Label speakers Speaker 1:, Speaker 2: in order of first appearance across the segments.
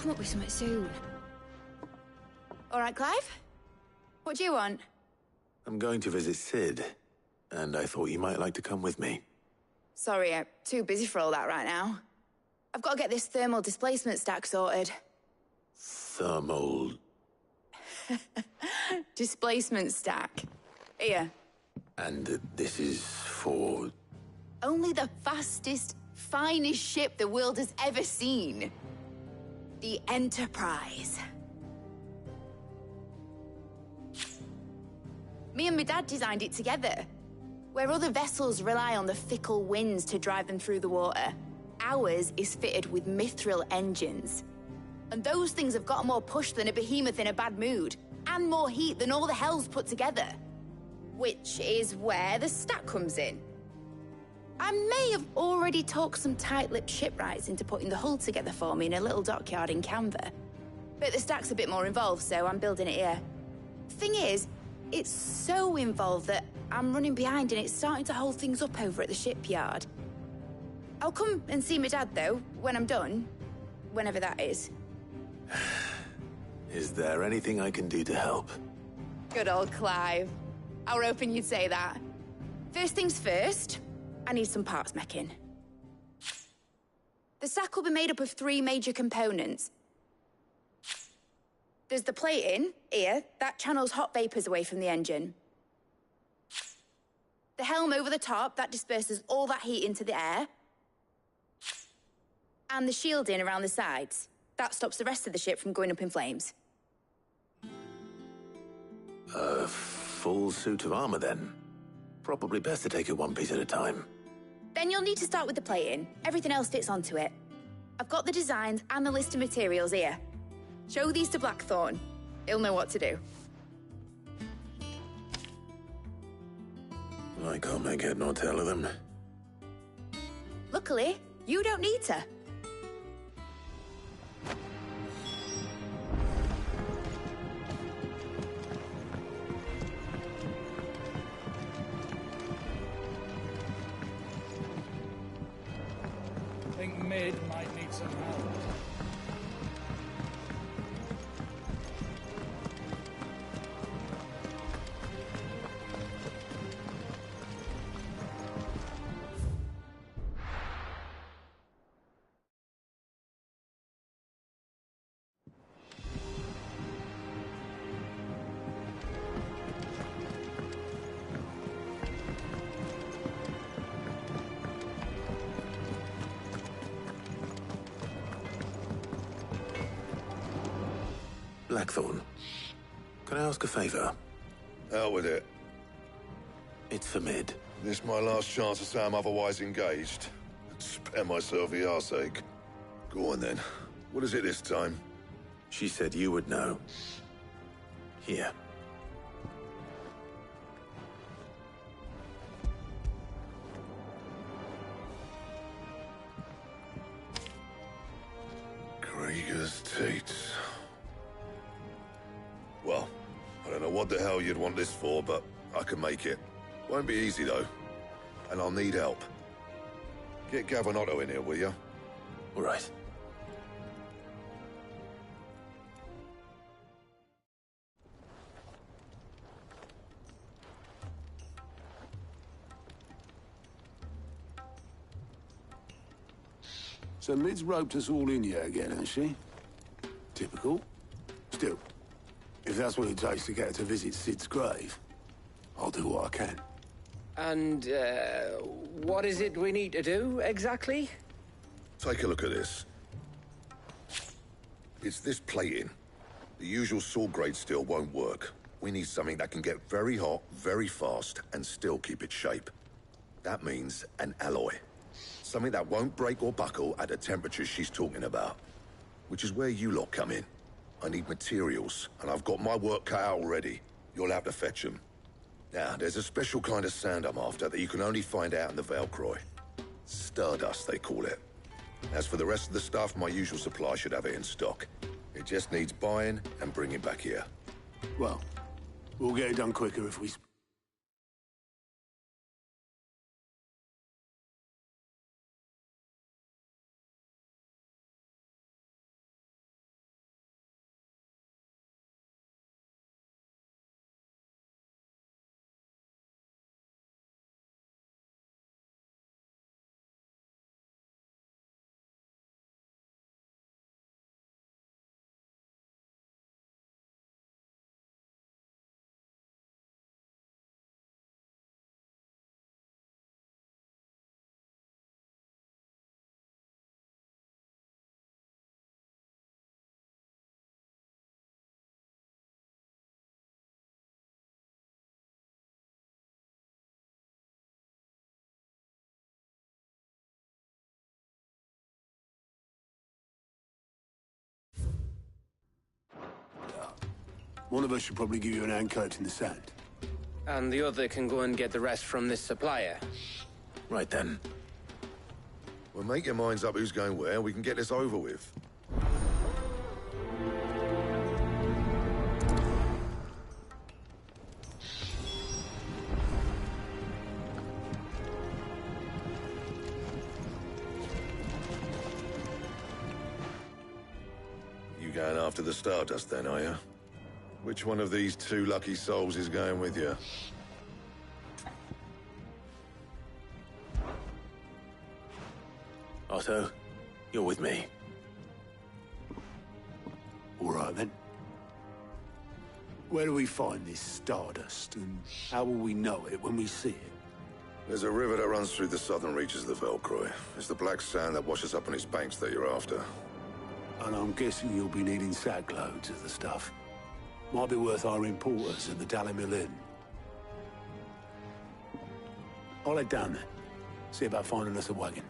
Speaker 1: come up with something soon. All right, Clive? What do you want?
Speaker 2: I'm going to visit Sid, and I thought you might like to come with me.
Speaker 1: Sorry, I'm too busy for all that right now. I've got to get this thermal displacement stack sorted.
Speaker 2: Thermal...
Speaker 1: Displacement stack. Here.
Speaker 2: And this is for...
Speaker 1: Only the fastest, finest ship the world has ever seen. The Enterprise. Me and my dad designed it together. Where other vessels rely on the fickle winds to drive them through the water, ours is fitted with mithril engines. And those things have got more push than a behemoth in a bad mood, and more heat than all the hells put together. Which is where the stack comes in. I may have already talked some tight-lipped shipwrights into putting the hull together for me in a little dockyard in Canva. But the stack's a bit more involved, so I'm building it here. Thing is, it's so involved that I'm running behind and it's starting to hold things up over at the shipyard. I'll come and see my dad, though, when I'm done. Whenever that is.
Speaker 2: Is there anything I can do to help?
Speaker 1: Good old Clive. I were hoping you'd say that. First things first, I need some parts meching. The stack will be made up of 3 major components. There's the plating, here, that channels hot vapors away from the engine. The helm over the top, that disperses all that heat into the air. And the shielding around the sides. That stops the rest of the ship from going up in flames.
Speaker 2: A full suit of armor, then? Probably best to take it one piece at a time.
Speaker 1: Then you'll need to start with the plating. Everything else fits onto it. I've got the designs and the list of materials here. Show these to Blackthorn. He'll know what to do.
Speaker 2: I can't make head nor tail of them.
Speaker 1: Luckily, you don't need to.
Speaker 3: I think Mid might need some help.
Speaker 2: Blackthorn, can I ask a favor?
Speaker 4: Out with it.
Speaker 2: It's for Mid.
Speaker 4: This my last chance to say I'm otherwise engaged. Spare myself the arseache. Go on then. What is it this time?
Speaker 2: She said you would know. Here.
Speaker 4: Krieger's Tates. Well, I don't know what the hell you'd want this for, but I can make it. Won't be easy, though. And I'll need help. Get Gavin-Otto in here, will you?
Speaker 2: All right.
Speaker 5: So Mid's roped us all in here again, hasn't she? Typical. Still, if that's what it takes to get her to visit Sid's grave, I'll do what I can.
Speaker 6: And, what is it we need to do, exactly?
Speaker 4: Take a look at this. It's this plating. The usual saw-grade steel won't work. We need something that can get very hot, very fast, and still keep its shape. That means an alloy. Something that won't break or buckle at the temperatures she's talking about. Which is where you lot come in. I need materials, and I've got my work cut out already. You'll have to fetch them. Now, there's a special kind of sand I'm after that you can only find out in the Valcroy. Stardust, they call it. As for the rest of the stuff, my usual supply should have it in stock. It just needs buying and bringing back here.
Speaker 5: Well, we'll get it done quicker if we... One of us should probably give you an handcoat in the sand.
Speaker 6: And the other can go and get the rest from this supplier.
Speaker 2: Right then.
Speaker 4: Well, make your minds up who's going where. We can get this over with. You going after the Stardust then, are you? Which one of these two lucky souls is going with you?
Speaker 2: Otto, you're with me.
Speaker 5: All right, then. Where do we find this Stardust, and how will we know it when we see it?
Speaker 4: There's a river that runs through the southern reaches of the Velcroy. It's the black sand that washes up on its banks that you're after.
Speaker 5: And I'm guessing you'll be needing sack loads of the stuff. Might be worth hiring porters at the Dalimil Inn. I'll head down there. See about finding us a wagon.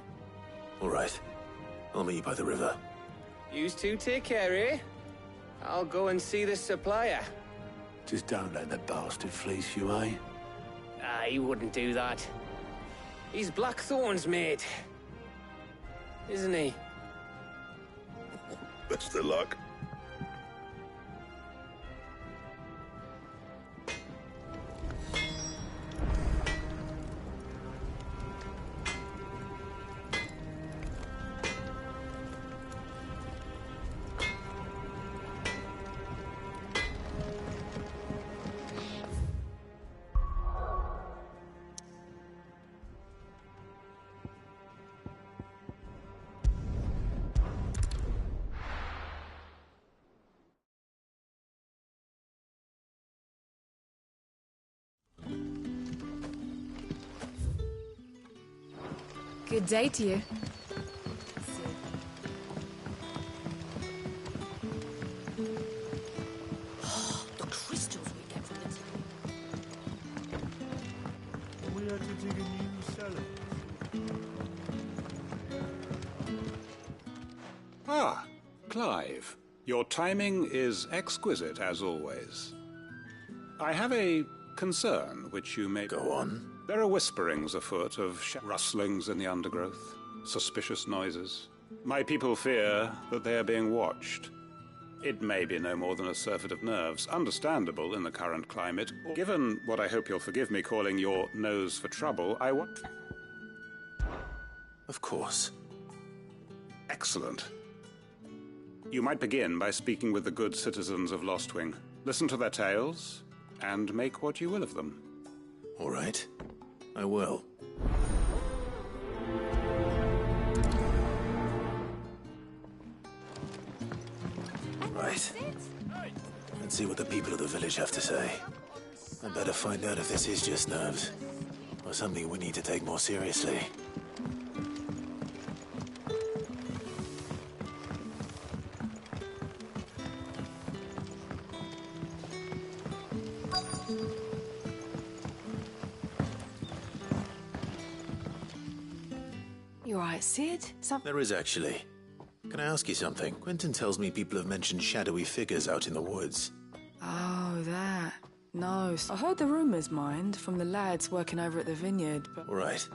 Speaker 2: All right. I'll meet you by the river.
Speaker 6: You two take care, eh? I'll go and see this supplier.
Speaker 5: Just don't let the bastard fleece you, eh?
Speaker 6: He wouldn't do that. He's Blackthorn's mate. Isn't he?
Speaker 4: Best of luck.
Speaker 7: Good day to you.
Speaker 8: The crystals we get from the
Speaker 9: We had to dig a new cellar.
Speaker 10: Ah, Clive. Your timing is exquisite, as always. I have a concern which you may...
Speaker 2: Go on.
Speaker 10: There are whisperings afoot of rustlings in the undergrowth, suspicious noises. My people fear that they are being watched. It may be no more than a surfeit of nerves, understandable in the current climate. Given what I hope you'll forgive me calling your nose for trouble, I want...
Speaker 2: Of course.
Speaker 10: Excellent. You might begin by speaking with the good citizens of Lostwing. Listen to their tales, and make what you will of them.
Speaker 2: All right. I will. Right. Let's see what the people of the village have to say. I better find out if this is just nerves, or something we need to take more seriously.
Speaker 7: You alright, Sid?
Speaker 2: There is actually. Can I ask you something? Quentin tells me people have mentioned shadowy figures out in the woods.
Speaker 7: Oh, that. No, I heard the rumours, mind, from the lads working over at the vineyard, but...
Speaker 2: All right.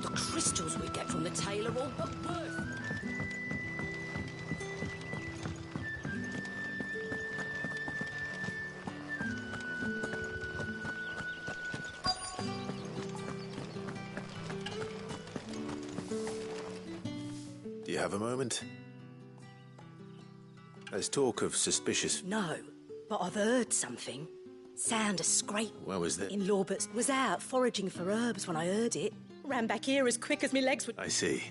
Speaker 8: The crystals we get from the tailor all but worth.
Speaker 2: Do you have a moment? There's talk of suspicious...
Speaker 8: No, but I've heard something. Sound of scrape.
Speaker 2: Where was that?
Speaker 8: In Lawbert's. Was out foraging for herbs when I heard it. Ran back here as quick as my legs would...
Speaker 2: I see.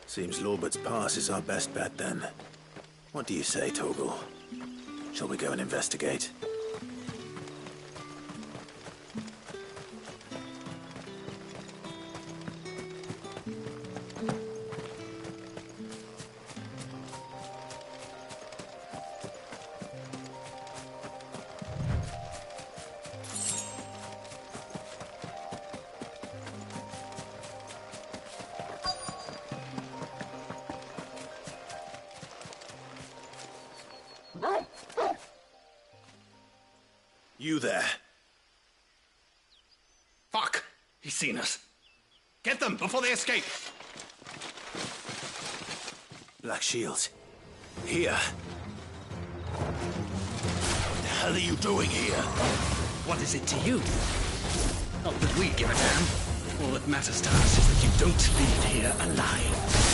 Speaker 2: Seems Lawbert's Pass is our best bet then. What do you say, Torgal? Shall we go and investigate? You there.
Speaker 11: Fuck! He's seen us. Get them before they escape!
Speaker 2: Black Shields. Here. What the hell are you doing here?
Speaker 11: What is it to you? Not that we give a damn. All that matters to us is that you don't leave here alive.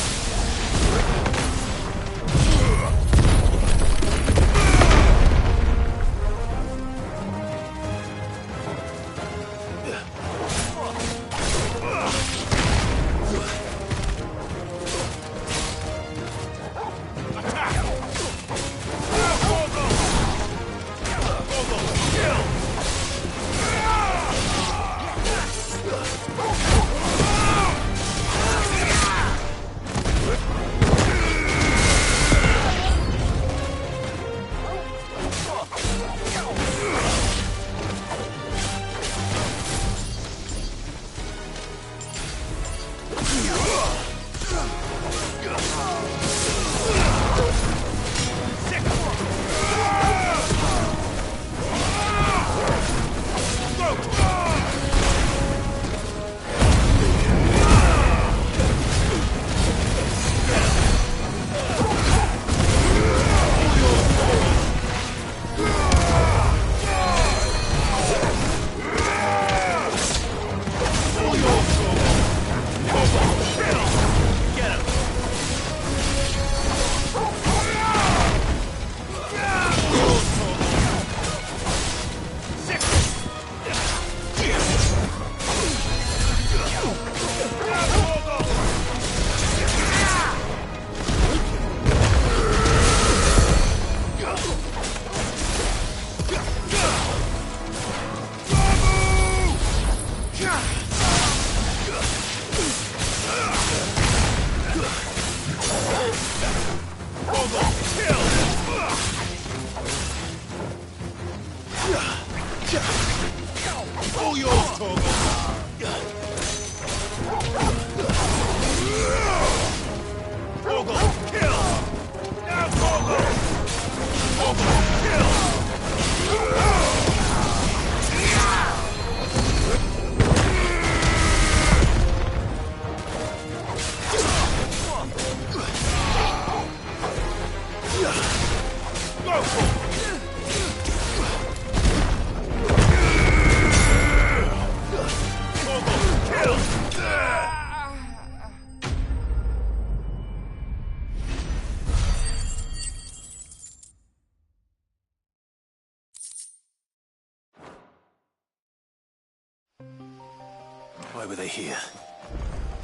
Speaker 2: Why were they here?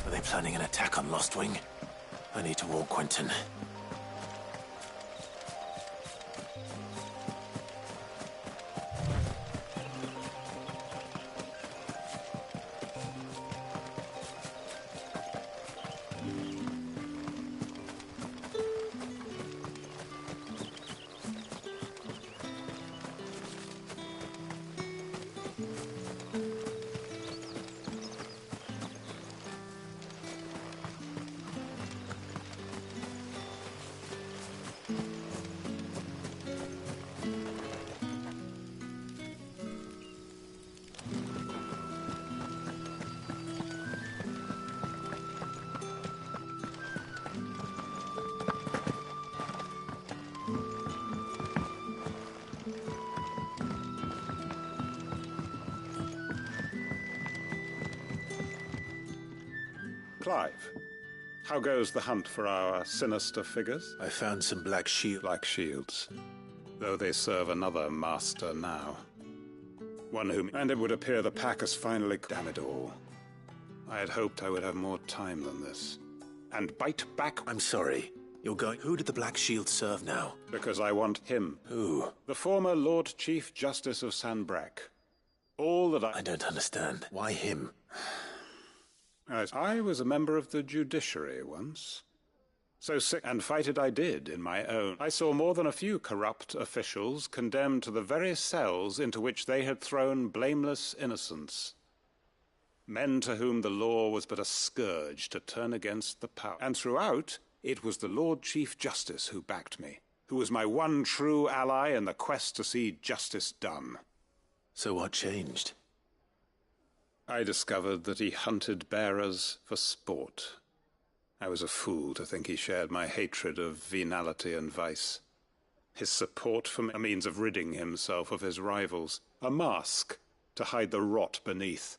Speaker 2: Are they planning an attack on Lostwing? I need to warn Quentin.
Speaker 10: Clive, how goes the hunt for our sinister figures?
Speaker 2: I found some black
Speaker 10: shields, though they serve another master now. One whom... And it would appear the pack has finally... Damn it all. I had hoped I would have more time than this. And bite back...
Speaker 2: I'm sorry. You're going... Who did the Black Shield serve now?
Speaker 10: Because I want him.
Speaker 2: Who?
Speaker 10: The former Lord Chief Justice of Sanbreque. All that
Speaker 2: I don't understand. Why him?
Speaker 10: I was a member of the judiciary once. So sick and fight it I did in my own. I saw more than a few corrupt officials condemned to the very cells into which they had thrown blameless innocents. Men to whom the law was but a scourge to turn against the power. And throughout, it was the Lord Chief Justice who backed me, who was my one true ally in the quest to see justice done.
Speaker 2: So what changed?
Speaker 10: I discovered that he hunted bearers for sport. I was a fool to think he shared my hatred of venality and vice. His support for me, a means of ridding himself of his rivals, a mask to hide the rot beneath.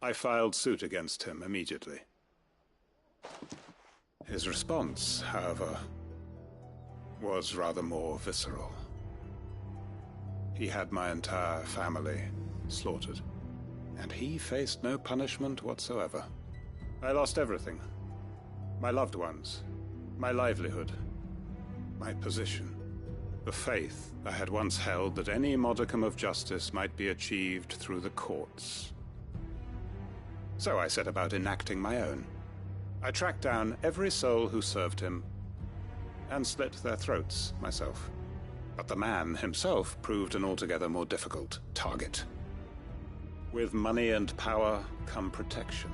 Speaker 10: I filed suit against him immediately. His response, however, was rather more visceral. He had my entire family slaughtered, and he faced no punishment whatsoever. I lost everything. My loved ones, my livelihood, my position, the faith I had once held that any modicum of justice might be achieved through the courts. So I set about enacting my own. I tracked down every soul who served him and slit their throats myself. But the man himself proved an altogether more difficult target. With money and power come protection.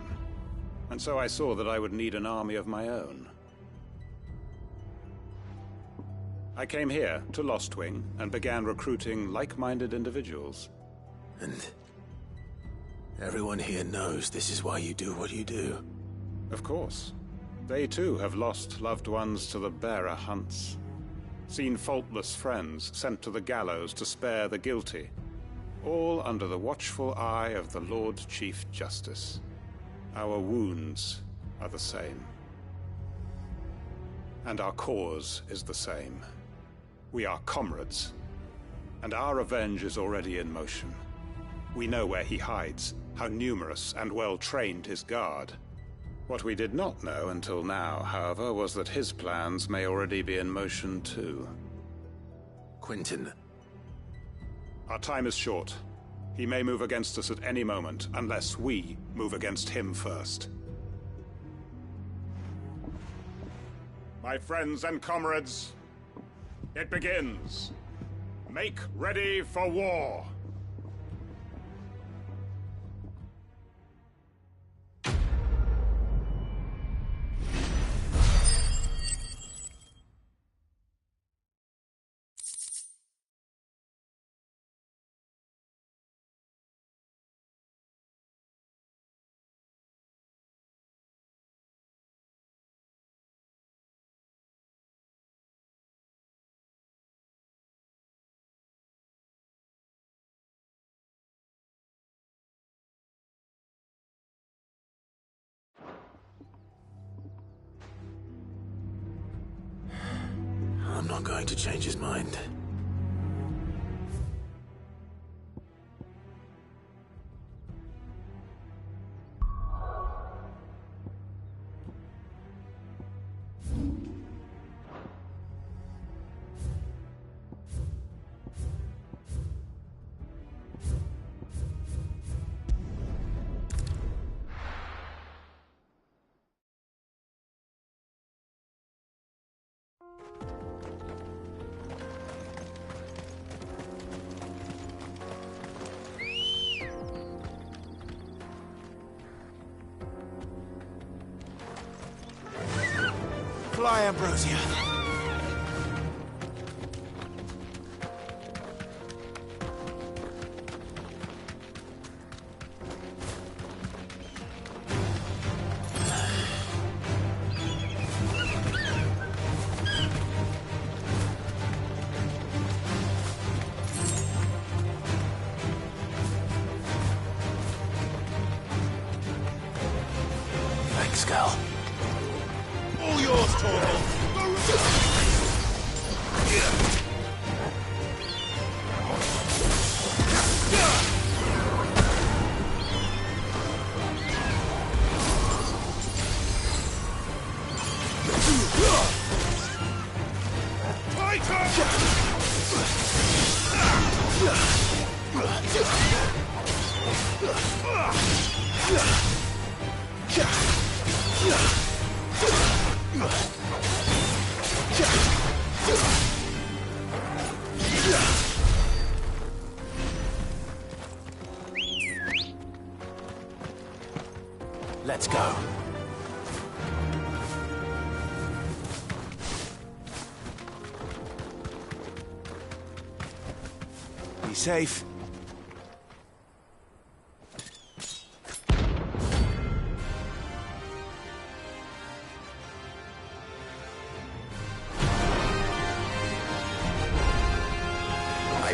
Speaker 10: And so I saw that I would need an army of my own. I came here to Lostwing and began recruiting like-minded individuals.
Speaker 2: And everyone here knows this is why you do what you do.
Speaker 10: Of course. They too have lost loved ones to the bearer hunts. Seen faultless friends sent to the gallows to spare the guilty. All under the watchful eye of the Lord Chief Justice. Our wounds are the same. And our cause is the same. We are comrades, and our revenge is already in motion. We know where he hides, how numerous and well-trained his guard. What we did not know until now, however, was that his plans may already be in motion too.
Speaker 2: Quentin.
Speaker 10: Our time is short. He may move against us at any moment, unless we move against him first. My friends and comrades, it begins. Make ready for war.
Speaker 2: I'm not going to change his mind. Fly, Ambrosia. Thanks, Gal.
Speaker 9: All yours, Torvald.
Speaker 2: Let's go. Be safe.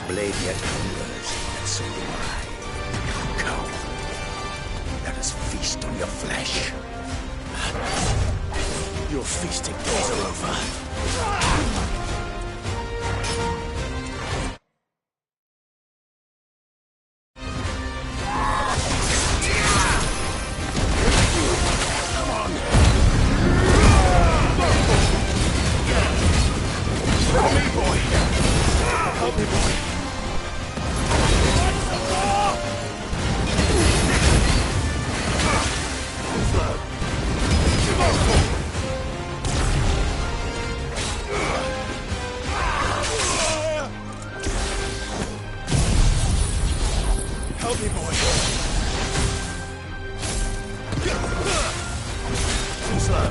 Speaker 11: blade yet hungers, and so do I. Come, let us feast on your flesh.
Speaker 2: Your feasting days are over. Help me, boy. Too slow.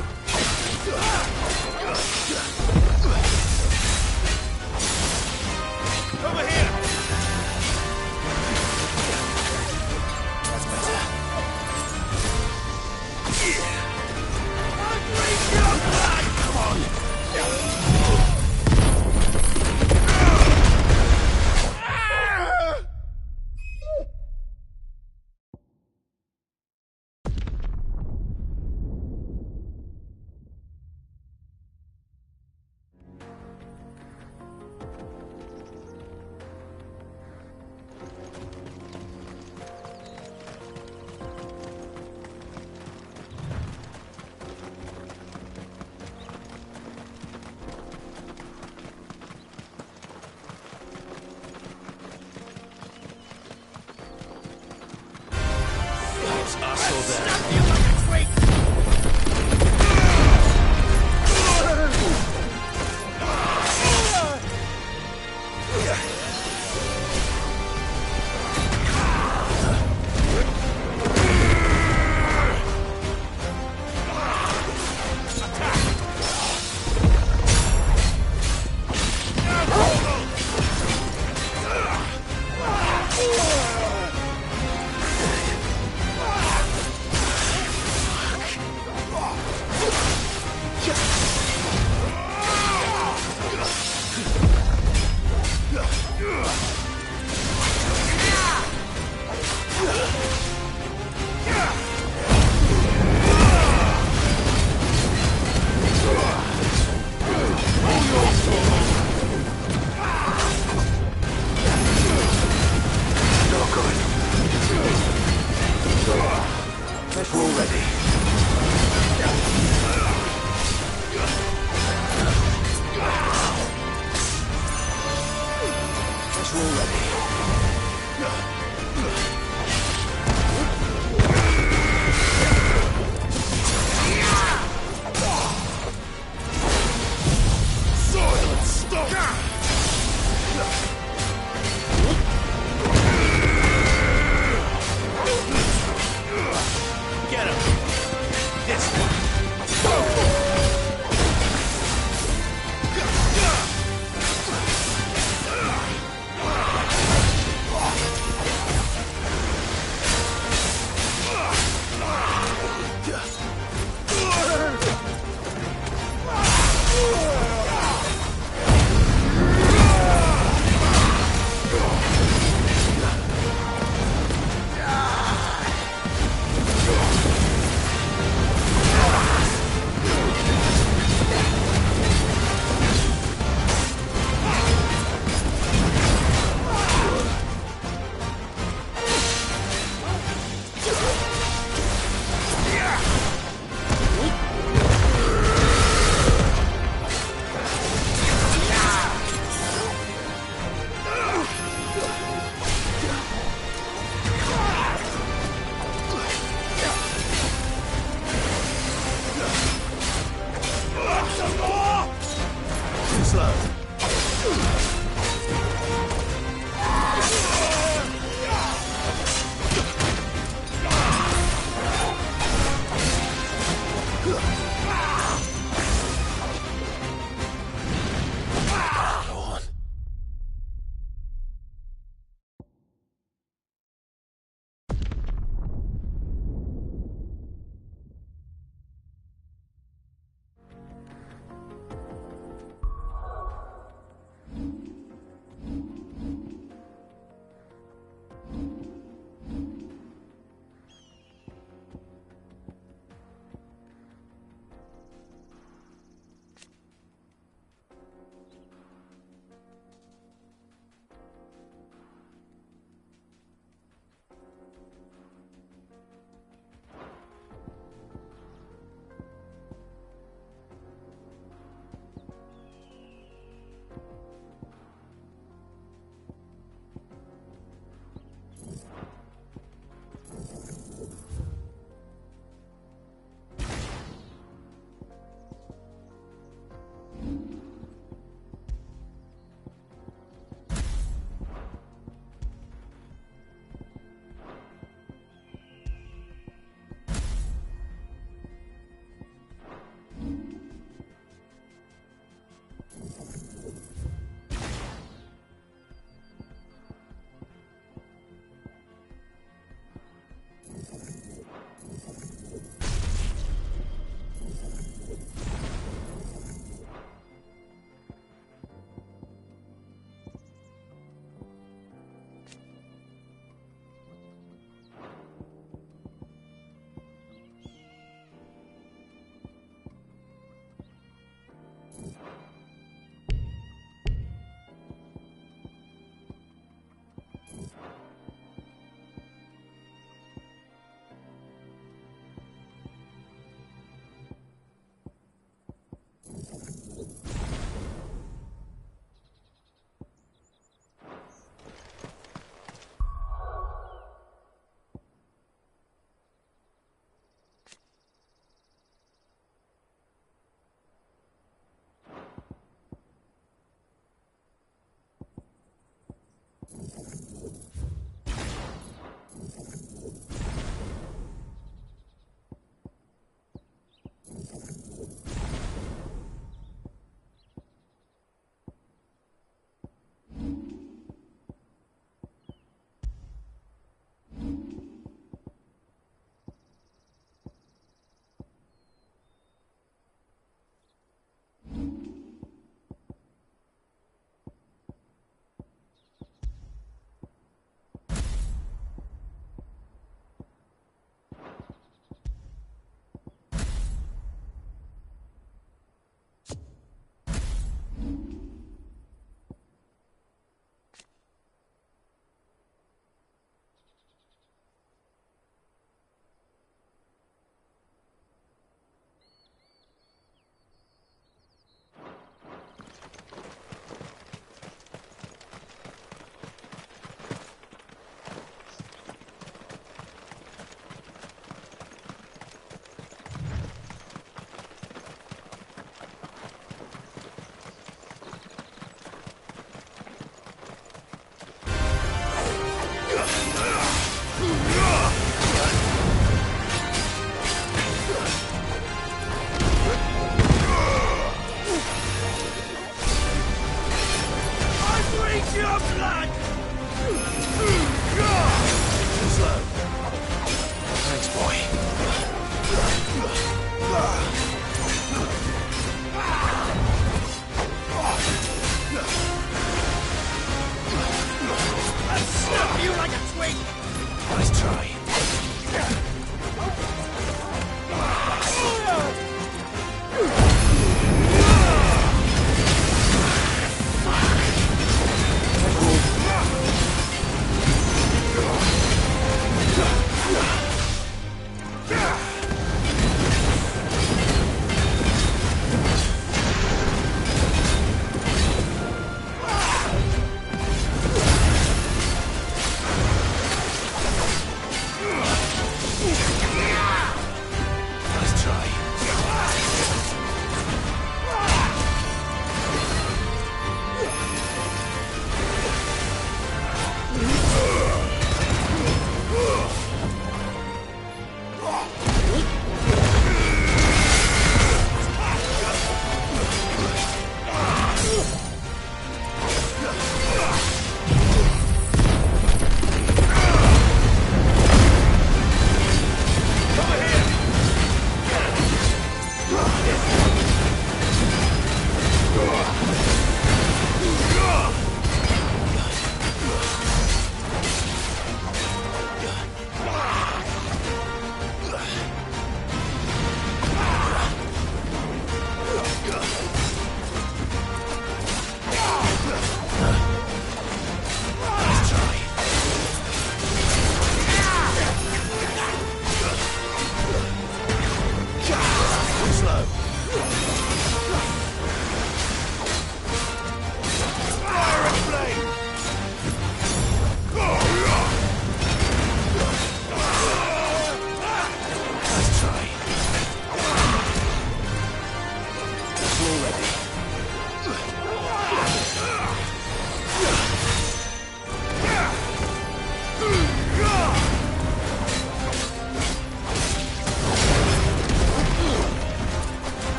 Speaker 2: Over here. That's better. Come on. It's us or them.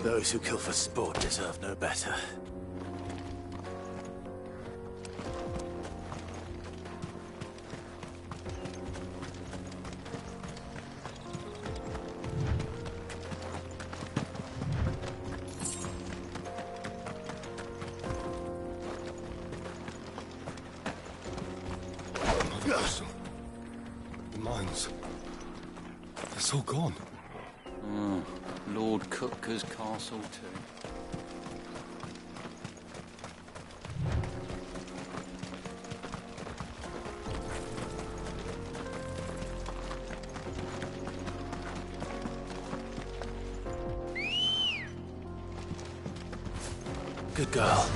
Speaker 2: Those who kill for sport deserve no better.
Speaker 12: The mines. It's all gone.
Speaker 11: Lord Cutker's castle too.
Speaker 2: Good girl.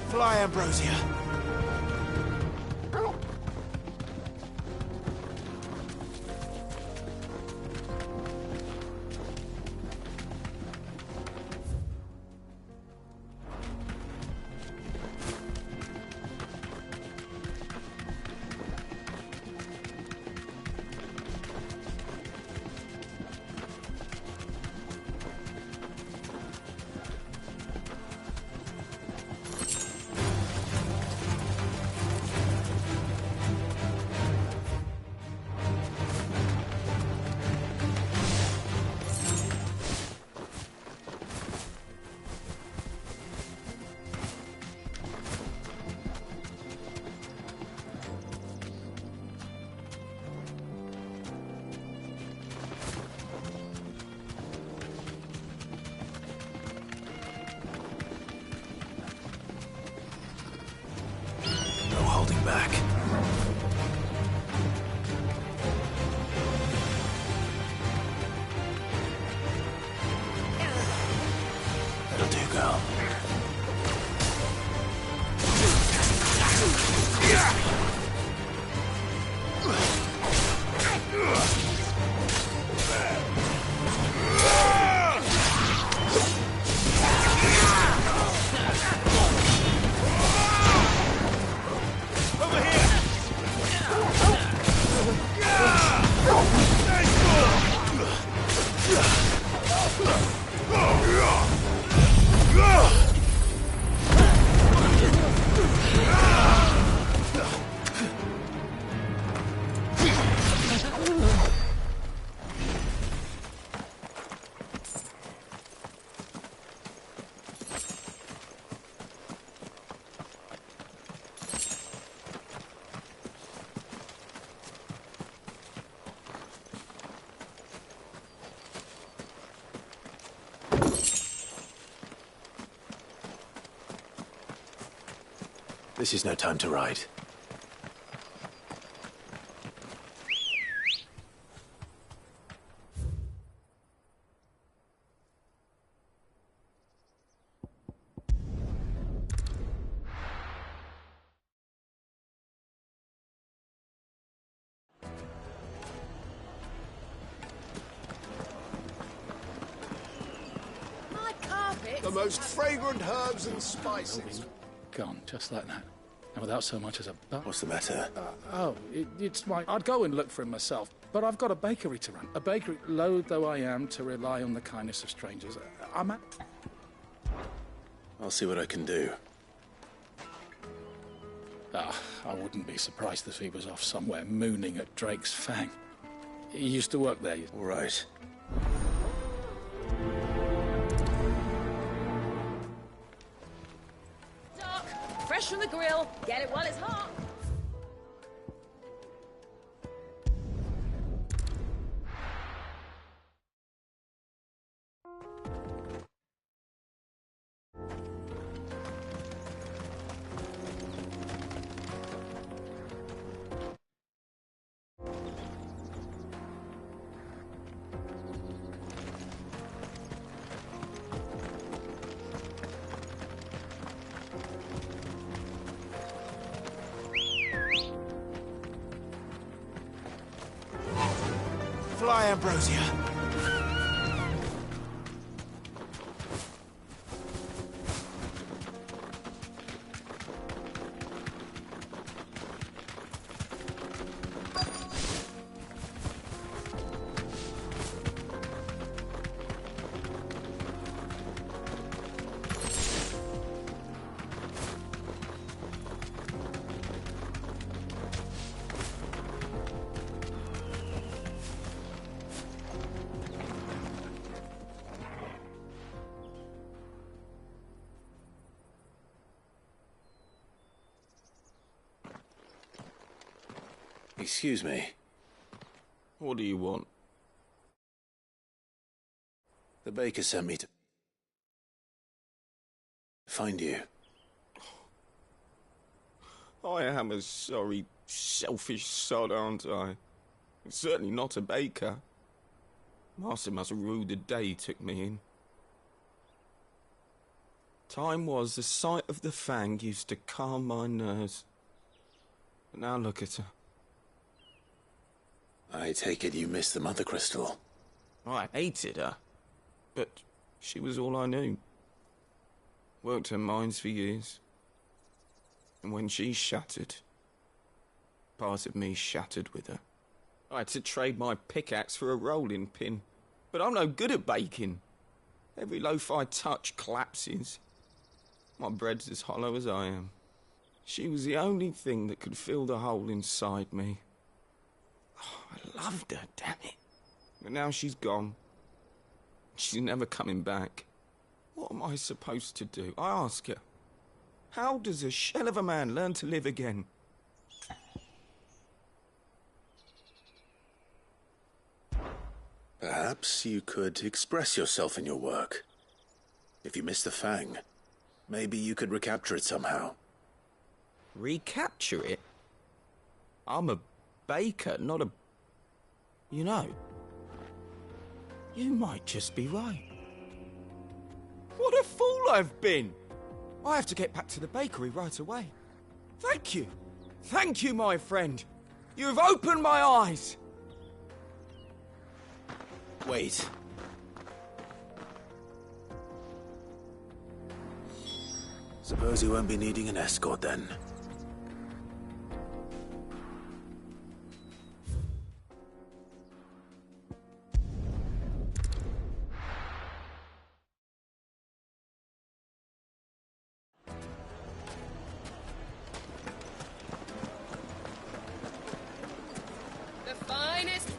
Speaker 2: Fly, Ambrosia. Back. That'll do, girl. This is no time to ride.
Speaker 1: My carpet.
Speaker 9: The most fragrant herbs and spices.
Speaker 3: Gone, just like that. And without so much as a butt.
Speaker 2: What's the matter?
Speaker 3: It's my... I'd go and look for him myself, but I've got a bakery to run. A bakery, loath though I am to rely on the kindness of strangers. I'm at...
Speaker 2: I'll see what I can do.
Speaker 3: I wouldn't be surprised if he was off somewhere mooning at Drake's Fang. He used to work there.
Speaker 2: All right.
Speaker 8: Doc, fresh from the grill. Get it while it's hot.
Speaker 2: Fly, Ambrosia. Excuse me.
Speaker 13: What do you want?
Speaker 2: The baker sent me to find you.
Speaker 13: I am a sorry, selfish sod, aren't I? Certainly not a baker. Master must have ruled the day he took me in. Time was the sight of the Fang used to calm my nerves. But now look at her.
Speaker 2: I take it you missed the Mother Crystal.
Speaker 13: I hated her, but she was all I knew. Worked her mines for years. And when she shattered, part of me shattered with her. I had to trade my pickaxe for a rolling pin, but I'm no good at baking. Every loaf I touch collapses. My bread's as hollow as I am. She was the only thing that could fill the hole inside me. Oh, I loved her, damn it. But now she's gone. She's never coming back. What am I supposed to do? I ask her. How does a shell of a man learn to live again?
Speaker 2: Perhaps you could express yourself in your work. If you miss the Fang, maybe you could recapture it somehow.
Speaker 13: Recapture it? I'm a baker, not a... You know, you might just be right. What a fool I've been! I have to get back to the bakery right away. Thank you. Thank you, my friend. You've opened my eyes.
Speaker 2: Wait. Suppose you won't be needing an escort then.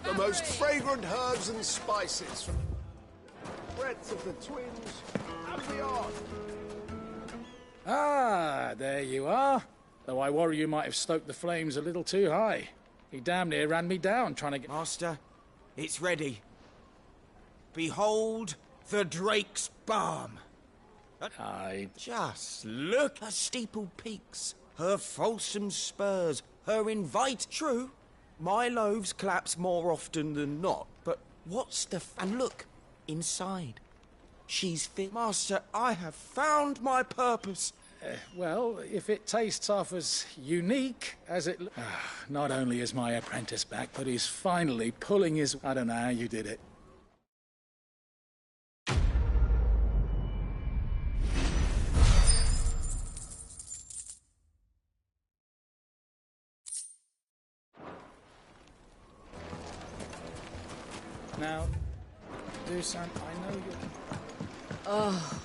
Speaker 9: The most fragrant herbs and spices from the breadth of the twins and beyond.
Speaker 3: Ah, there you are. Though I worry you might have stoked the flames a little too high. He damn near ran me down trying to get...
Speaker 13: Master, it's ready. Behold the Drake's Balm. Just look. Her steeple peaks, her fulsome spurs, her invite. True, my loaves collapse more often than not, but what's the... And look, inside. She's fit. Master, I have found my purpose.
Speaker 3: Well, if it tastes half as unique as it... Not only is my apprentice back, but he's finally pulling his... I don't know how you did it. Now, Dusan, I know you're...
Speaker 7: Oh,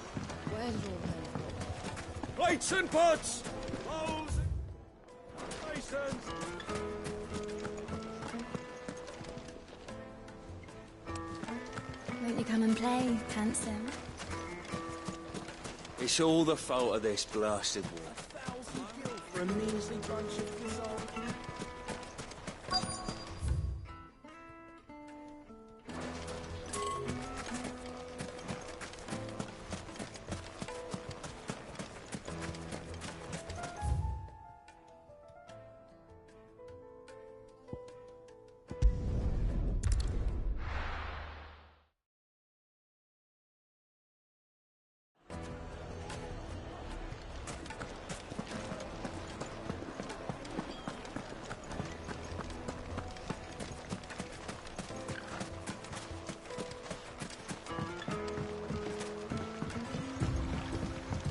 Speaker 7: where's all
Speaker 11: Plates and pots! Bowls! Basins!
Speaker 14: Won't you come and play, handsome?
Speaker 15: It's all the fault of this blasted war.
Speaker 11: 1,000 gil for a measly bunch of gazelle.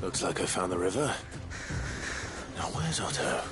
Speaker 2: Looks like I found the river. Now where's Otto?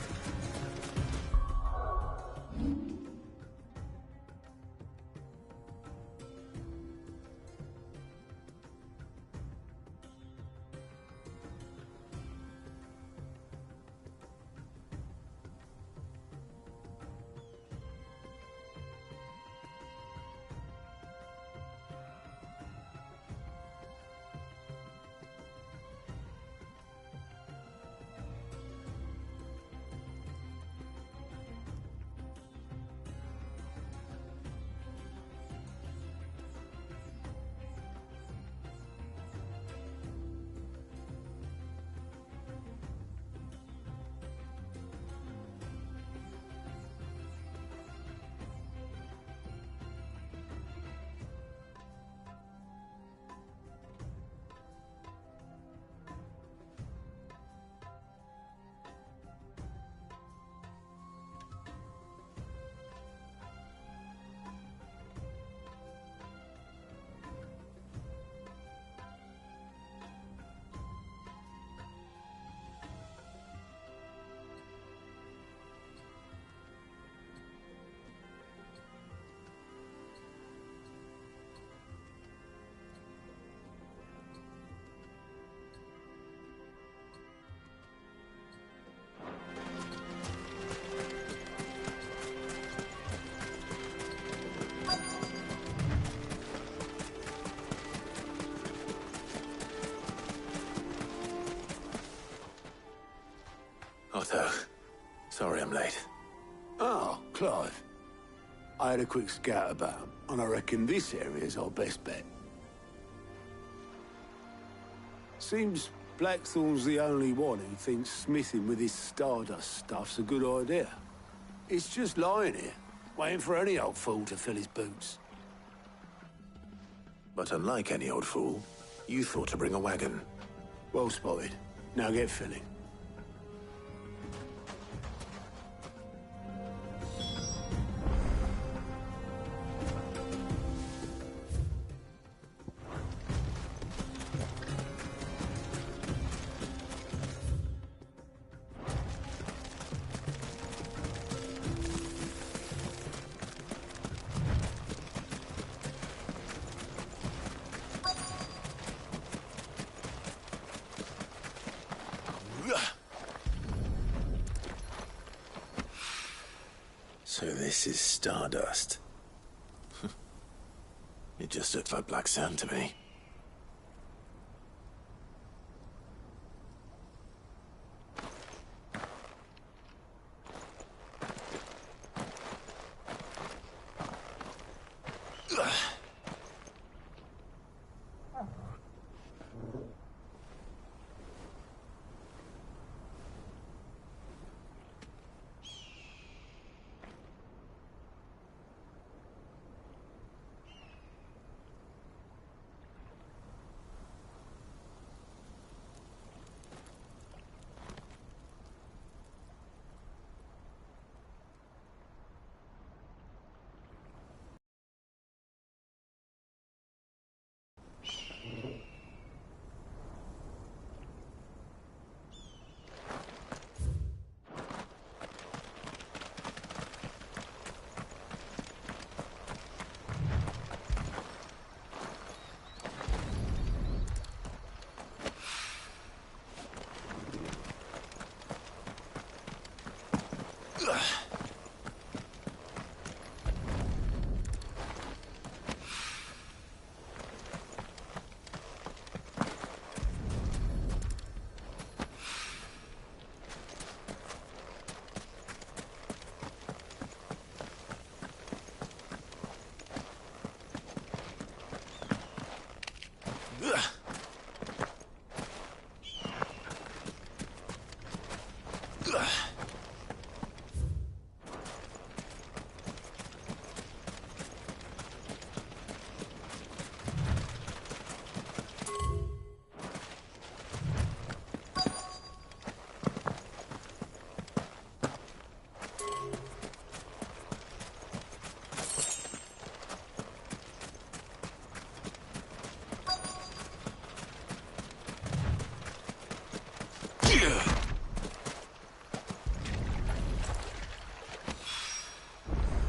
Speaker 2: Otto. Sorry I'm late.
Speaker 5: Oh, Clive. I had a quick scout about, and I reckon this area's our best bet. Seems Blackthorn's the only one who thinks smithing with this Stardust stuff's a good idea. It's just lying here, waiting for any old fool to fill his boots.
Speaker 2: But unlike any old fool, you thought to bring a wagon.
Speaker 5: Well spotted. Now get filling.
Speaker 2: So this is Stardust. It just looks like black sand to me.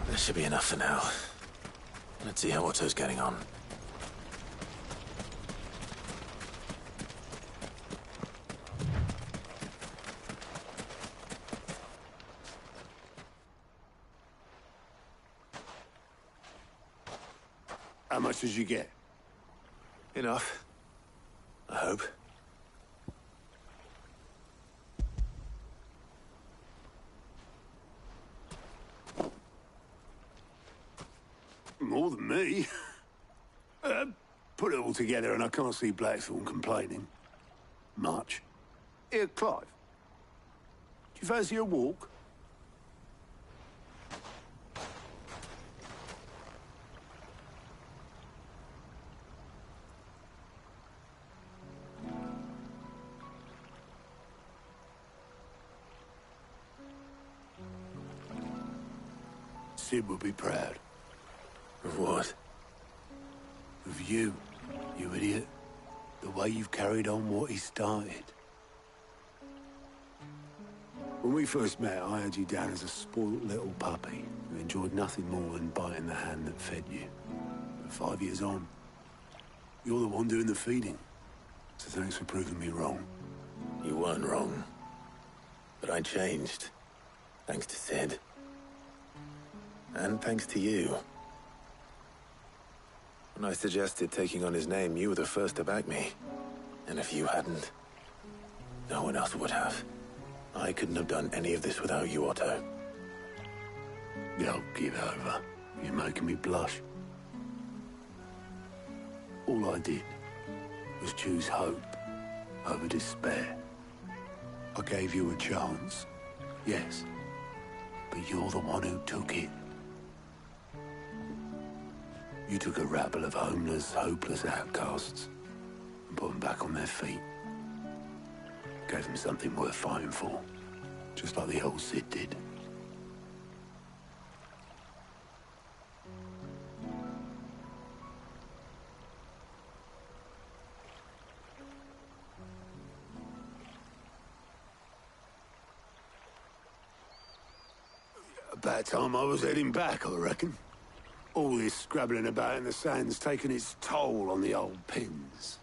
Speaker 2: This should be enough for now. Let's see how Otto's getting on.
Speaker 5: How much did you get?
Speaker 2: Enough. I hope.
Speaker 5: More than me. Put it all together and I can't see Blackthorn complaining. Much. Here, Clive. Do you fancy a walk? Sid will be proud.
Speaker 2: Of what?
Speaker 5: Of you, you idiot. The way you've carried on what he started. When we first met, I had you down as a spoilt little puppy who enjoyed nothing more than biting the hand that fed you. But 5 years on, you're the one doing the feeding. So thanks for proving me wrong.
Speaker 2: You weren't wrong. But I changed. Thanks to Sid. And thanks to you. When I suggested taking on his name, you were the first to back me. And if you hadn't, no one else would have. I couldn't have done any of this without you, Otto.
Speaker 5: Yo, give over. You're making me blush. All I did was choose hope over despair. I gave you a chance, yes, but you're the one who took it. You took a rabble of homeless, hopeless outcasts and put them back on their feet. Gave them something worth fighting for, just like the old Cid did. About time I was heading back, I reckon. All this scrabbling about in the sand's taken its toll on the old pins.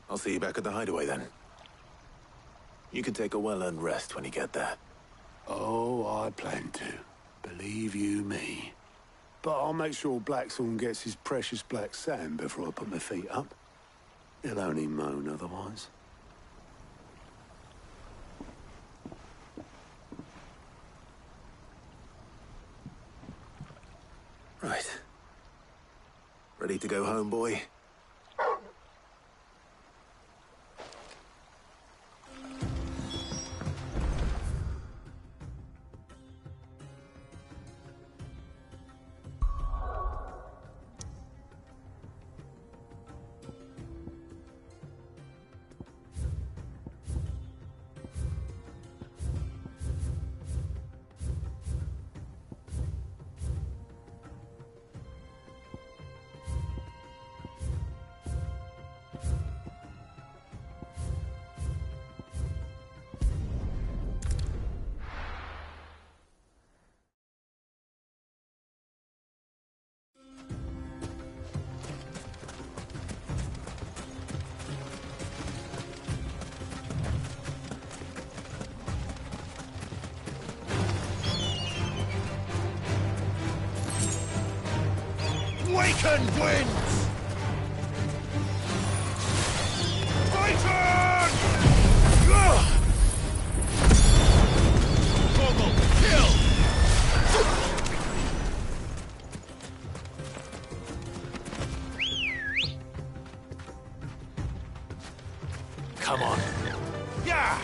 Speaker 2: I'll see you back at the hideaway then. You can take a well-earned rest when you get there.
Speaker 5: Oh, I plan to. Believe you me. But I'll make sure Blackthorn gets his precious black sand before I put my feet up. He'll only moan otherwise.
Speaker 2: Right. Ready to go home, boy?
Speaker 9: Wakened winds! Titan! Vogel, kill!
Speaker 2: Come on.
Speaker 9: Yeah!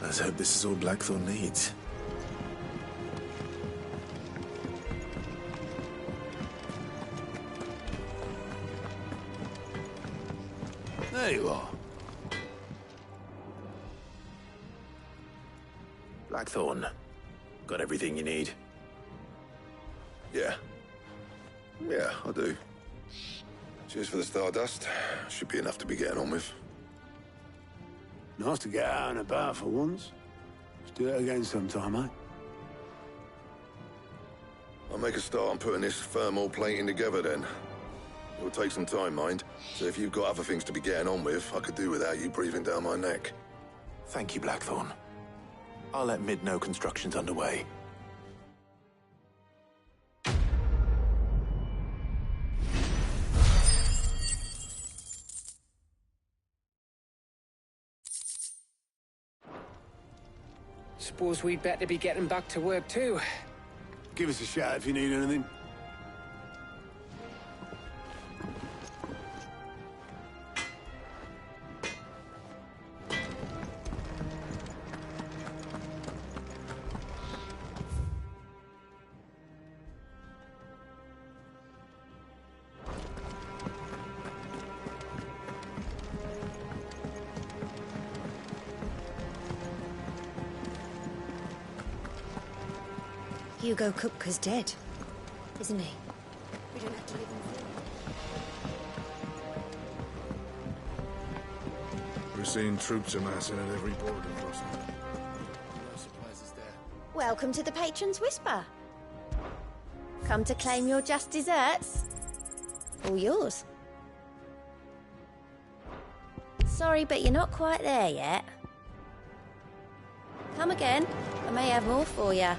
Speaker 2: Let's hope this is all Blackthorn needs.
Speaker 5: There you are.
Speaker 2: Blackthorn, got everything you need?
Speaker 4: Yeah. Yeah, I do. Cheers for the Stardust. Should be enough to be getting on with.
Speaker 5: Nice to get out and about for once. Let's do it again sometime, eh?
Speaker 4: I'll make a start on putting this thermal plating together then. It'll take some time, mind. So if you've got other things to be getting on with, I could do without you breathing down my neck.
Speaker 2: Thank you, Blackthorn. I'll let Mid know construction's underway.
Speaker 6: Suppose we'd better be getting back to work too.
Speaker 5: Give us a shout if you need anything.
Speaker 16: Hugo Kupka's dead, isn't he? We don't have to leave him
Speaker 17: We're seeing troops amassing at every border crossing.
Speaker 5: No surprises there.
Speaker 16: Welcome to the Patron's Whisper. Come to claim your just desserts? All yours. Sorry, but you're not quite there yet. Come again. I may have more for you.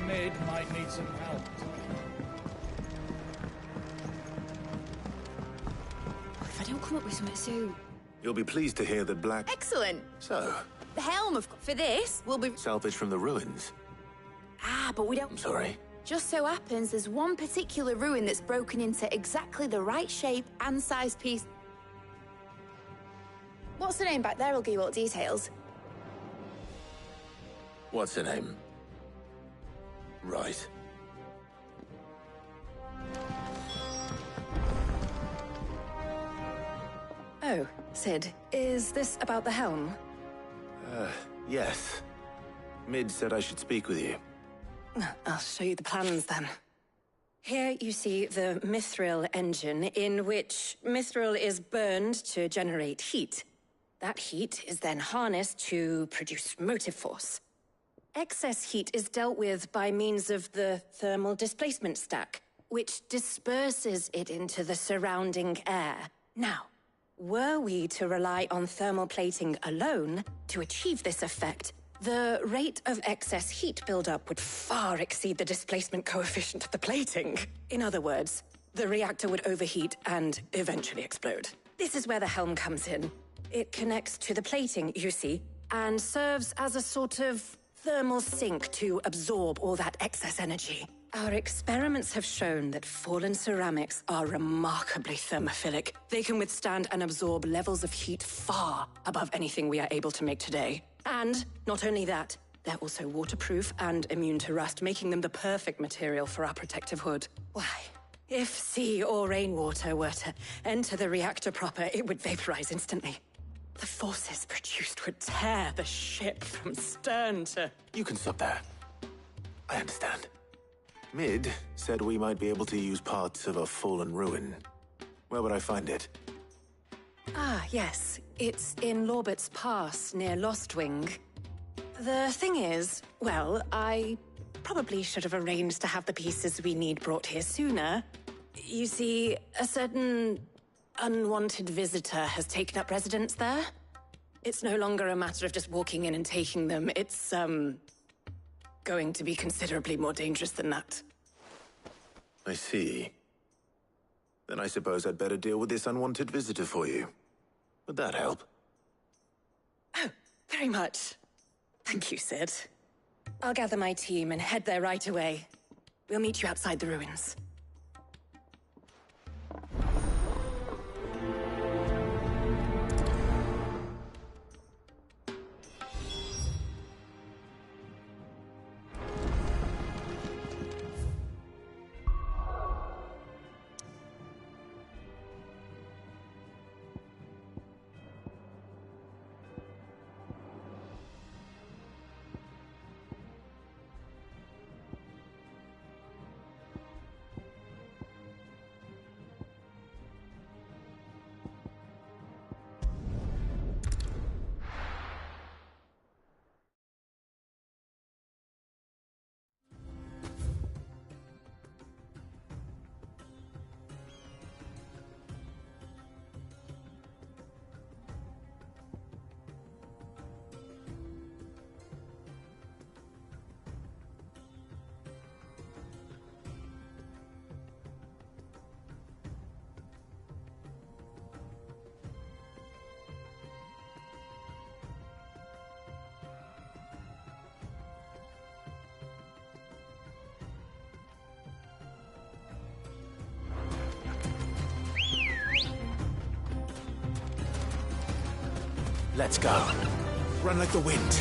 Speaker 3: Mid might need some help.
Speaker 1: If I don't come up with something soon.
Speaker 2: You'll be pleased to hear that Black...
Speaker 1: Excellent.
Speaker 2: So,
Speaker 1: The helm, for this will be...
Speaker 2: salvage from the ruins.
Speaker 1: Ah, but we don't...
Speaker 2: I'm sorry.
Speaker 1: Just so happens there's one particular ruin that's broken into exactly the right shape and size piece. What's the name back there? I'll give you all details.
Speaker 2: What's her name? Right.
Speaker 18: Oh, Cid, is this about the helm?
Speaker 2: Yes. Mid said I should speak with you.
Speaker 18: I'll show you the plans then. Here you see the Mithril engine, in which Mithril is burned to generate heat. That heat is then harnessed to produce motive force. Excess heat is dealt with by means of the thermal displacement stack, which disperses it into the surrounding air. Now, were we to rely on thermal plating alone to achieve this effect, the rate of excess heat buildup would far exceed the displacement coefficient of the plating. In other words, the reactor would overheat and eventually explode. This is where the helm comes in. It connects to the plating, you see, and serves as a sort of thermal sink to absorb all that excess energy. Our experiments have shown that fallen ceramics are remarkably thermophilic. They can withstand and absorb levels of heat far above anything we are able to make today. And not only that, they're also waterproof and immune to rust, making them the perfect material for our protective hood. Why, if sea or rainwater were to enter the reactor proper, it would vaporize instantly. The forces produced would tear the ship from stern to...
Speaker 2: You can stop there. I understand. Mid said we might be able to use parts of a fallen ruin. Where would I find it?
Speaker 18: Ah, yes. It's in Lorbert's Pass, near Lostwing. The thing is, well, I probably should have arranged to have the pieces we need brought here sooner. You see, a certain unwanted visitor has taken up residence there. It's no longer a matter of just walking in and taking them. It's, going to be considerably more dangerous than that.
Speaker 2: I see. Then I suppose I'd better deal with this unwanted visitor for you. Would that help?
Speaker 18: Oh, very much. Thank you, Cid. I'll gather my team and head there right away. We'll meet you outside the ruins.
Speaker 2: Let's go. Run like the wind.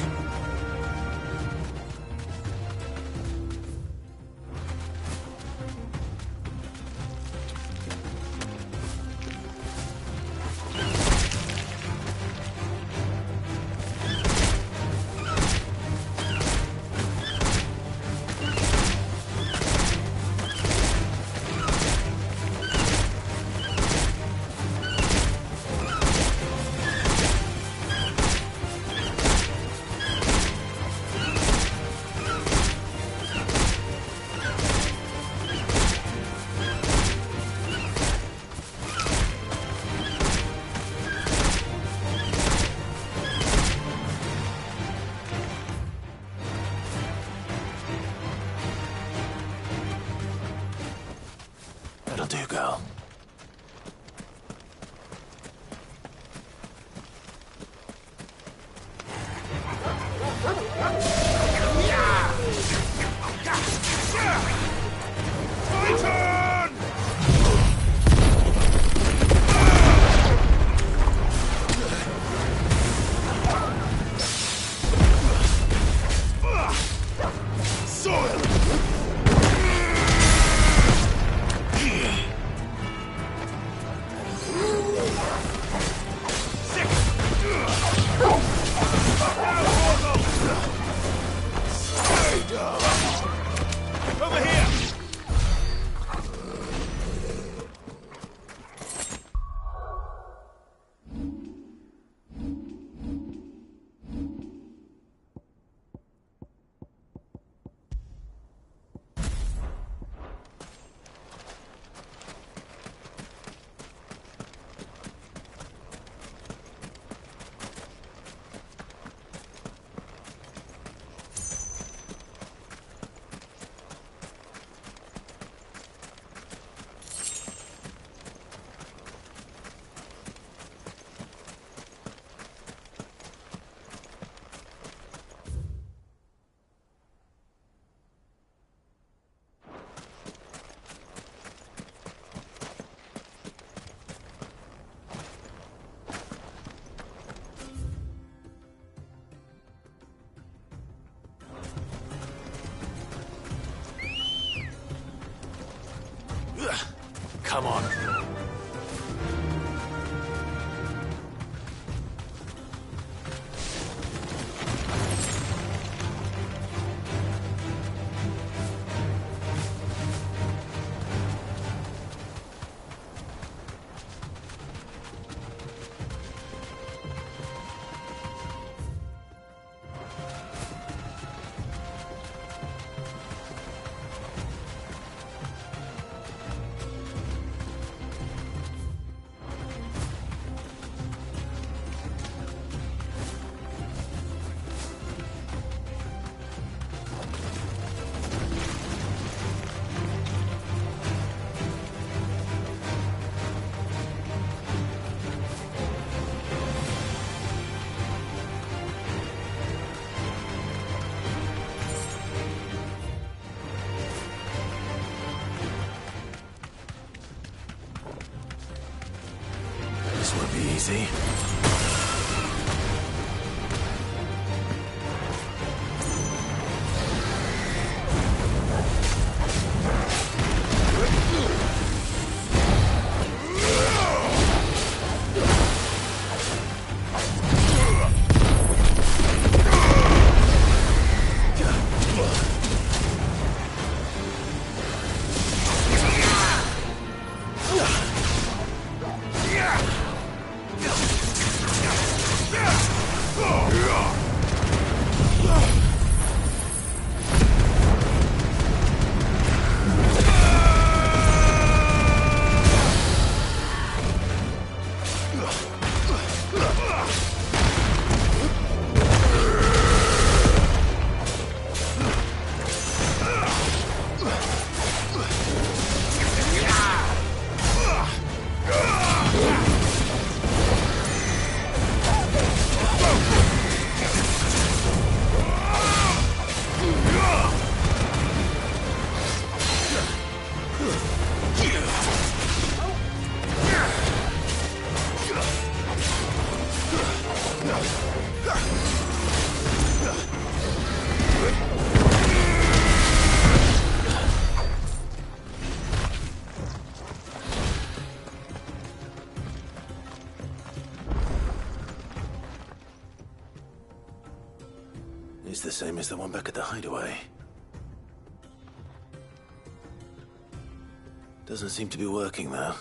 Speaker 2: That'll do, girl. Come on. This won't be easy. It's the same as the one back at the hideaway. Doesn't seem to be working, though.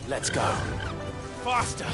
Speaker 2: Let's go. Faster!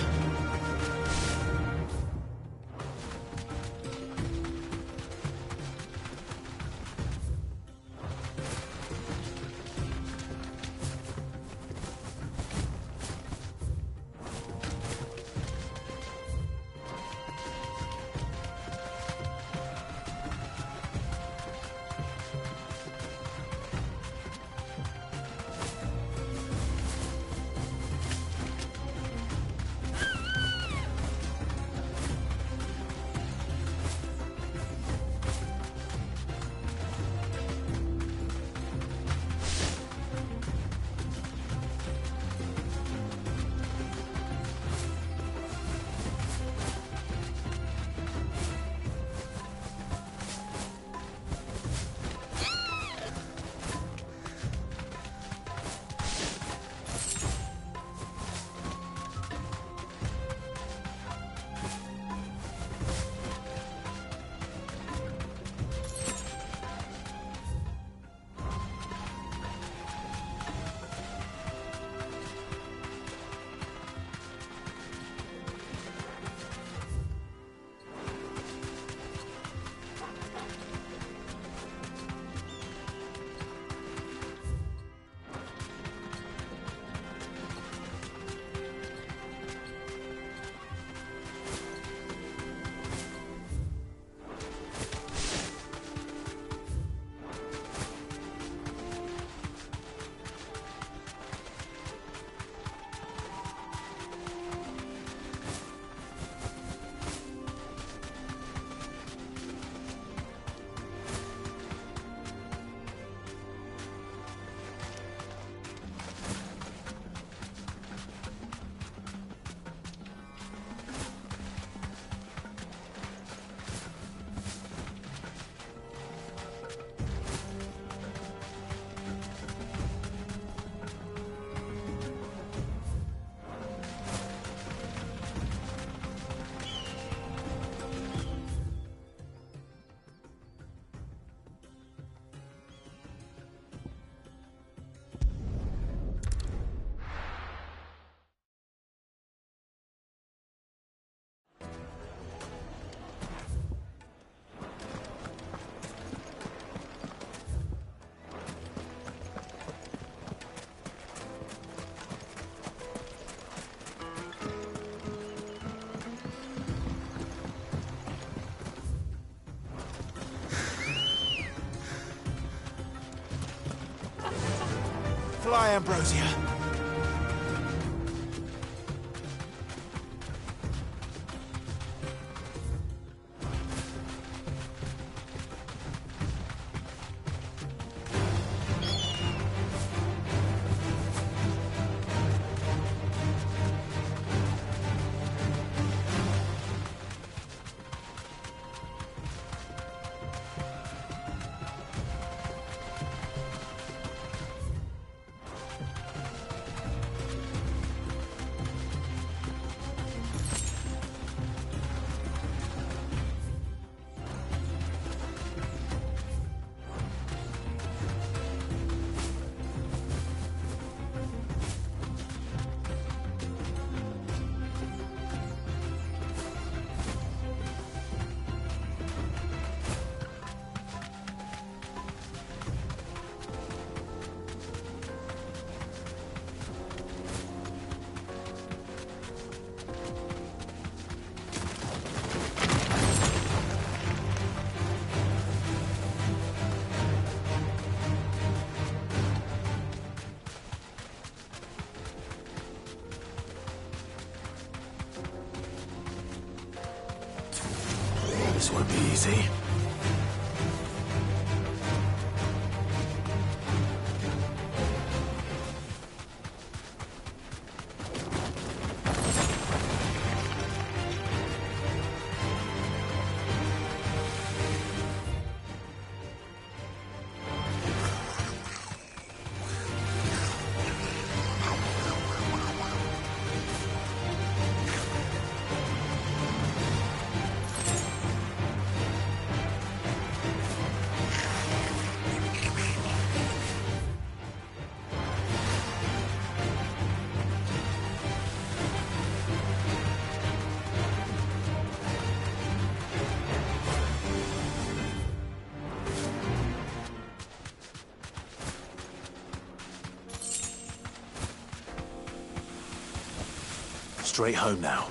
Speaker 2: lie, Ambrosia. This won't be easy. Straight home now.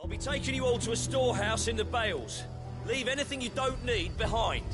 Speaker 19: I'll be taking you all to a storehouse in the Bales.
Speaker 15: Leave anything you don't need behind.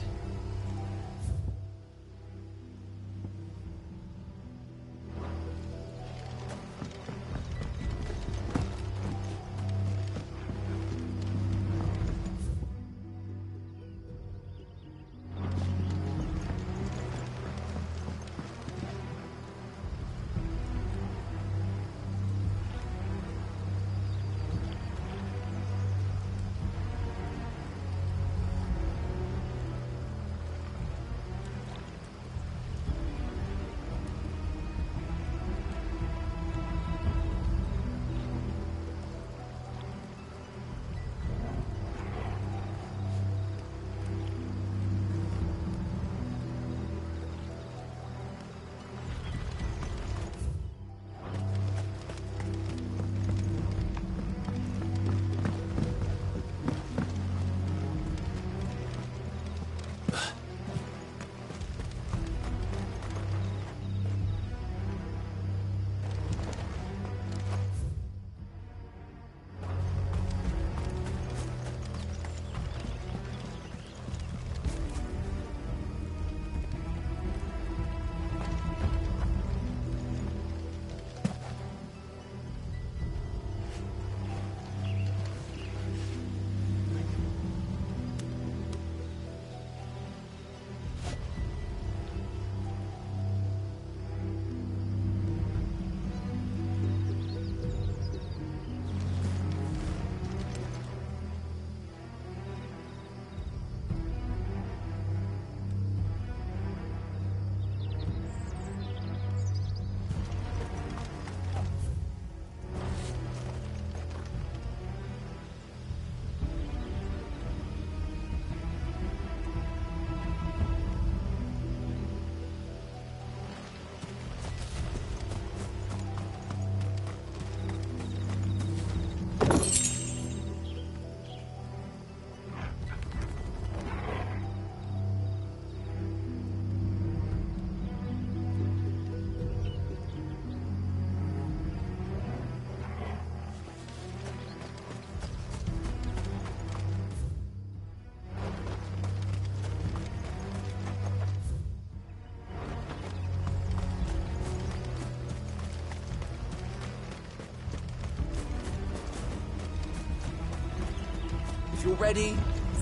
Speaker 15: If you're ready,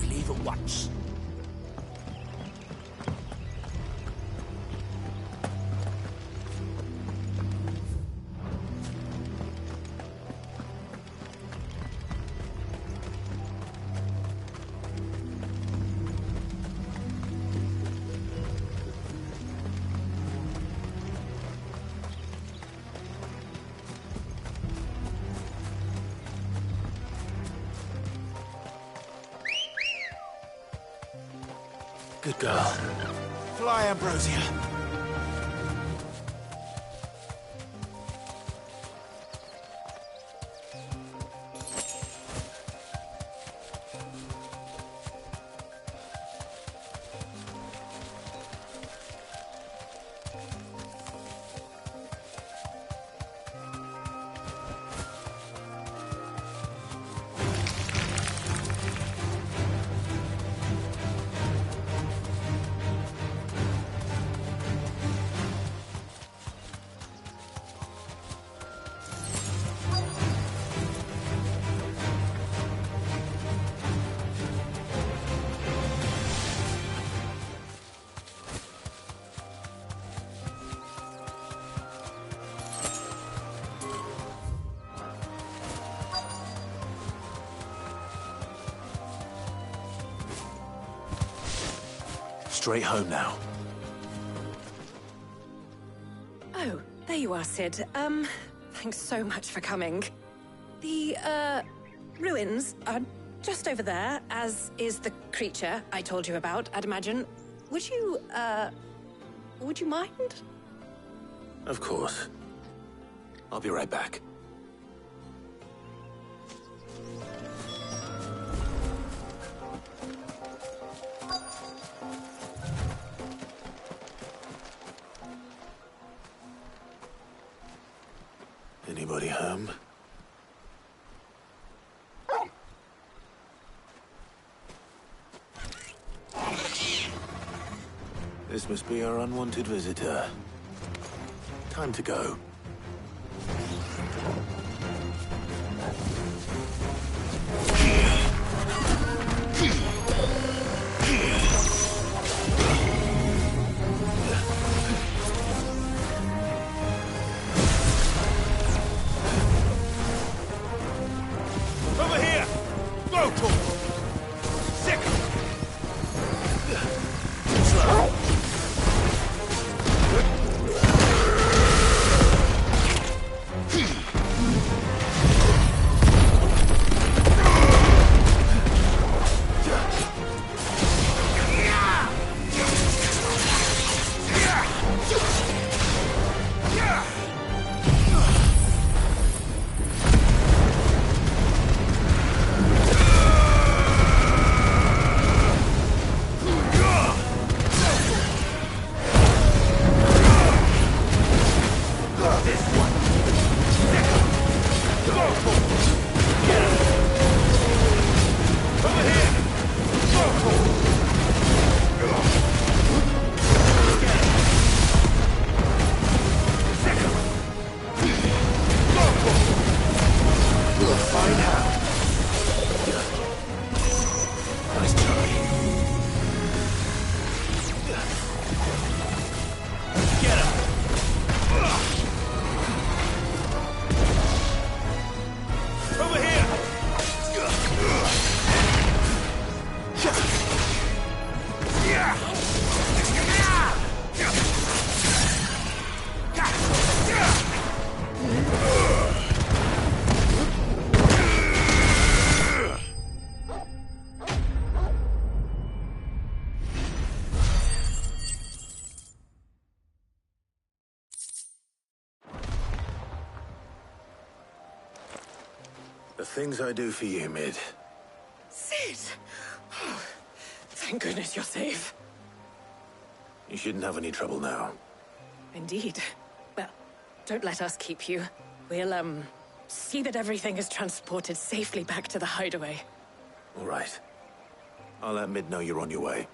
Speaker 15: leave at once.
Speaker 2: Good girl.
Speaker 15: Fly, Ambrosia.
Speaker 2: Straight home now.
Speaker 18: Oh, there you are, Sid. Thanks so much for coming. The, ruins are just over there, as is the creature I told you about, I'd imagine. Would you mind?
Speaker 2: Of course. I'll be right back. Anybody home? This must be our unwanted visitor. Time to go.
Speaker 9: Over here! Go, Tor! Sick! Slow.
Speaker 2: The things I do for you, Mid.
Speaker 18: Sid! Oh, thank goodness you're safe.
Speaker 2: You shouldn't have any trouble now.
Speaker 18: Indeed. Well, don't let us keep you. We'll, see that everything is transported safely back to the hideaway.
Speaker 2: All right. I'll let Mid know you're on your way.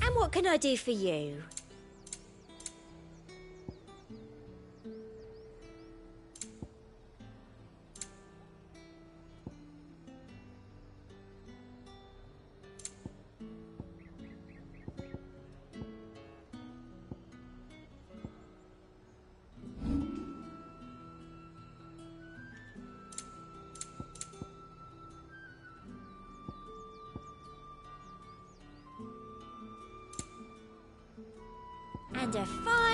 Speaker 16: And what can I do for you? And a fine...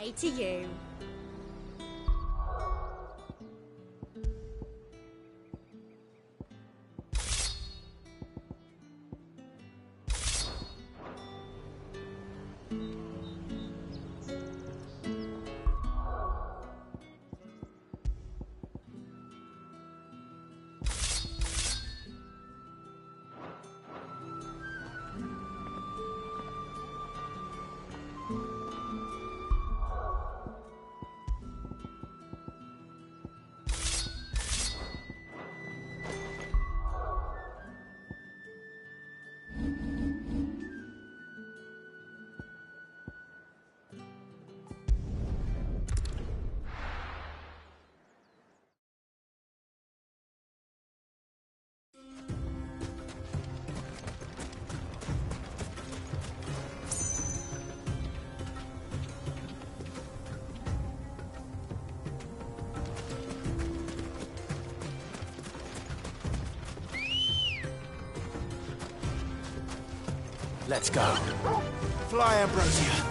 Speaker 16: Day to you.
Speaker 2: Let's go. Fly, Ambrosia.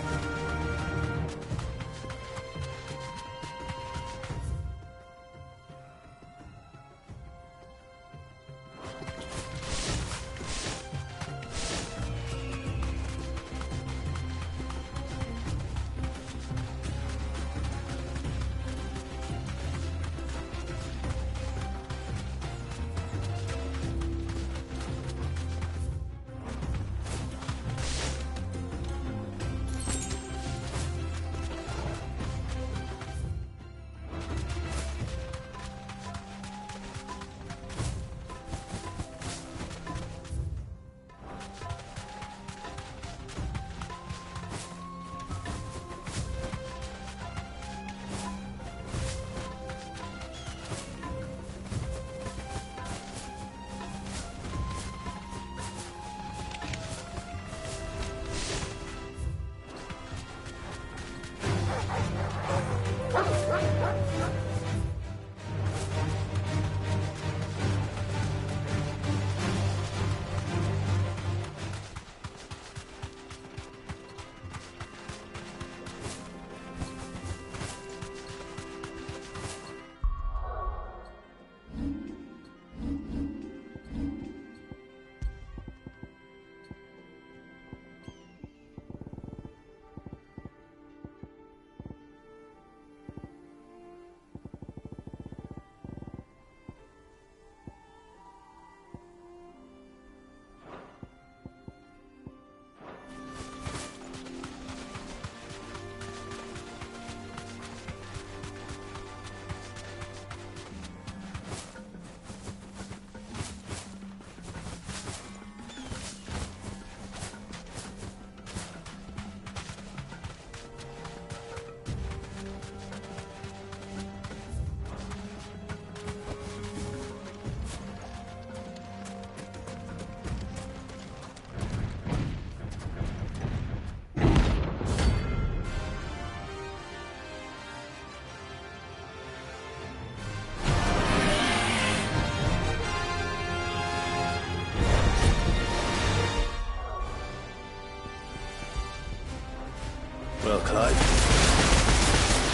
Speaker 2: Well, Clive,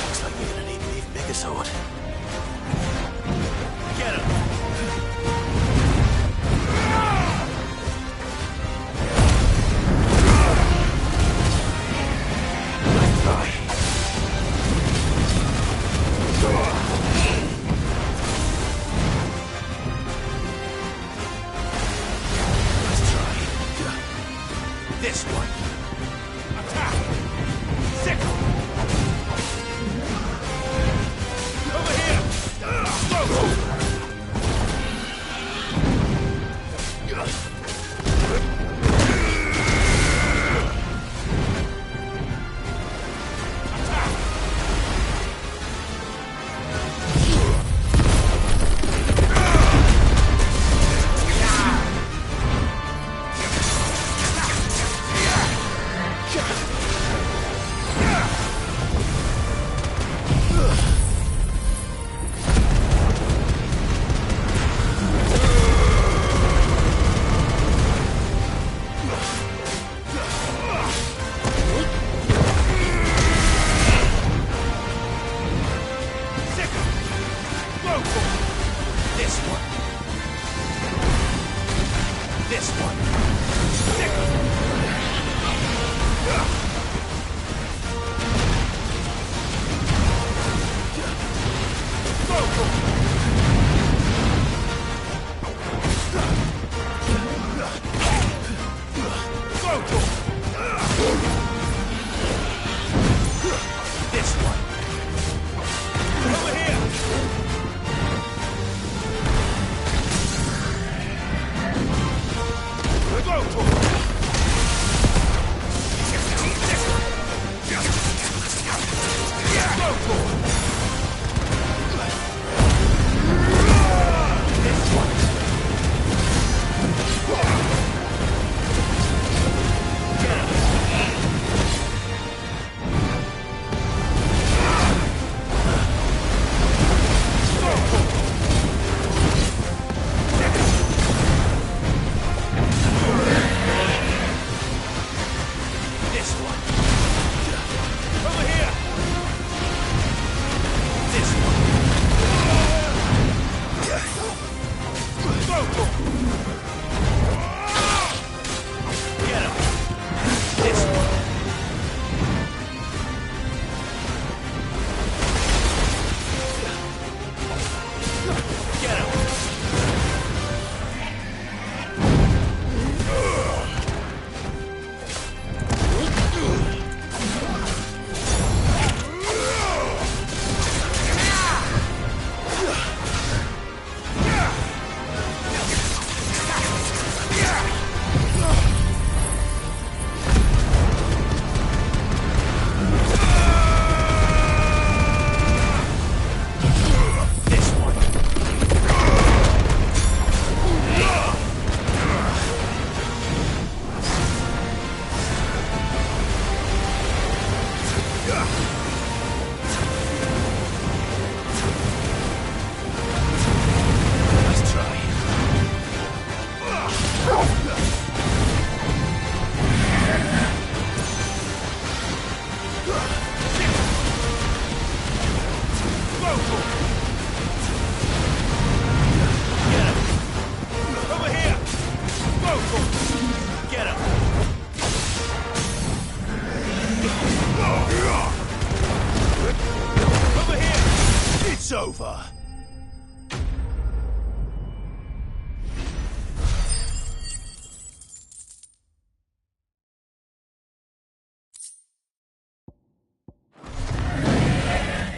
Speaker 2: looks like we're gonna need an even bigger sword. Get him! Let's try. This one. Attack! Sickle! Over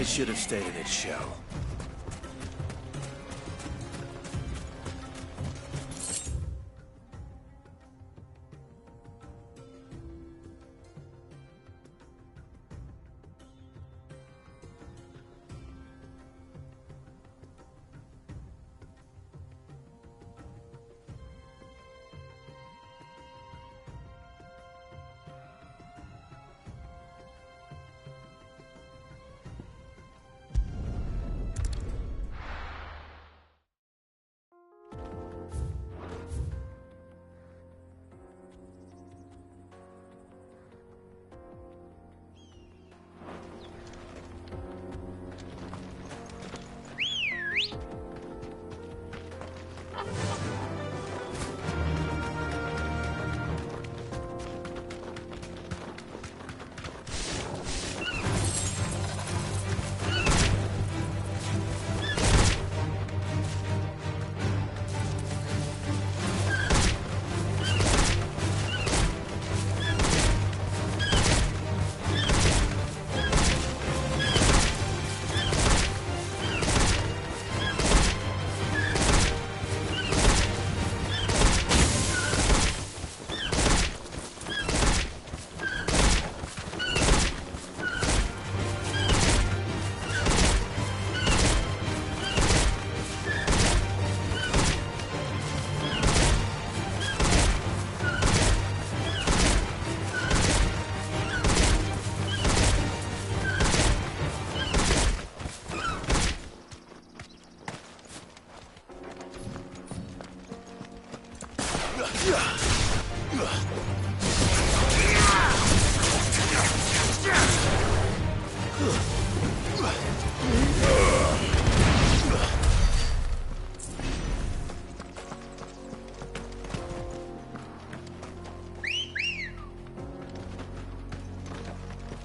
Speaker 2: It should have stayed in its shell.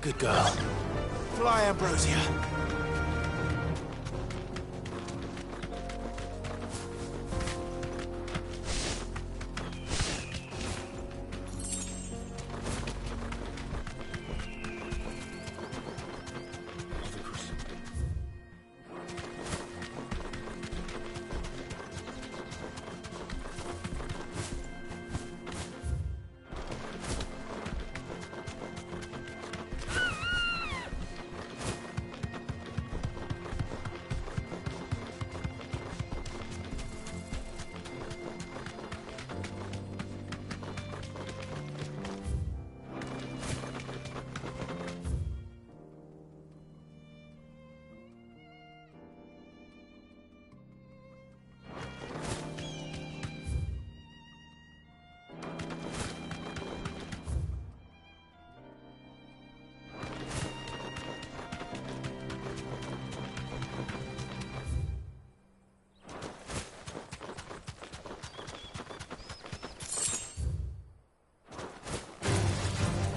Speaker 2: Good girl. Fly, Ambrosia.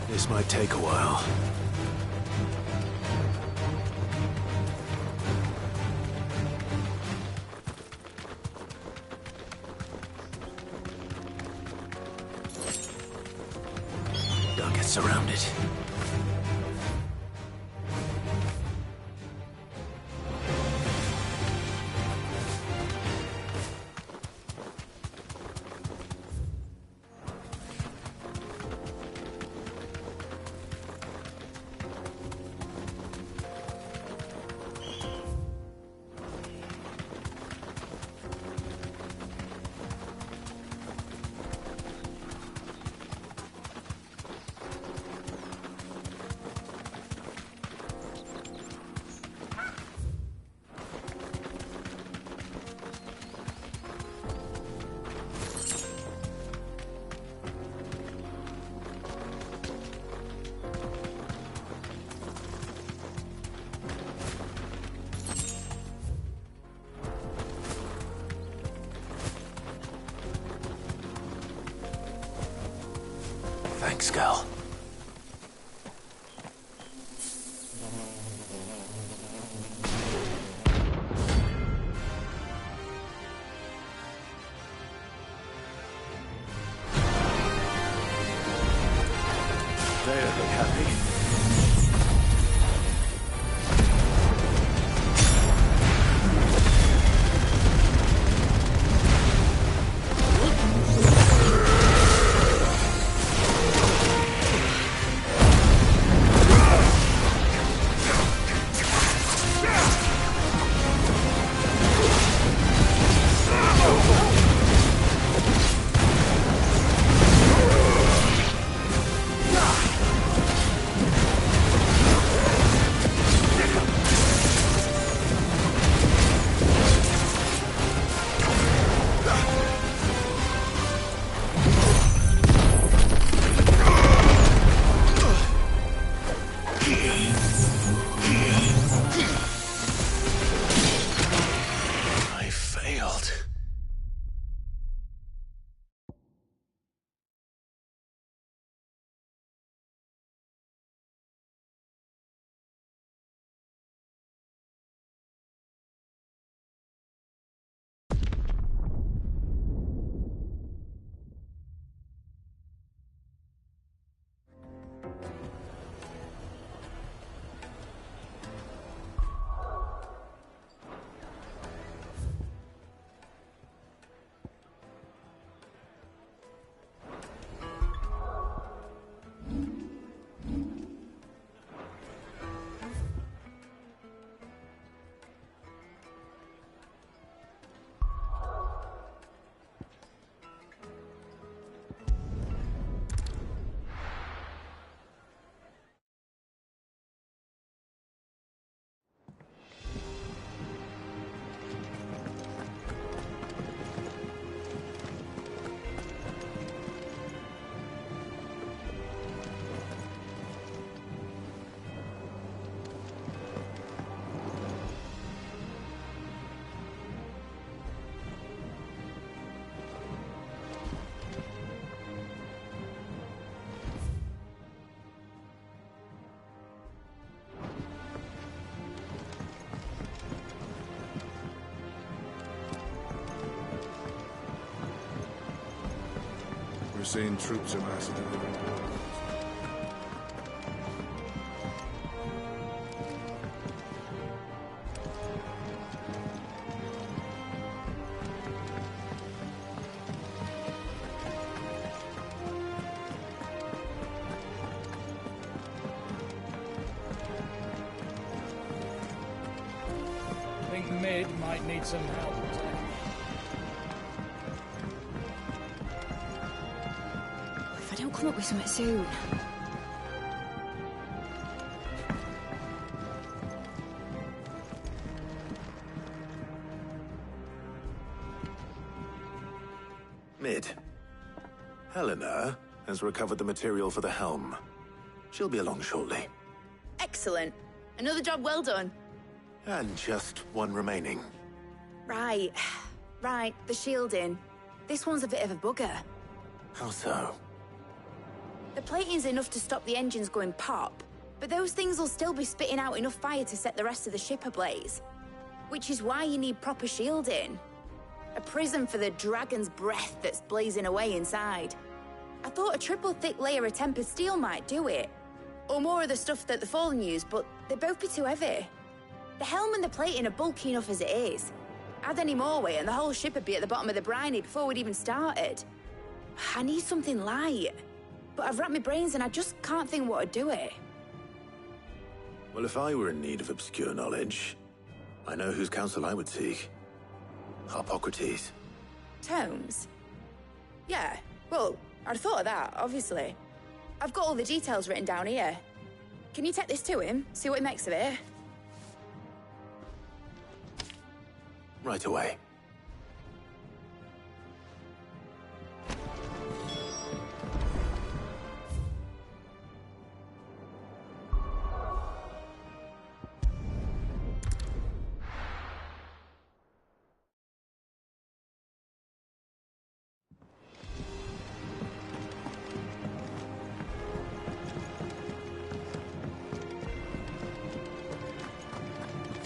Speaker 2: This might take a while. Don't get surrounded. Thanks, Gal. They don't look happy.
Speaker 17: seen troops amassing in every border.
Speaker 3: I think Mid might need some help.
Speaker 1: If I don't come up with something soon.
Speaker 2: Mid. Helena has recovered the material for the helm. She'll be along shortly.
Speaker 1: Excellent. Another job well done.
Speaker 2: And just one remaining.
Speaker 1: Right. Right, the shielding. This one's a bit of a bugger.
Speaker 2: How so?
Speaker 1: The plating's enough to stop the engines going pop, but those things will still be spitting out enough fire to set the rest of the ship ablaze. Which is why you need proper shielding. A prism for the dragon's breath that's blazing away inside. I thought a triple thick layer of tempered steel might do it. Or more of the stuff that the Fallen use, but they'd both be too heavy. The helm and the plating are bulky enough as it is. Add any more weight and the whole ship would be at the bottom of the briny before we'd even started. I need something light. But I've racked my brains and I just can't think what would do it.
Speaker 2: Well, if I were in need of obscure knowledge, I know whose counsel I would seek. Harpocrates.
Speaker 1: Tomes? Yeah, well, I'd have thought of that, obviously. I've got all the details written down here. Can you take this to him, see what he makes of it?
Speaker 2: Right away.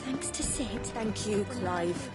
Speaker 8: Thanks to Sid.
Speaker 7: Thank you, Clive.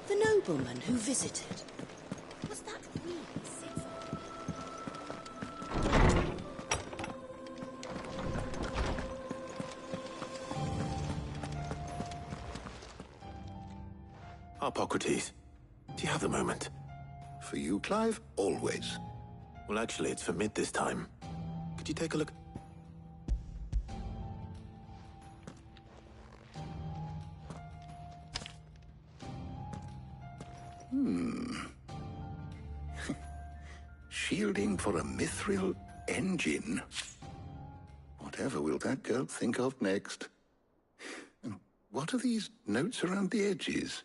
Speaker 8: The nobleman who visited. Was that really Sid's?
Speaker 2: Harpocrates, do you have the moment?
Speaker 4: For you, Clive? Always.
Speaker 2: Well, actually, it's for Mid this time. Could you take a look?
Speaker 4: Shielding for a mithril engine. Whatever will that girl think of next? And what are these notes around the edges?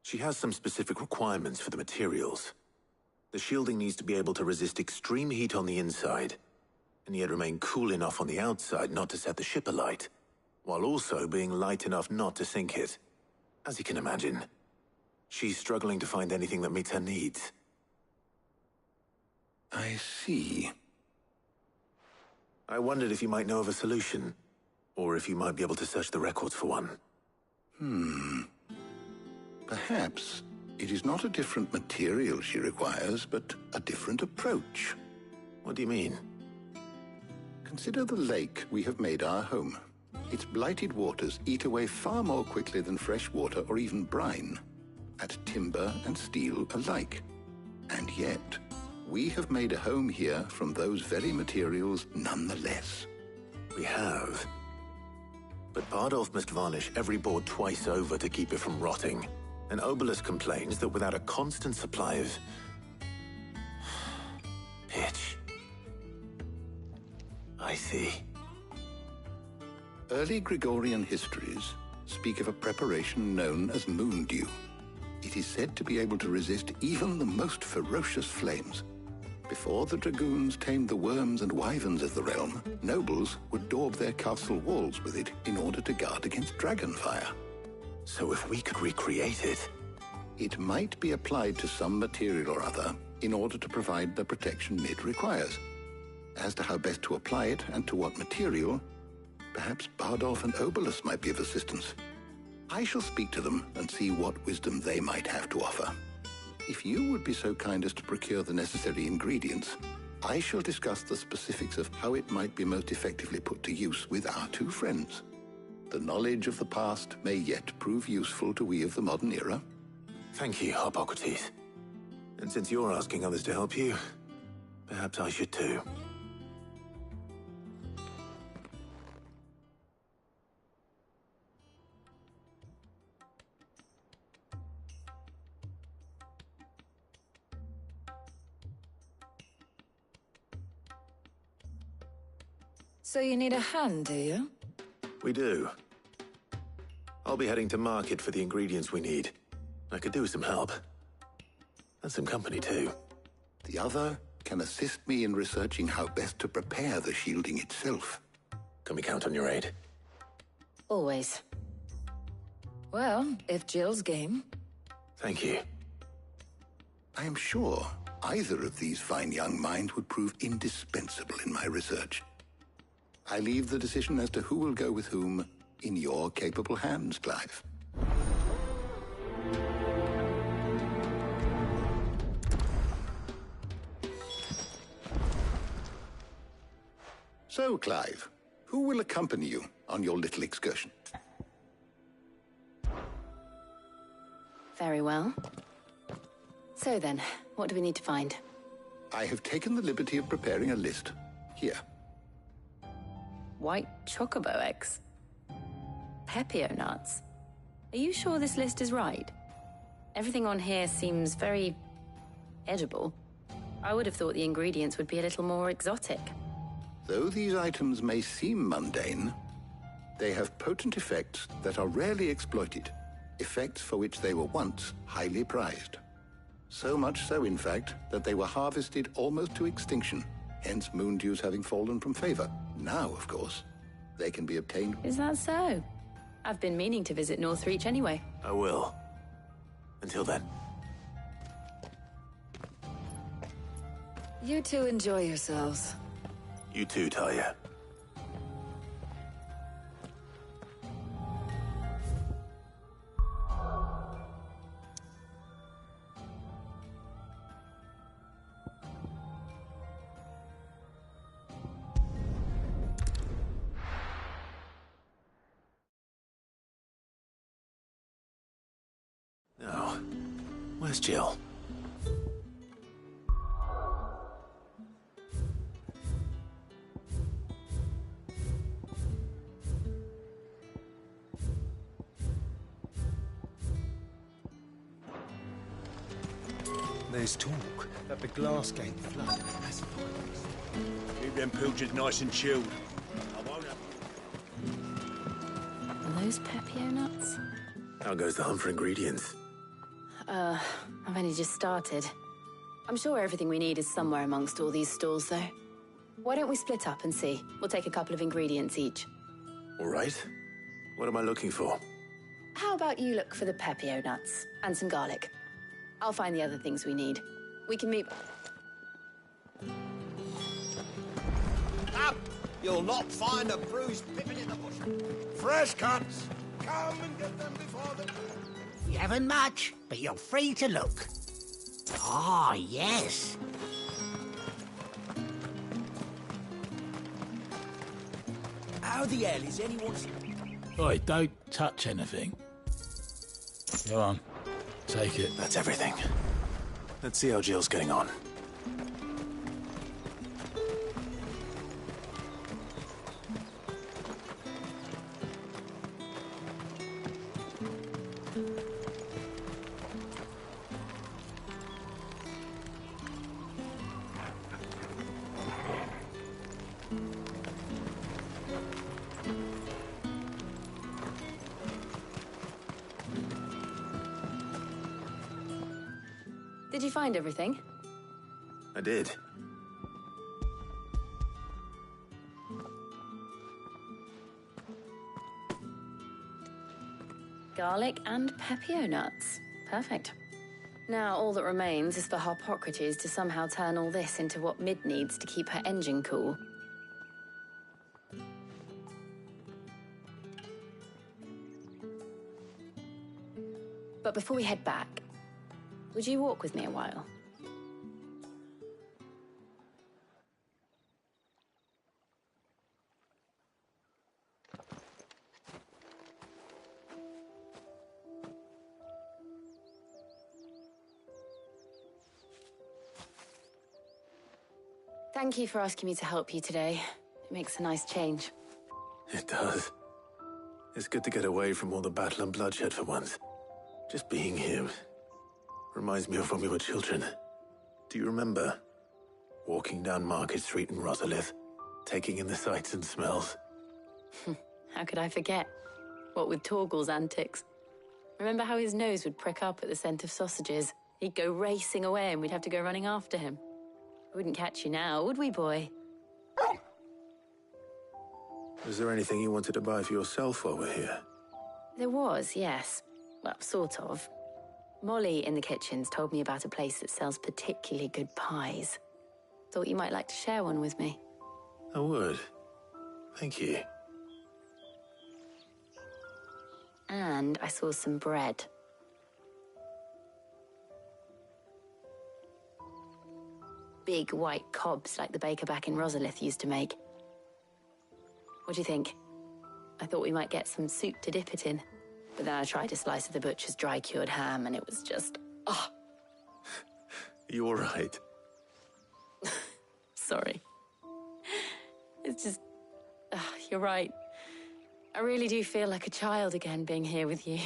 Speaker 2: She has some specific requirements for the materials. The shielding needs to be able to resist extreme heat on the inside, and yet remain cool enough on the outside not to set the ship alight, while also being light enough not to sink it. As you can imagine, she's struggling to find anything that meets her needs.
Speaker 4: I see.
Speaker 2: I wondered if you might know of a solution, or if you might be able to search the records for one.
Speaker 4: Perhaps it is not a different material she requires, but a different approach.
Speaker 2: What do you mean?
Speaker 4: Consider the lake we have made our home. Its blighted waters eat away far more quickly than fresh water or even brine, at timber and steel alike. And yet, we have made a home here from those very materials nonetheless.
Speaker 2: We have. But Bardolph must varnish every board twice over to keep it from rotting. And Obelus complains that without a constant supply of pitch. I see.
Speaker 19: Early Gregorian histories speak of a preparation known as moon dew. It is said to be able to resist even the most ferocious flames. Before the dragoons tamed the worms and wyverns of the realm, nobles would daub their castle walls with it in order to guard against dragon fire.
Speaker 2: So if we could recreate it...
Speaker 19: It might be applied to some material or other in order to provide the protection it requires. As to how best to apply it and to what material, perhaps Bardolph and Obolus might be of assistance. I shall speak to them and see what wisdom they might have to offer. If you would be so kind as to procure the necessary ingredients, I shall discuss the specifics of how it might be most effectively put to use with our two friends. The knowledge of the past may yet prove useful to we of the modern era.
Speaker 2: Thank you, Hippocrates. And since you're asking others to help you, perhaps I should too.
Speaker 20: So you need a hand, do you?
Speaker 2: We do. I'll be heading to market for the ingredients we need. I could do with some help. And some company, too.
Speaker 19: The other can assist me in researching how best to prepare the shielding itself.
Speaker 2: Can we count on your aid?
Speaker 20: Always. Well, if Jill's game.
Speaker 2: Thank you.
Speaker 19: I am sure either of these fine young minds would prove indispensable in my research. I leave the decision as to who will go with whom in your capable hands, Clive. So, Clive, who will accompany you on your little excursion?
Speaker 16: Very well. So then, what do we need to find?
Speaker 19: I have taken the liberty of preparing a list. Here.
Speaker 16: White chocobo eggs. Pepio nuts. Are you sure this list is right? Everything on here seems very edible. I would have thought the ingredients would be a little more exotic.
Speaker 19: Though these items may seem mundane, they have potent effects that are rarely exploited, effects for which they were once highly prized. So much so, in fact, that they were harvested almost to extinction, hence moon dews having fallen from favor. Now, of course, they can be obtained.
Speaker 16: Is that so? I've been meaning to visit Northreach anyway.
Speaker 2: I will. Until then.
Speaker 20: You two enjoy yourselves.
Speaker 2: You too, Talia. Now, where's Jill?
Speaker 21: There's talk that the glass gate flooded.
Speaker 9: Keep them pilchards nice and chilled. I won't have...
Speaker 16: Are those Pepio nuts?
Speaker 2: How goes the hunt for ingredients?
Speaker 16: I've only just started. I'm sure everything we need is somewhere amongst all these stalls, though. Why don't we split up and see? We'll take a couple of ingredients each.
Speaker 2: All right. What am I looking for?
Speaker 16: How about you look for the Pepio nuts and some garlic? I'll find the other things we need. We can meet...
Speaker 9: Up! You'll not find a bruised pippin in the bush. Fresh cuts! Come and get them before the...
Speaker 22: You haven't much, but you're free to look. Ah, yes.
Speaker 11: How the hell is anyone...
Speaker 3: Oi, don't touch anything. Go on. Take it.
Speaker 2: That's everything. Let's see how Jill's getting on.
Speaker 16: Did you find everything?
Speaker 2: I did.
Speaker 16: Garlic and pepio nuts. Perfect. Now all that remains is for Harpocrates to somehow turn all this into what Mid needs to keep her engine cool. But before we head back, would you walk with me a while? Thank you for asking me to help you today. It makes a nice change.
Speaker 2: It does. It's good to get away from all the battle and bloodshed for once. Just being here reminds me of when we were children. Do you remember? Walking down Market Street in Rosalith, taking in the sights and smells.
Speaker 16: How could I forget? What with Torgal's antics. Remember how his nose would prick up at the scent of sausages? He'd go racing away and we'd have to go running after him. We wouldn't catch you now, would we, boy?
Speaker 2: Was there anything you wanted to buy for yourself while we're here?
Speaker 16: There was, yes. Well, sort of. Molly in the kitchens told me about a place that sells particularly good pies. Thought you might like to share one with me.
Speaker 2: I would. Thank you.
Speaker 16: And I saw some bread. Big white cobs like the baker back in Rosalith used to make. What do you think? I thought we might get some soup to dip it in. But then I tried a slice of the butcher's dry-cured ham and it was just... oh.
Speaker 2: You all right?
Speaker 16: Sorry. It's just... you're right. I really do feel like a child again being here with you.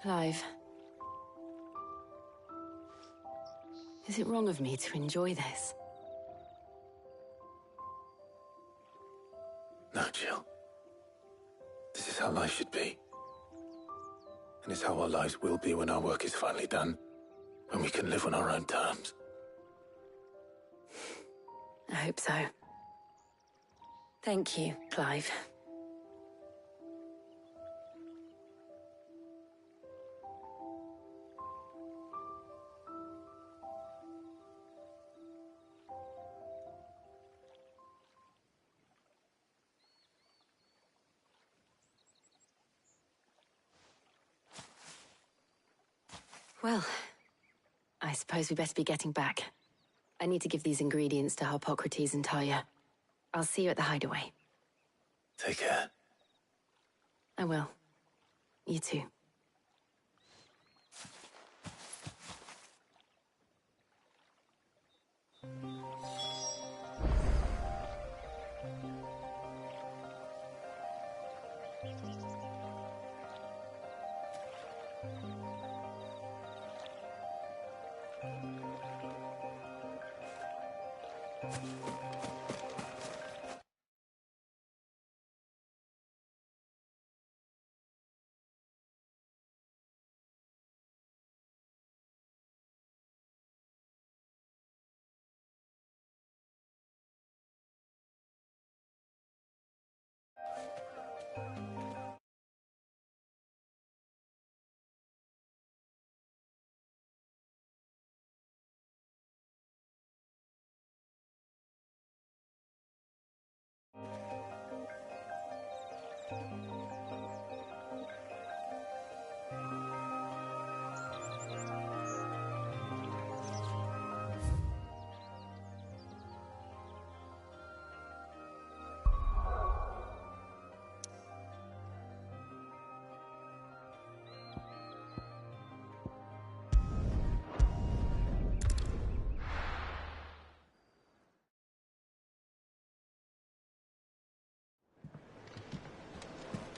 Speaker 16: Clive. Is it wrong of me to enjoy this?
Speaker 2: No, Jill. This is how life should be. And it's how our lives will be when our work is finally done. When we can live on our own terms.
Speaker 16: I hope so. Thank you, Clive. Well, I suppose we better be getting back. I need to give these ingredients to Harpocrates and Talia. I'll see you at the hideaway.
Speaker 2: Take care.
Speaker 16: I will. You too.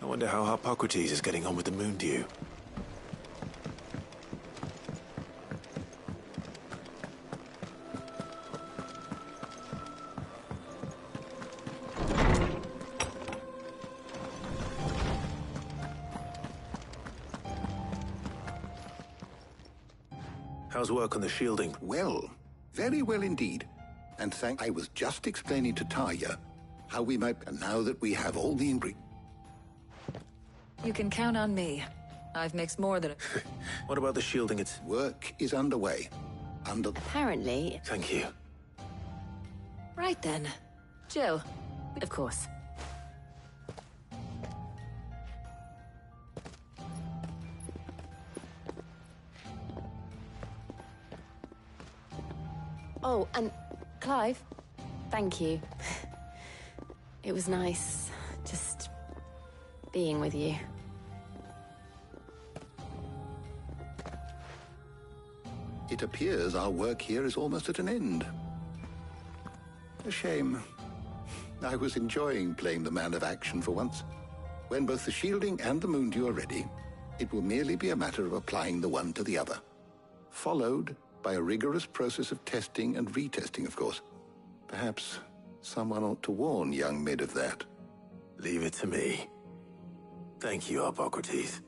Speaker 2: I wonder how Harpocrates is getting on with the moon dew. How's work on the shielding?
Speaker 19: Well, very well indeed. And I was just explaining to Tarja how we might... And now that we have all the ingredients...
Speaker 20: You can count on me. I've mixed more than...
Speaker 2: What about the shielding?
Speaker 19: Work is underway.
Speaker 16: Apparently...
Speaker 2: Thank you.
Speaker 16: Right then. Jill. Of course. Oh, and Clive, thank you. It was nice just being with you.
Speaker 19: It appears our work here is almost at an end. A shame. I was enjoying playing the man of action for once. When both the shielding and the Moondew are ready, it will merely be a matter of applying the one to the other. Followed by a rigorous process of testing and retesting, of course. Perhaps someone ought to warn young Mid of that.
Speaker 2: Leave it to me. Thank you, Hippocrates.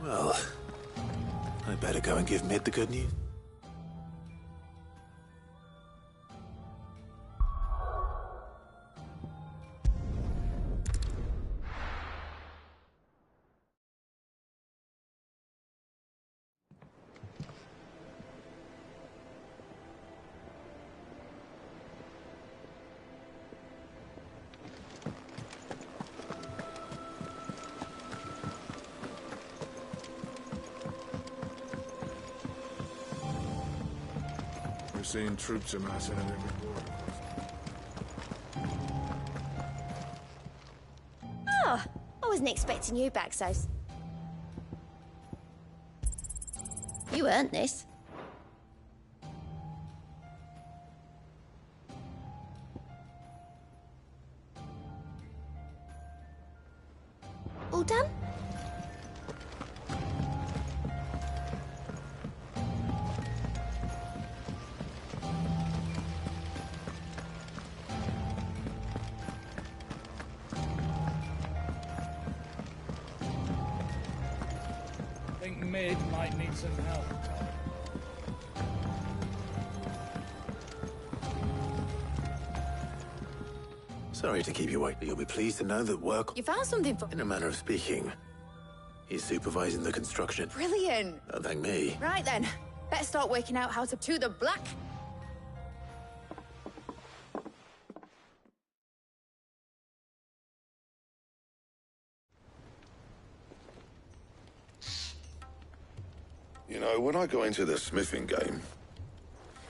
Speaker 2: Well, I better go and give Mid the good news.
Speaker 17: We're seeing troops amassing at every border.
Speaker 10: Oh, I wasn't expecting you back, Sos. You earned this. All done?
Speaker 3: I think Mid might need some help.
Speaker 2: Sorry to keep you waiting, but you'll be pleased to know that work...
Speaker 1: You found something for...
Speaker 2: In a manner of speaking, he's supervising the construction.
Speaker 1: Brilliant.
Speaker 2: Thank me.
Speaker 1: Right then, better start working out how to the black.
Speaker 4: You know, when I got into the smithing game,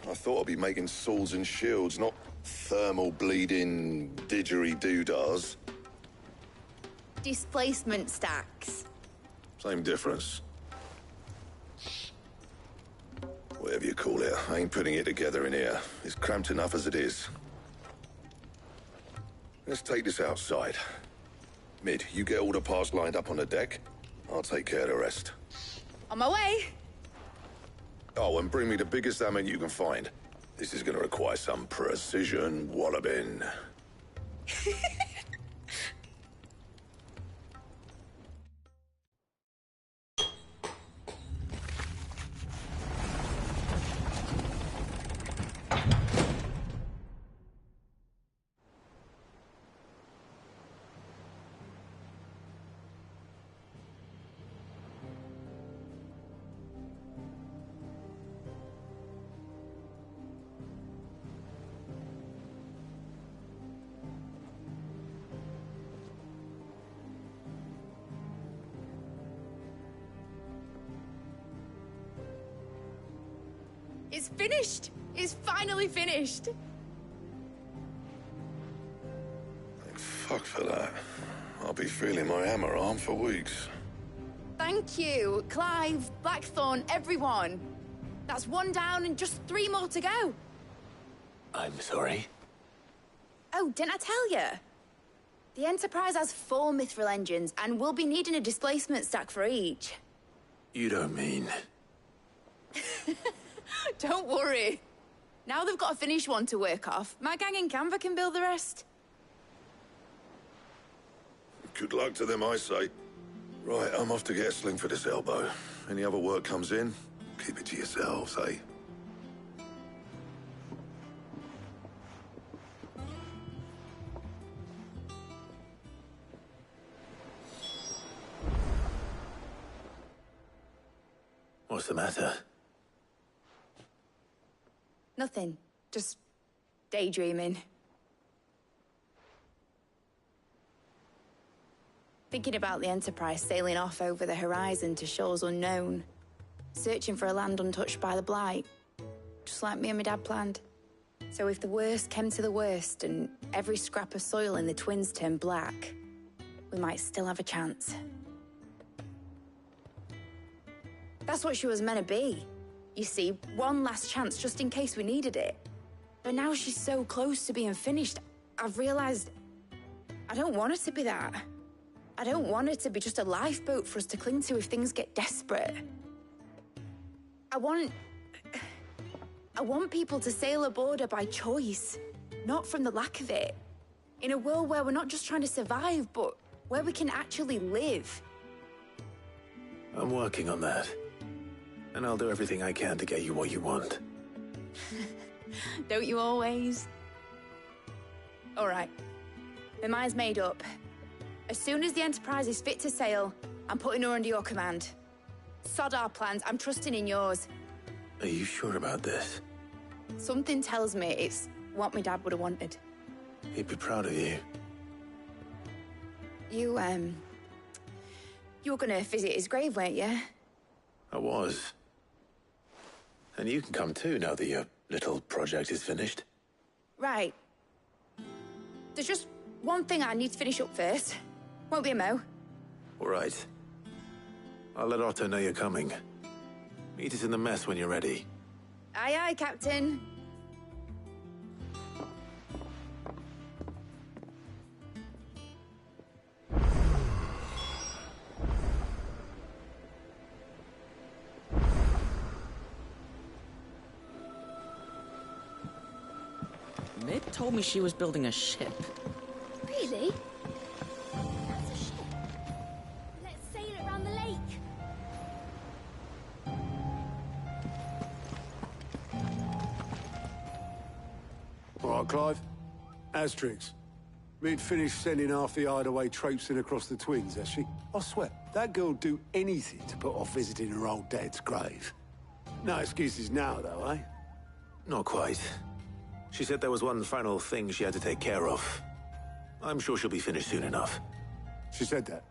Speaker 4: I thought I'd be making swords and shields, not thermal bleeding didgeridoo-dahs.
Speaker 1: Displacement stacks.
Speaker 4: Same difference. Well, whatever you call it. I ain't putting it together in here. It's cramped enough as it is. Let's take this outside. Mid, you get all the parts lined up on the deck. I'll take care of the rest.
Speaker 1: On my way.
Speaker 4: Oh, and bring me the biggest salmon you can find. This is gonna require some precision walloping.
Speaker 1: It's finished! It's finally finished!
Speaker 4: Thank fuck for that. I'll be feeling my hammer arm for weeks.
Speaker 1: Thank you, Clive, Blackthorn, everyone. That's one down and just 3 more to go.
Speaker 2: I'm sorry.
Speaker 1: Oh, didn't I tell you? The Enterprise has 4 Mithril engines, and we'll be needing a displacement stack for each.
Speaker 2: You don't mean...
Speaker 1: Don't worry. Now they've got a finished one to work off, my gang in Canva can build the rest.
Speaker 4: Good luck to them, I say. Right, I'm off to get a sling for this elbow. Any other work comes in, keep it to yourselves, eh?
Speaker 2: What's the matter?
Speaker 1: Nothing. Just daydreaming. Thinking about the Enterprise sailing off over the horizon to shores unknown. Searching for a land untouched by the Blight. Just like me and my dad planned. So if the worst came to the worst and every scrap of soil in the Twins turned black, we might still have a chance. That's what she was meant to be. You see, one last chance just in case we needed it. But now she's so close to being finished, I've realized I don't want her to be that. I don't want her to be just a lifeboat for us to cling to if things get desperate. I want people to sail aboard her by choice, not from the lack of it. In a world where we're not just trying to survive, but where we can actually live.
Speaker 2: I'm working on that. And I'll do everything I can to get you what you want.
Speaker 1: Don't you always? All right. My mind's made up. As soon as the Enterprise is fit to sail, I'm putting her under your command. Sod our plans, I'm trusting in yours.
Speaker 2: Are you sure about this?
Speaker 1: Something tells me it's what my dad would have wanted.
Speaker 2: He'd be proud of you.
Speaker 1: You were gonna visit his grave, weren't you?
Speaker 2: I was. And you can come too, now that your little project is finished.
Speaker 1: Right. There's just one thing I need to finish up first. Won't be a mo.
Speaker 2: All right. I'll let Otto know you're coming. Meet us in the mess when you're ready.
Speaker 1: Aye, aye, Captain.
Speaker 12: Mid told me she was building a ship.
Speaker 10: Really? That's a ship. Let's sail it around the lake.
Speaker 5: All right, Clive. Asterix. Mid finished sending half the hideaway traipsing across the Twins, has she? I swear, that girl'd do anything to put off visiting her old dad's grave. No excuses now, though, eh?
Speaker 2: Not quite. She said there was one final thing she had to take care of. I'm sure she'll be finished soon enough.
Speaker 5: She said that?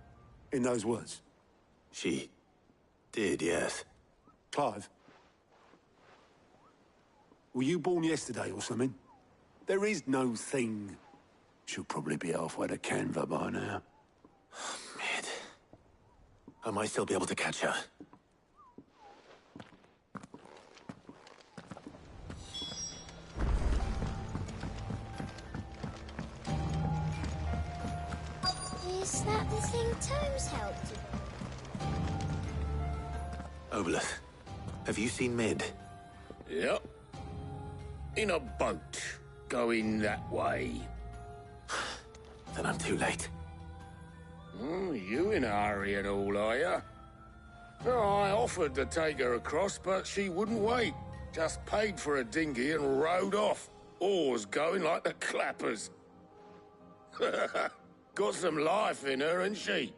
Speaker 5: In those words?
Speaker 2: She did, yes.
Speaker 5: Clive? Were you born yesterday or something? There is no thing. She'll probably be halfway to Canva by now.
Speaker 2: Mid. I might still be able to catch her.
Speaker 10: Is that the thing Tomes helped you?
Speaker 2: Obolus, have you seen Mid?
Speaker 13: Yep. In a boat, going that way.
Speaker 2: Then I'm too late.
Speaker 13: Oh, you in a hurry at all, are you? Oh, I offered to take her across, but she wouldn't wait. Just paid for a dinghy and rowed off. Oars going like the clappers. Got some life in her, ain't she?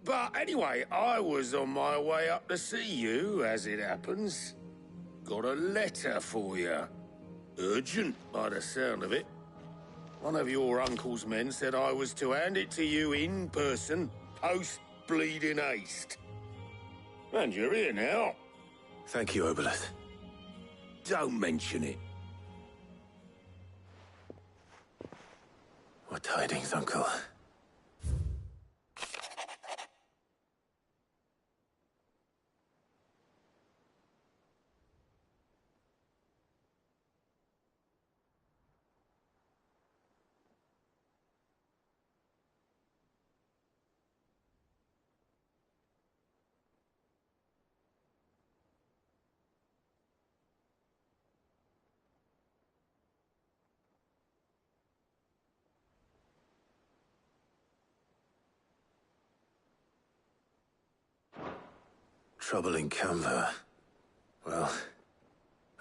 Speaker 13: But anyway, I was on my way up to see you, as it happens. Got a letter for you. Urgent, by the sound of it. One of your uncle's men said I was to hand it to you in person, post-bleeding haste. And you're here now.
Speaker 2: Thank you, Obolus.
Speaker 13: Don't mention it.
Speaker 2: What tidings, Uncle? Trouble in Canva. Well,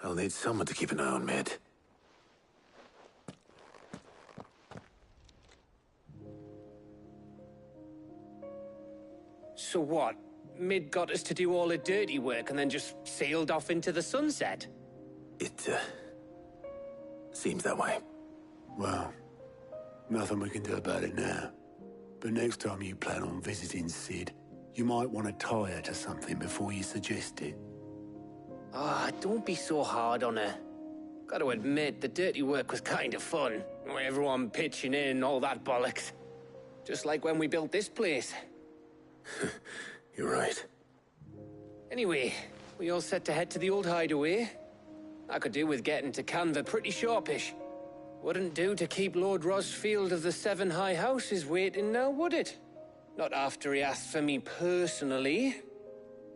Speaker 2: I'll need someone to keep an eye on Mid.
Speaker 6: So what? Mid got us to do all the dirty work and then just sailed off into the sunset?
Speaker 2: It, seems that way.
Speaker 5: Well, nothing we can do about it now. But next time you plan on visiting Sid, you might want to tie her to something before you suggest it.
Speaker 6: Ah, don't be so hard on her. Got to admit, the dirty work was kind of fun. Everyone pitching in and all that bollocks. Just like when we built this place.
Speaker 2: You're right.
Speaker 6: Anyway, we all set to head to the old hideaway. I could do with getting to Canva pretty sharpish. Wouldn't do to keep Lord Rosfield of the Seven High Houses waiting now, would it? Not after he asked for me personally.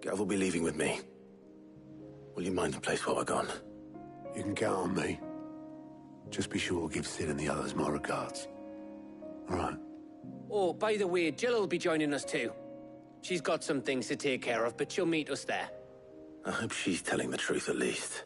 Speaker 2: Gav will be leaving with me. Will you mind the place while we're gone?
Speaker 5: You can count on me. Just be sure to give Sid and the others my regards. All right.
Speaker 6: Oh, by the way, Jill will be joining us too. She's got some things to take care of, but she'll meet us there.
Speaker 2: I hope she's telling the truth at least.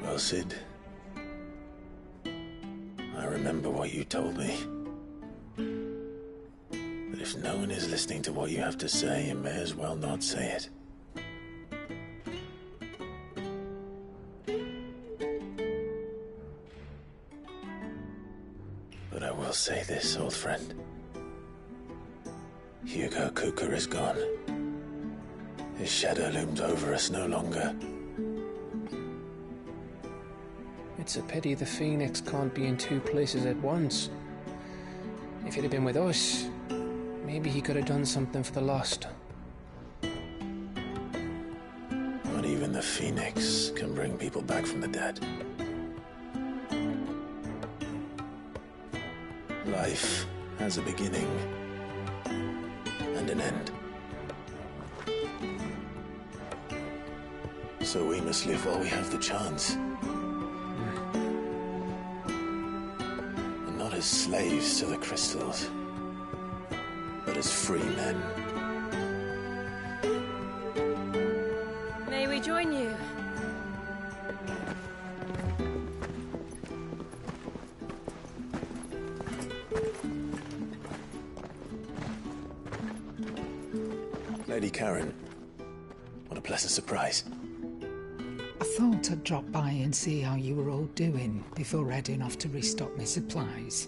Speaker 2: Well, Sid, I remember what you told me. That if no one is listening to what you have to say, you may as well not say it. But I will say this, old friend. Hugo Kuka is gone. His shadow looms over us no longer.
Speaker 6: It's a pity the Phoenix can't be in two places at once. If he'd have been with us, maybe he could have done something for the Lost.
Speaker 2: Not even the Phoenix can bring people back from the dead. Life has a beginning and an end. So we must live while we have the chance. And not as slaves to the crystals, but as free men.
Speaker 18: May we join you?
Speaker 2: Lady Karen, what a pleasant surprise.
Speaker 14: I thought I'd drop by and see how you were all doing before heading off to restock my supplies.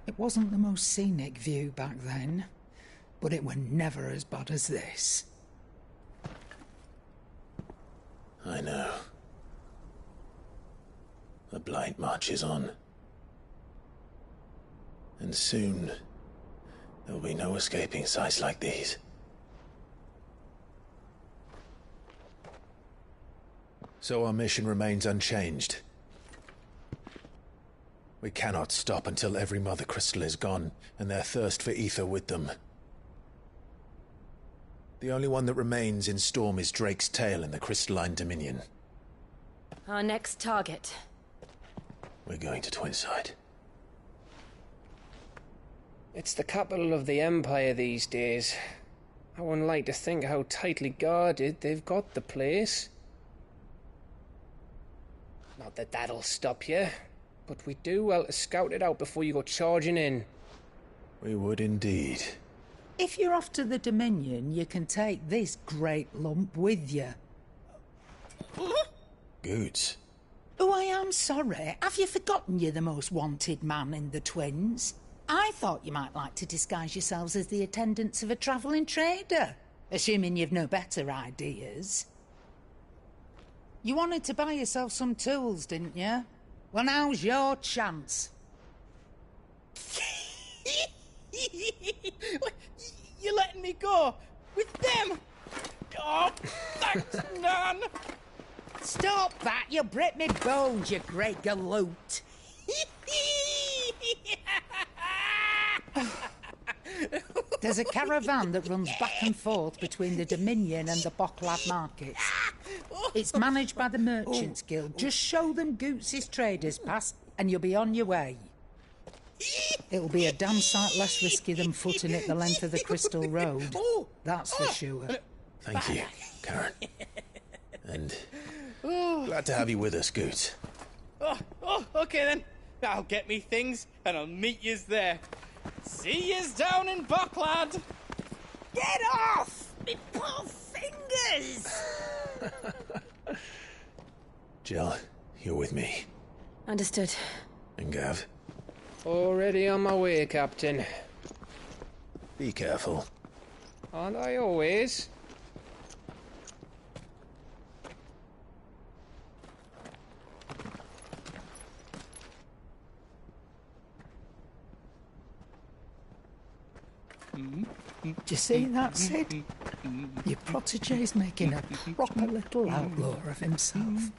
Speaker 14: It wasn't the most scenic view back then, but it were never as bad as this.
Speaker 2: I know. The Blight marches on. And soon, there'll be no escaping sights like these. So our mission remains unchanged. We cannot stop until every Mother Crystal is gone, and their thirst for ether with them. The only one that remains in Storm is Drake's Tail in the Crystalline Dominion.
Speaker 18: Our next target.
Speaker 2: We're going to Twinside.
Speaker 6: It's the capital of the Empire these days. I wouldn't like to think how tightly guarded they've got the place. Not that that'll stop you, but we do well to scout it out before you go charging in.
Speaker 2: We would indeed.
Speaker 14: If you're off to the Dominion, you can take this great lump with you.
Speaker 2: Goots.
Speaker 14: Oh, I am sorry. Have you forgotten you're the most wanted man in the Twins? I thought you might like to disguise yourselves as the attendants of a travelling trader, assuming you've no better ideas. You wanted to buy yourself some tools, didn't you? Well, now's your chance.
Speaker 15: You're letting me go with them? Oh, thanks, Nan.
Speaker 14: Stop that! You'll break me bones, you great galoot. There's a caravan that runs back and forth between the Dominion and the Bocklad markets. It's managed by the Merchants Guild. Just show them Goots' traders pass and you'll be on your way. It'll be a damn sight less risky than footing it the length of the Crystal Road. That's for sure.
Speaker 2: Thank you, Karen. And glad to have you with us, Goots.
Speaker 15: Okay then. I'll get me things and I'll meet yous there. See yous down in Bocklad.
Speaker 22: Get off! Me poor fingers!
Speaker 2: Jill, you're with me.
Speaker 18: Understood.
Speaker 2: And Gav?
Speaker 6: Already on my way, Captain.
Speaker 2: Be careful.
Speaker 6: Aren't I always?
Speaker 14: Do you see that, Sid? Your protege's making a proper little outlaw of himself.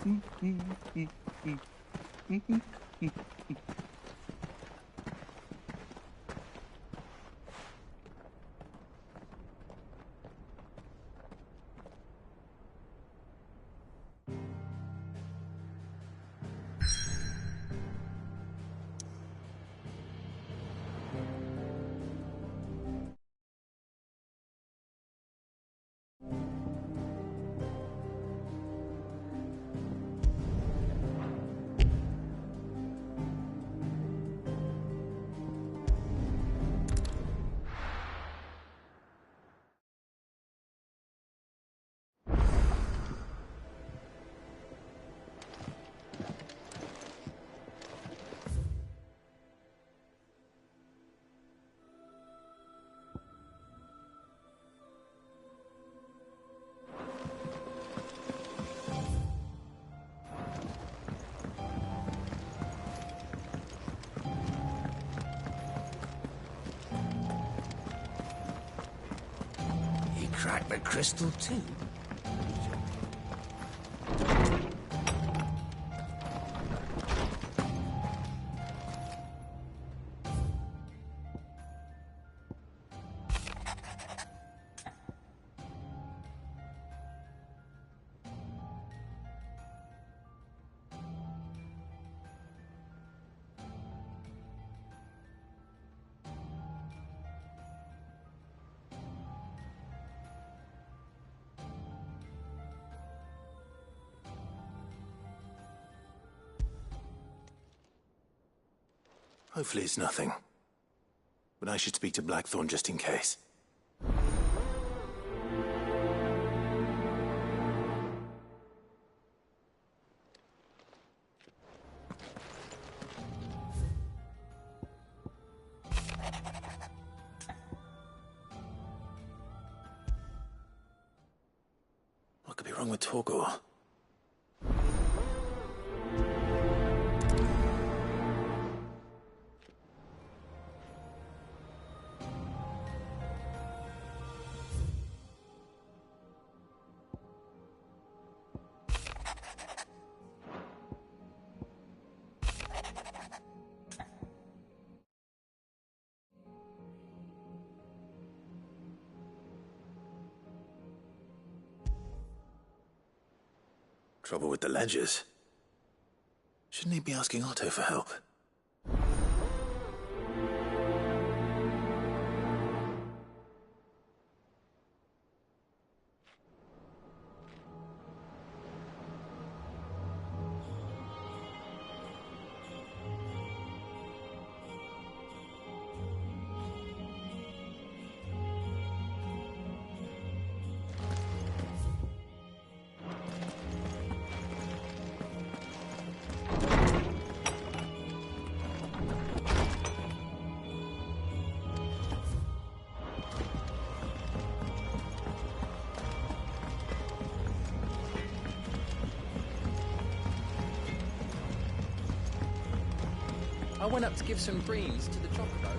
Speaker 21: crack the crystal too.
Speaker 2: Hopefully it's nothing. But I should speak to Blackthorn just in case. What could be wrong with Torgor? Trouble with the ledgers. Shouldn't he be asking Otto for help?
Speaker 12: I went up to give some greens to the chocobo.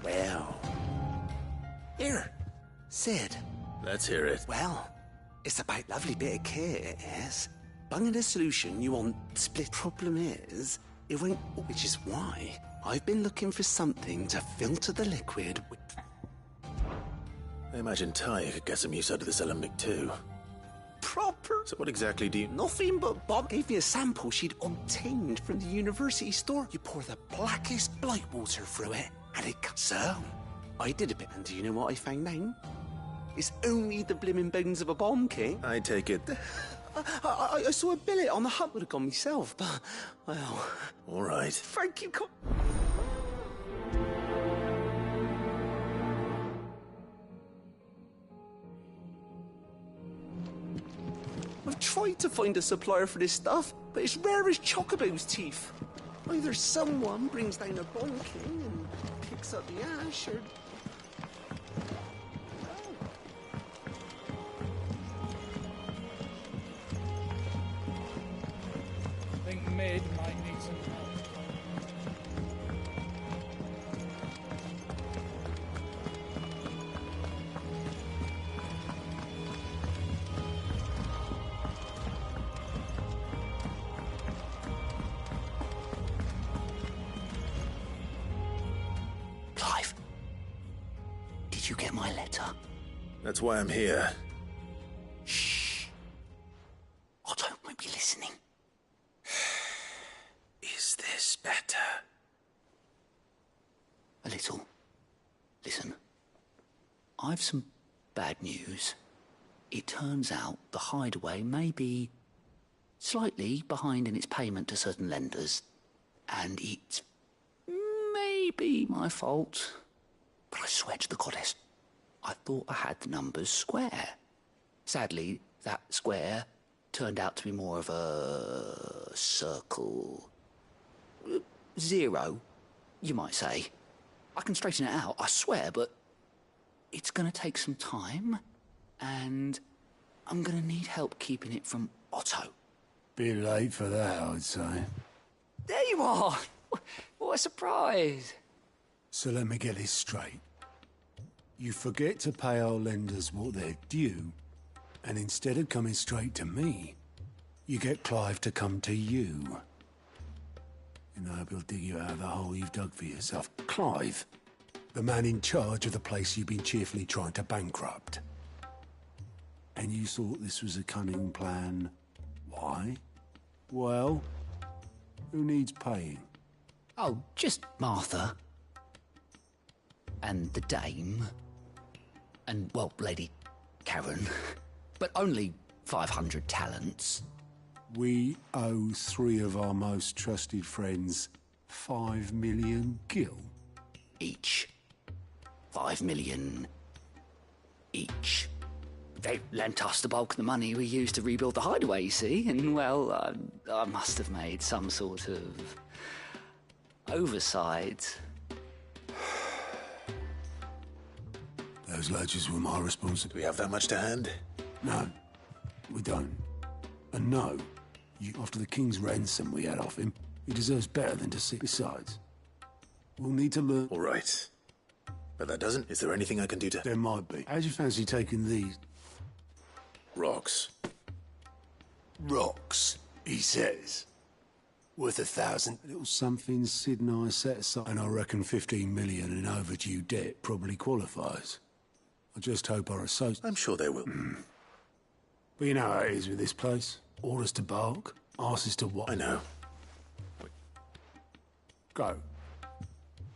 Speaker 21: Well. Here, Sid.
Speaker 2: Let's hear it.
Speaker 21: Well, it's about lovely bit of kit, it is. Bunging a solution you want split. Problem is, it won't, which is why I've been looking for something to filter the liquid with.
Speaker 2: I imagine Ty could get some use out of this alembic too.
Speaker 21: Proper.
Speaker 2: So what exactly do you...
Speaker 21: Nothing but Bob gave me a sample she'd obtained from the university store. You pour the blackest blight water through it, and it... So, I did a bit, and do you know what I found now? It's only the blimmin' bones of a bomb, King.
Speaker 2: I take it...
Speaker 21: I saw a billet on the hut. Would have gone myself, but, well...
Speaker 2: All right.
Speaker 21: Thank you, I've tried to find a supplier for this stuff, but it's rare as Chocobo's teeth. Either someone brings down a bomb king and picks up the ash, or...
Speaker 3: I think Mid might need some help.
Speaker 21: Clive, did you get my letter?
Speaker 2: That's why I'm here.
Speaker 21: Shh. Otto won't be listening.
Speaker 2: Is this better?
Speaker 21: A little. Listen, I've some bad news. It turns out the hideaway may be slightly behind in its payment to certain lenders, and it's maybe my fault. But I swear to the goddess, I thought I had the numbers square. Sadly, that square turned out to be more of a circle. 0, you might say. I can straighten it out, I swear, but it's gonna take some time, and I'm gonna need help keeping it from Otto.
Speaker 5: Bit late for that, I'd say.
Speaker 21: There you are! What a surprise!
Speaker 5: So let me get this straight. You forget to pay our lenders what they're due, and instead of coming straight to me, you get Clive to come to you. And I hope he'll dig you out of the hole you've dug for yourself. Clive, the man in charge of the place you've been cheerfully trying to bankrupt. And you thought this was a cunning plan. Why? Well, who needs paying?
Speaker 21: Oh, just Martha. And the dame. And, well, Lady Karen. But only 500 talents.
Speaker 5: We owe 3 of our most trusted friends 5 million gil.
Speaker 21: Each. 5 million each. They lent us the bulk of the money we used to rebuild the hideaway, you see, and, well, I must have made some sort of oversight.
Speaker 5: Those ledgers were my responsibility.
Speaker 2: Do we have that much to hand?
Speaker 5: No, we don't. And no, after the king's ransom we had off him, he deserves better than to see. Besides, we'll need to learn...
Speaker 2: All right. But that doesn't... Is there anything I can do to...
Speaker 5: There might be. How'd you fancy taking these?
Speaker 2: Rocks.
Speaker 5: Rocks, he says. Worth 1,000. A little something Sid and I set aside. And I reckon 15 million in overdue debt probably qualifies. I just hope our associates...
Speaker 2: I'm sure they will.
Speaker 5: But you know how it is with this place. Orders to bark, asses to what?
Speaker 2: I know.
Speaker 5: Go.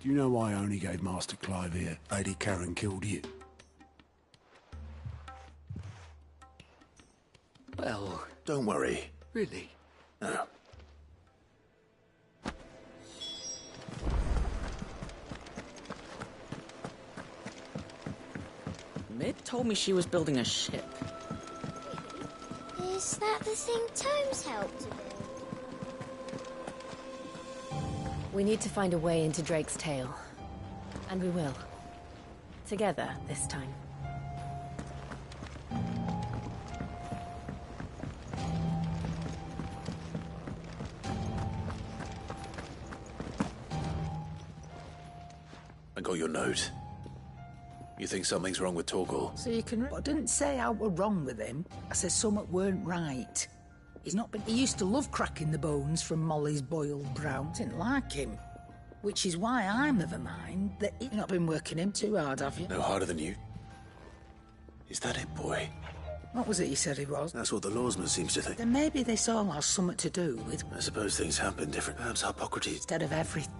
Speaker 5: Do you know why I only gave Master Clive here? Lady Karen killed you.
Speaker 21: Well...
Speaker 2: Don't worry.
Speaker 21: Really?
Speaker 2: No.
Speaker 12: Mid told me she was building a ship.
Speaker 10: Is that the thing Tomes helped to build?
Speaker 16: We need to find a way into Drake's tail. And we will. Together, this time.
Speaker 2: I got your note. You think something's wrong with Torgal?
Speaker 14: So you can... I didn't say I were wrong with him. I said something weren't right. He's not been... He used to love cracking the bones from Molly's boiled brown. Didn't like him. Which is why I'm of a mind that you've not been working him too hard, have you?
Speaker 2: No harder than you? Is that it, boy?
Speaker 14: What was it you said he was?
Speaker 2: That's what the lawsman seems to think.
Speaker 14: Then maybe this all has something to do with...
Speaker 2: I suppose things have been different. Perhaps Hippocrates...
Speaker 14: Instead of everything.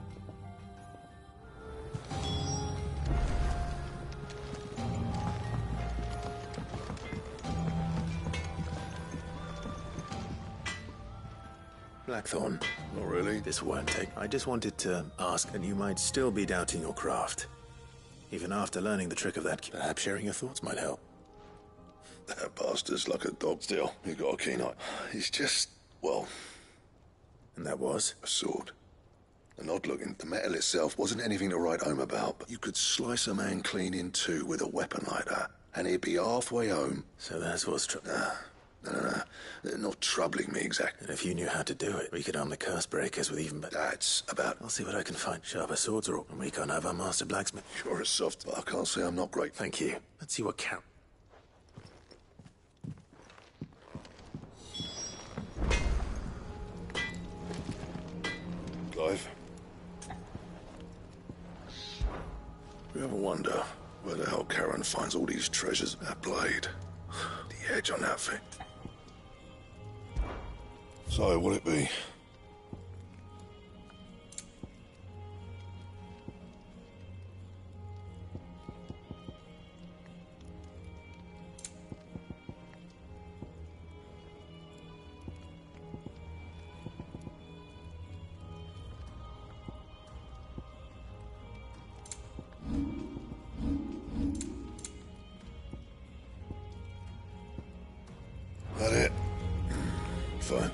Speaker 2: Blackthorn.
Speaker 4: Not really.
Speaker 2: This won't take... I just wanted to ask, and you might still be doubting your craft. Even after learning the trick of that, perhaps sharing your thoughts might help.
Speaker 4: That bastard's like a dog still. He got a keen eye. He's just, well...
Speaker 2: And that was?
Speaker 4: A sword. And odd looking. The metal itself wasn't anything to write home about, but you could slice a man clean in two with a weapon like that, and he'd be halfway home.
Speaker 2: So that's what's true.
Speaker 4: No. They're not troubling me exactly.
Speaker 2: And if you knew how to do it, we could arm the curse breakers with even better...
Speaker 4: That's about...
Speaker 2: I'll see what I can find. Sharper swords or... And we can't have our master blacksmith.
Speaker 4: You're a soft, but I can't say I'm not great.
Speaker 2: Thank you. Let's see what count.
Speaker 4: Clive? You ever wonder where the hell Karen finds all these treasures? That blade. The edge on that thing. So, will it be? fine.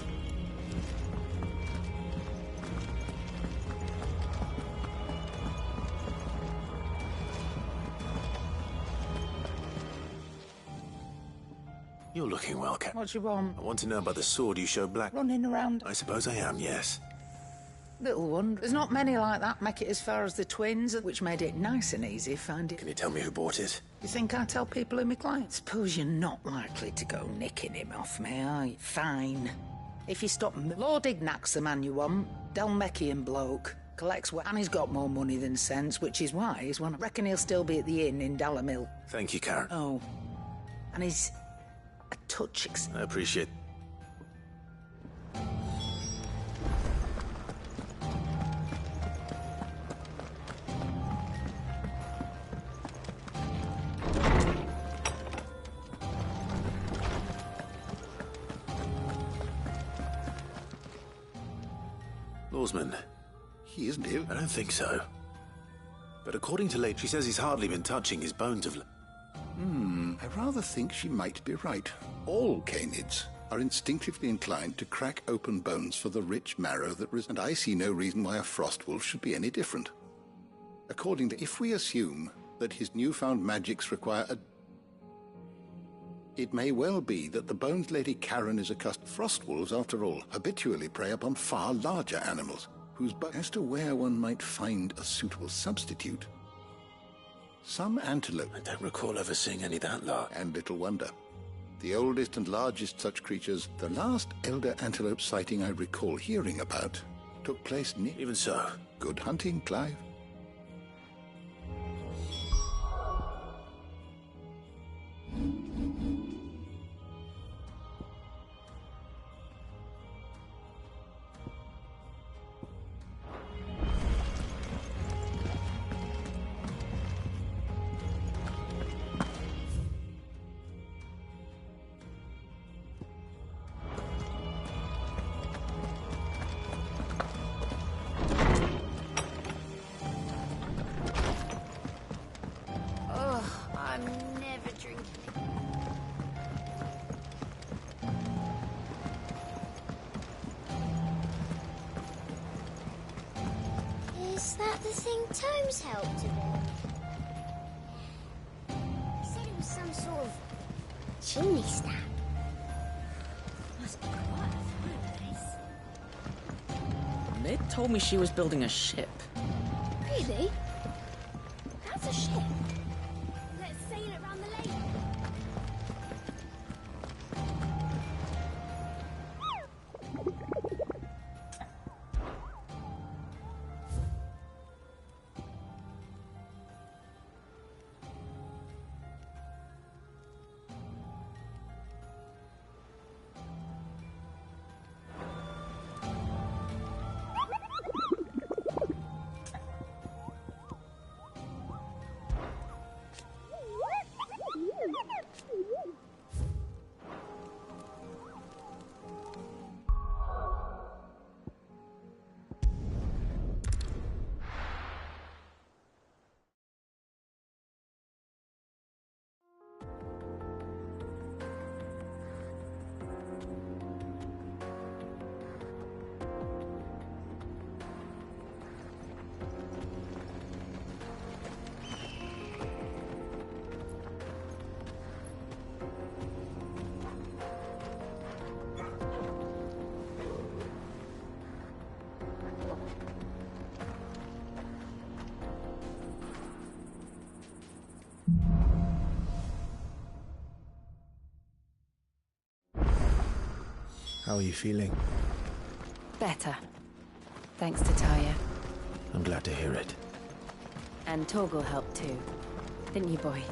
Speaker 2: You're looking well, Cap.
Speaker 14: What do you want?
Speaker 2: I want to know about the sword you showed Black.
Speaker 14: Running around.
Speaker 2: I suppose I am, yes.
Speaker 14: Little one. There's not many like that make it as far as the twins, which made it nice and easy to find it.
Speaker 2: Can you tell me who bought it?
Speaker 14: You think I tell people who my clients? Suppose you're not likely to go nicking him off me, are you? Fine. If you stop Lord Ignac's the man you want. Dalmekian bloke. Collects well, and he's got more money than sense, which is why he's one. I reckon he'll still be at the inn in Dalamil.
Speaker 2: Thank you, Karen.
Speaker 14: Oh. And he's a touch
Speaker 2: I appreciate. Lawsman.
Speaker 19: He isn't ill.
Speaker 2: I don't think so. But according to Late, she says he's hardly been touching his bones of...
Speaker 19: I rather think she might be right. All canids are instinctively inclined to crack open bones for the rich marrow that and I see no reason why a frostwolf should be any different. Accordingly, if we assume that his newfound magics require a... It may well be that the Bones Lady Karen is accustomed. Frostwolves, after all, habitually prey upon far larger animals, whose as to where one might find a suitable substitute. Some antelope...
Speaker 2: I don't recall ever seeing any that large.
Speaker 19: And little wonder. The oldest and largest such creatures, the last elder antelope sighting I recall hearing about, took place near...
Speaker 2: Even so.
Speaker 19: Good hunting, Clive.
Speaker 10: Is that the thing Tomes helped to build? He said it was some sort of chimney stack. Must be quite a fireplace.
Speaker 7: Mid told me she was building a ship.
Speaker 10: Really? That's a ship. Let's sail it round the lake.
Speaker 2: How are you feeling?
Speaker 16: Better. Thanks to Talia.
Speaker 2: I'm glad to hear it.
Speaker 16: And Torgal helped too. Didn't you, boy?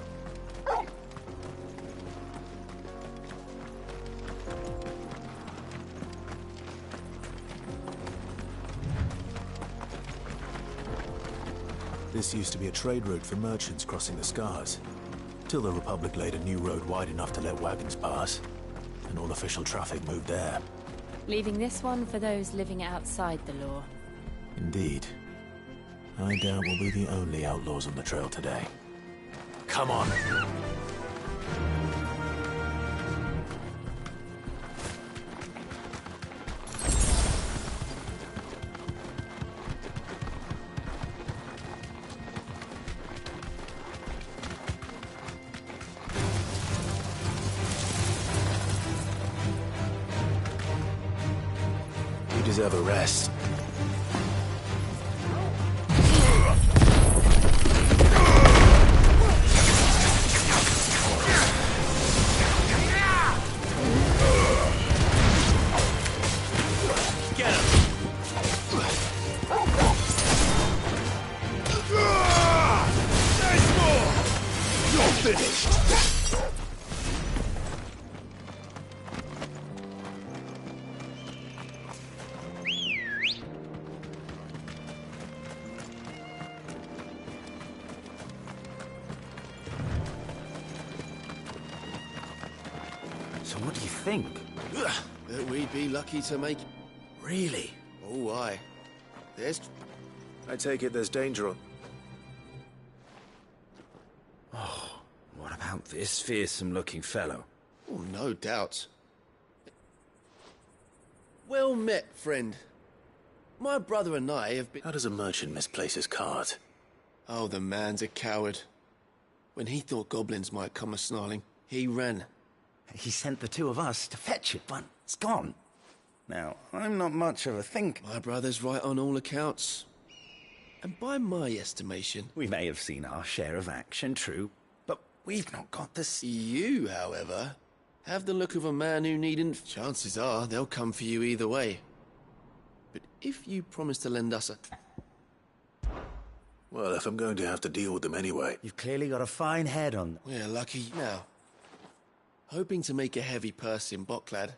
Speaker 2: This used to be a trade route for merchants crossing the Scars. Till the Republic laid a new road wide enough to let wagons pass. And all official traffic moved there.
Speaker 16: Leaving this one for those living outside the law.
Speaker 2: Indeed. I doubt we'll be the only outlaws on the trail today. Come on! deserve a rest. Get him! There's more! You're finished!
Speaker 8: So what do you think?
Speaker 9: That we'd be lucky to make...
Speaker 8: Really?
Speaker 9: Oh, aye. There's...
Speaker 2: I take it there's danger on...
Speaker 8: Oh, what about this fearsome-looking fellow?
Speaker 9: Oh, no doubt. Well met, friend. My brother and I have been...
Speaker 2: How does a merchant misplace his cart?
Speaker 9: Oh, the man's a coward. When he thought goblins might come a-snarling, he ran.
Speaker 8: He sent the two of us to fetch it, but it's gone. Now, I'm not much of a thinker.
Speaker 9: My brother's right on all accounts. And by my estimation...
Speaker 8: We may have seen our share of action, true, but we've not got this...
Speaker 9: You, however, have the look of a man who needn't... Chances are they'll come for you either way. But if you promise to lend us a...
Speaker 2: Well, if I'm going to have to deal with them anyway...
Speaker 8: You've clearly got a fine head on...
Speaker 9: We're lucky now. Hoping to make a heavy purse in Boklad.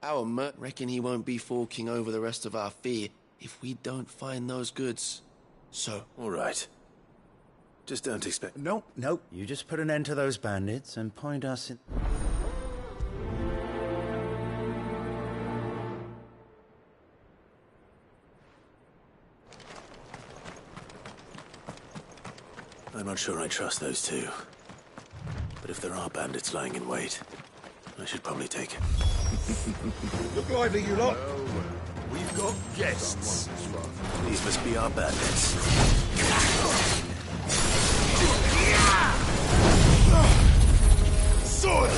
Speaker 9: Our mert reckon he won't be forking over the rest of our fee if we don't find those goods. So...
Speaker 2: All right. Just don't expect...
Speaker 8: Nope. You just put an end to those bandits and point us in...
Speaker 2: I'm not sure I trust those two. But if there are bandits lying in wait, I should probably take it.
Speaker 17: Look lively, you lot. We've got
Speaker 2: guests. These must be our bandits.
Speaker 17: Sword!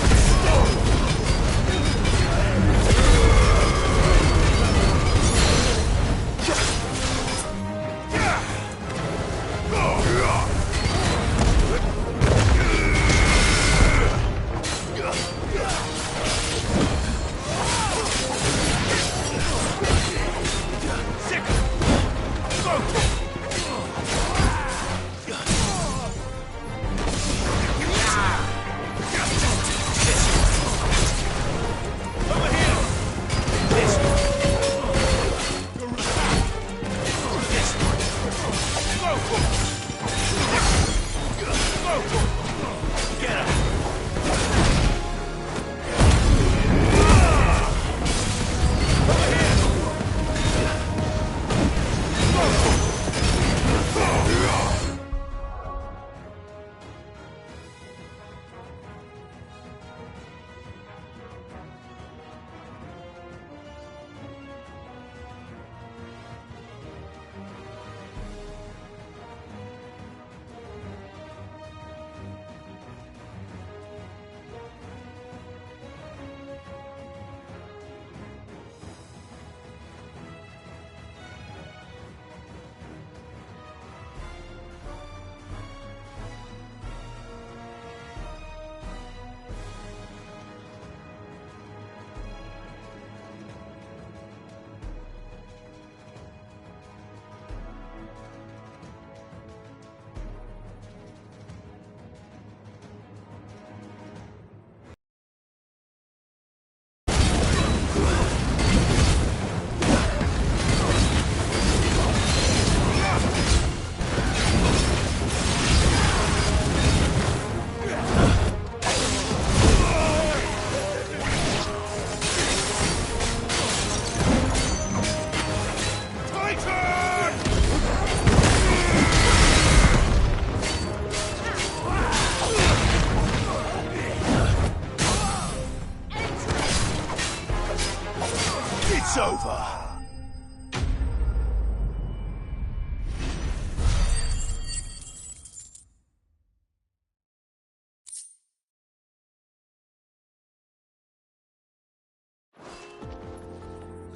Speaker 17: It's over.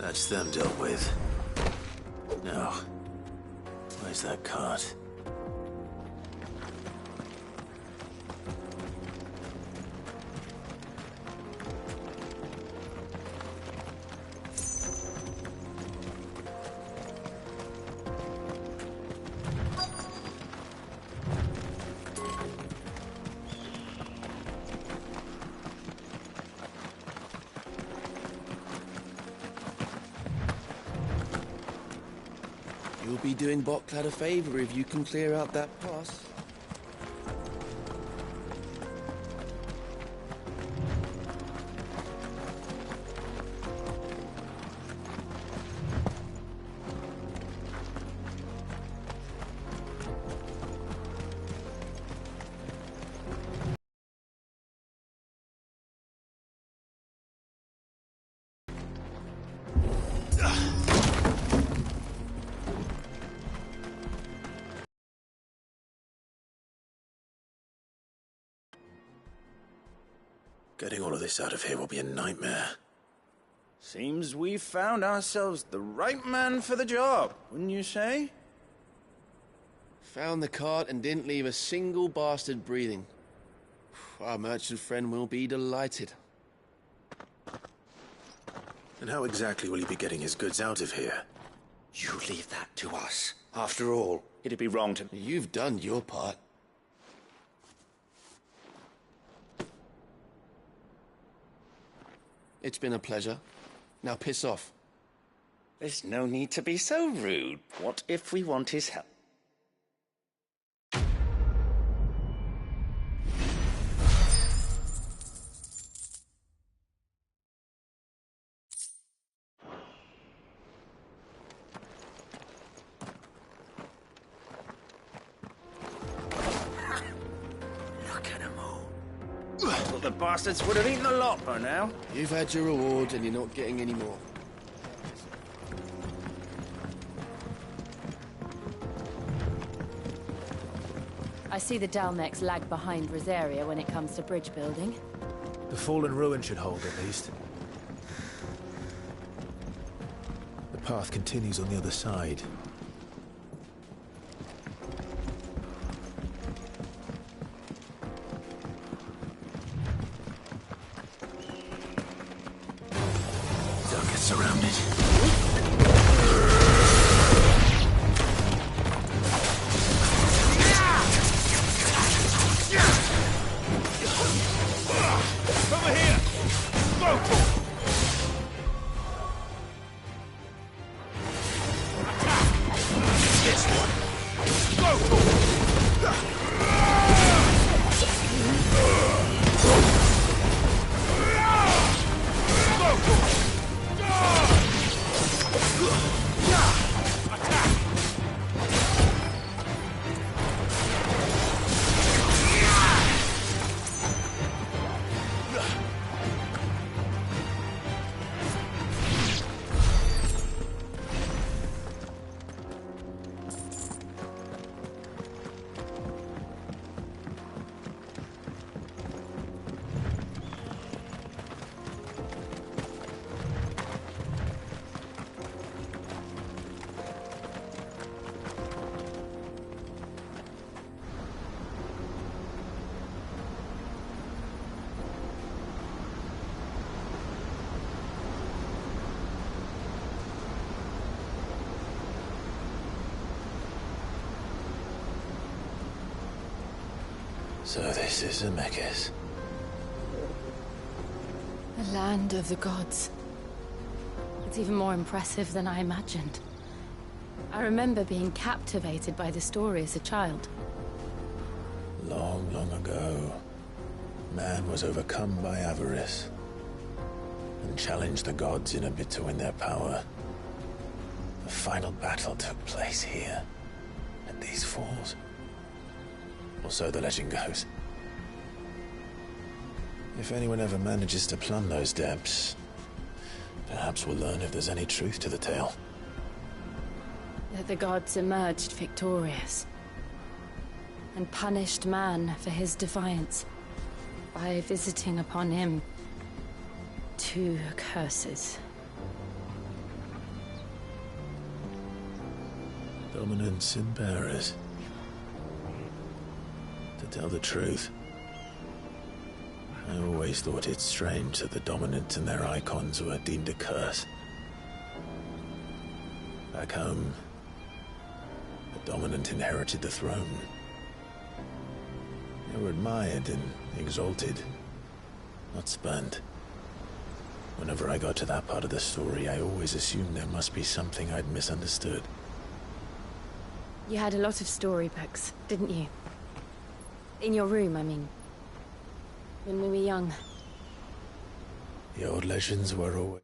Speaker 2: That's them dealt with. Now, where's that cart?
Speaker 9: You'll be doing Boklad a favor if you can clear out that pass.
Speaker 2: Getting all of this out of here will be a nightmare.
Speaker 11: Seems we've found ourselves the right man for the job, wouldn't you say?
Speaker 9: Found the cart and didn't leave a single bastard breathing. Our merchant friend will be delighted.
Speaker 2: And how exactly will he be getting his goods out of here?
Speaker 21: You leave that to us. After all, it'd be wrong to...
Speaker 9: You've done your part. It's been a pleasure. Now piss off.
Speaker 21: There's no need to be so rude. What if we want his help? The bastards would have eaten a lot by now.
Speaker 9: You've had your reward and you're not getting any more.
Speaker 16: I see the Dalmex lag behind Rosaria when it comes to bridge building.
Speaker 20: The fallen ruin should hold, at least. The path continues on the other side.
Speaker 2: Surrounded.
Speaker 11: Over here! Go! Attack! This one! Go!
Speaker 2: So this is Zemeckis.
Speaker 16: The land of the gods. It's even more impressive than I imagined. I remember being captivated by the story as a child.
Speaker 2: Long, long ago, man was overcome by avarice and challenged the gods in a bid to win their power. The final battle took place here, at these falls. Or so the legend goes. If anyone ever manages to plumb those depths, perhaps we'll learn if there's any truth to the tale.
Speaker 16: That the gods emerged victorious and punished man for his defiance by visiting upon him 2 curses.
Speaker 20: Dominants and bearers. To tell the truth, I always thought it strange that the Dominants and their icons were deemed a curse. Back home, the Dominant inherited the throne. They were admired and exalted, not spurned. Whenever I got to that part of the story, I always assumed there must be something I'd misunderstood.
Speaker 16: You had a lot of storybooks, didn't you? In your room, I mean. When we were young.
Speaker 20: The old legends were always...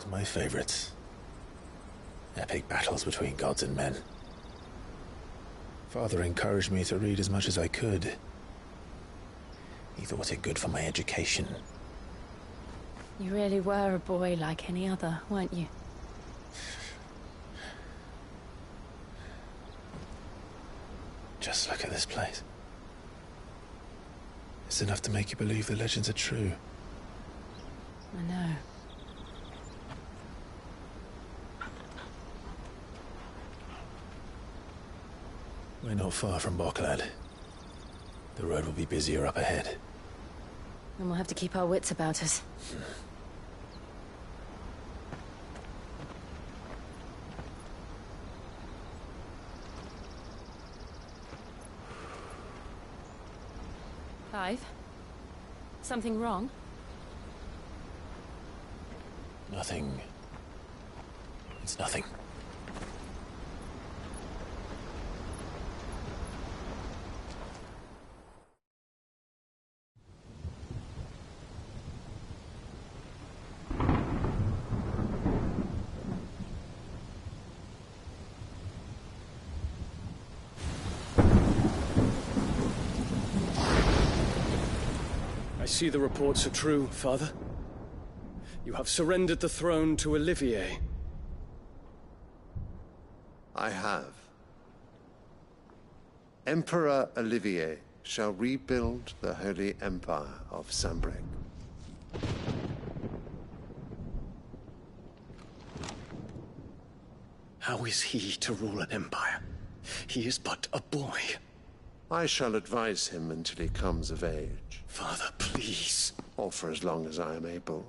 Speaker 20: my favorites. Epic battles between gods and men. Father encouraged me to read as much as I could. He thought it good for my education.
Speaker 16: You really were a boy like any other, weren't you?
Speaker 20: Just look at this place. It's enough to make you believe the legends are true.
Speaker 16: I know.
Speaker 20: We're not far from Boklad. The road will be busier up ahead.
Speaker 16: And we'll have to keep our wits about us. Clive? Something wrong?
Speaker 20: Nothing. It's nothing.
Speaker 1: I see the reports are true, Father. You have surrendered the throne to Olivier.
Speaker 13: I have. Emperor Olivier shall rebuild the Holy Empire of Sanbreque.
Speaker 1: How is he to rule an empire? He is but a boy.
Speaker 13: I shall advise him until he comes of age.
Speaker 1: Father, please.
Speaker 13: Or for as long as I am able.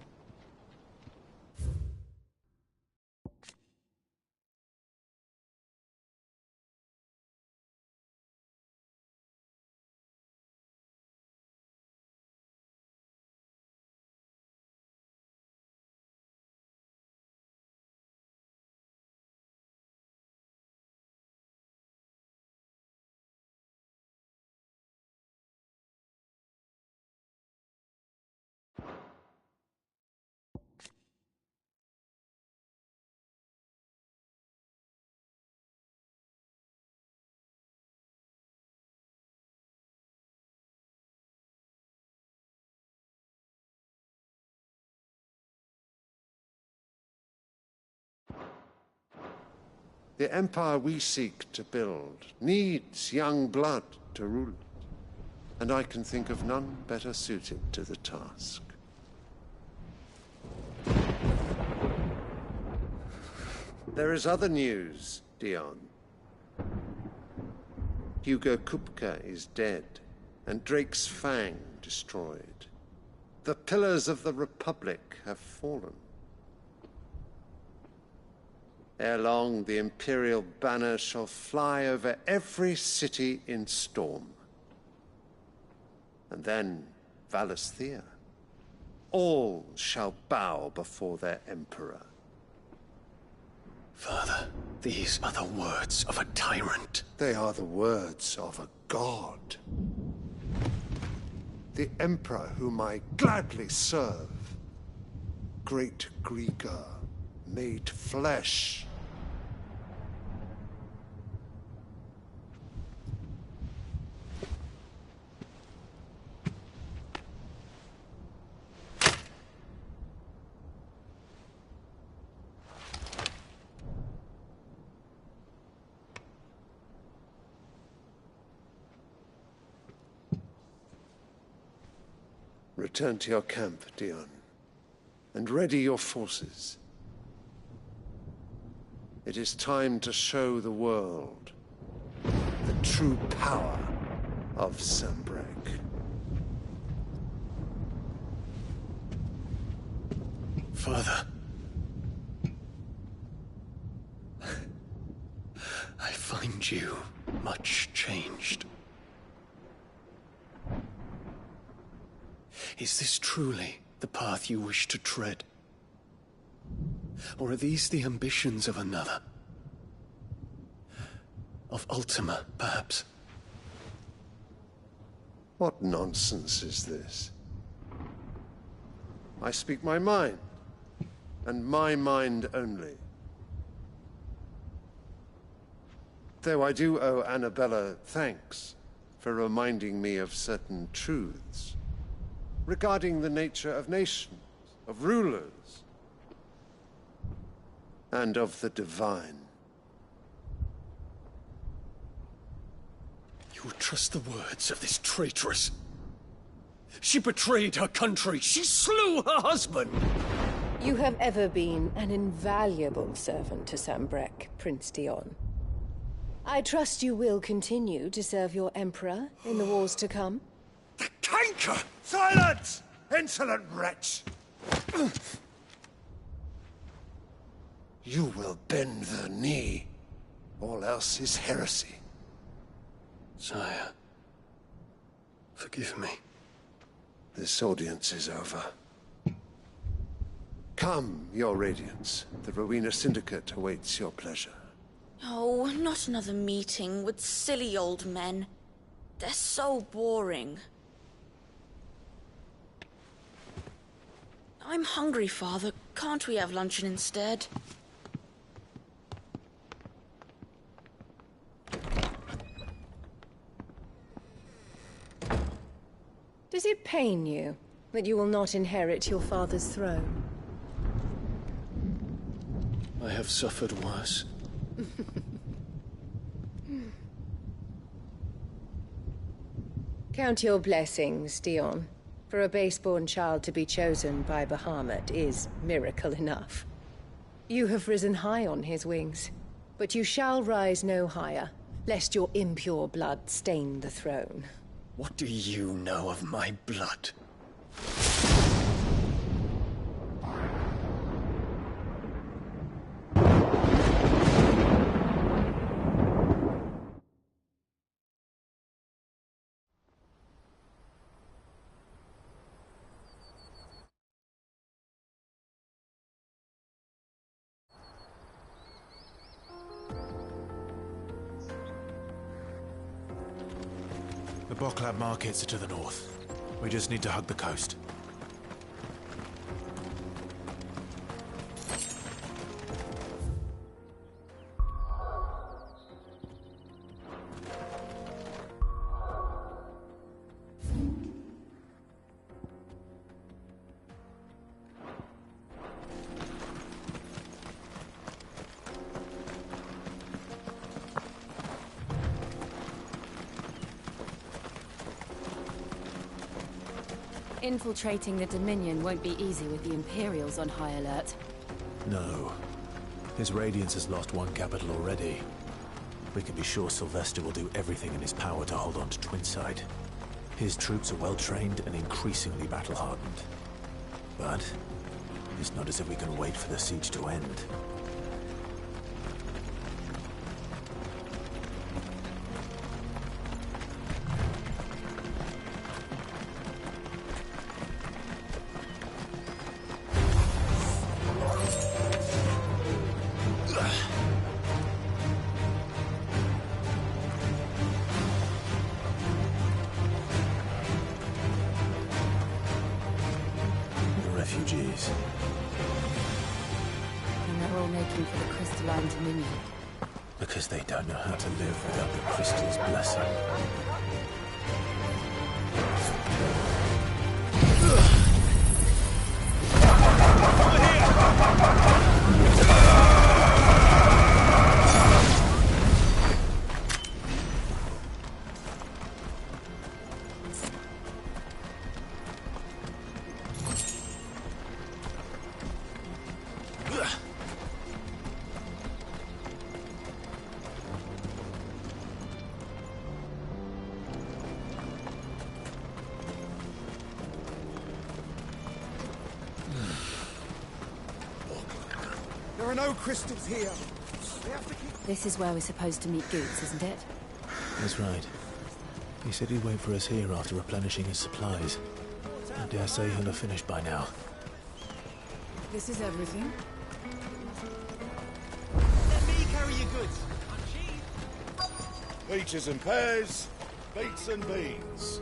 Speaker 13: The empire we seek to build needs young blood to rule it, and I can think of none better suited to the task. There is other news, Dion. Hugo Kupka is dead, and Drake's Fang destroyed. The pillars of the Republic have fallen. Ere long, the Imperial banner shall fly over every city in Storm. And then Valisthea. All shall bow before their Emperor.
Speaker 1: Father, these are the words of a tyrant.
Speaker 13: They are the words of a god. The Emperor whom I gladly serve. Great Grieger, made flesh. Return to your camp, Dion, and ready your forces. It is time to show the world the true power of Sanbreque.
Speaker 1: Father. I find you much changed. Is this truly the path you wish to tread? Or are these the ambitions of another? Of Ultima, perhaps?
Speaker 13: What nonsense is this? I speak my mind, and my mind only. Though I do owe Annabella thanks for reminding me of certain truths regarding the nature of nations, of rulers, and of the divine.
Speaker 1: You would trust the words of this traitress? She betrayed her country. She slew her husband.
Speaker 15: You have ever been an invaluable servant to Sanbreque, Prince Dion. I trust you will continue to serve your Emperor in the wars to come.
Speaker 13: The canker! Silence! Insolent wretch! You will bend the knee. All else is heresy.
Speaker 1: Sire, forgive me.
Speaker 13: This audience is over. Come, your Radiance. The Rowena Syndicate awaits your pleasure.
Speaker 7: Oh, not another meeting with silly old men. They're so boring. I'm hungry, Father. Can't we have luncheon instead?
Speaker 15: Does it pain you that you will not inherit your father's throne?
Speaker 1: I have suffered worse.
Speaker 15: Count your blessings, Dion. For a base-born child to be chosen by Bahamut is miracle enough. You have risen high on his wings, but you shall rise no higher, lest your impure blood stain the throne.
Speaker 1: What do you know of my blood?
Speaker 20: The Boklab markets are to the north. We just need to hug the coast.
Speaker 22: Infiltrating the Dominion won't be easy with the Imperials on high alert.
Speaker 20: No. His Radiance has lost one capital already. We can be sure Sylvester will do everything in his power to hold on to Twinside. His troops are well-trained and increasingly battle-hardened. But it's not as if we can wait for the siege to end. Refugees.
Speaker 22: And they're all making for the Crystalline Dominion.
Speaker 20: Because they don't know how to live without the Crystal's blessing.
Speaker 6: There are no crystals here.
Speaker 22: This is where we're supposed to meet Goots, isn't it?
Speaker 20: That's right. He said he'd wait for us here after replenishing his supplies. I dare say he'll have finished by now.
Speaker 12: This is everything.
Speaker 6: Let me carry your goods.
Speaker 17: Peaches and pears, beets and beans.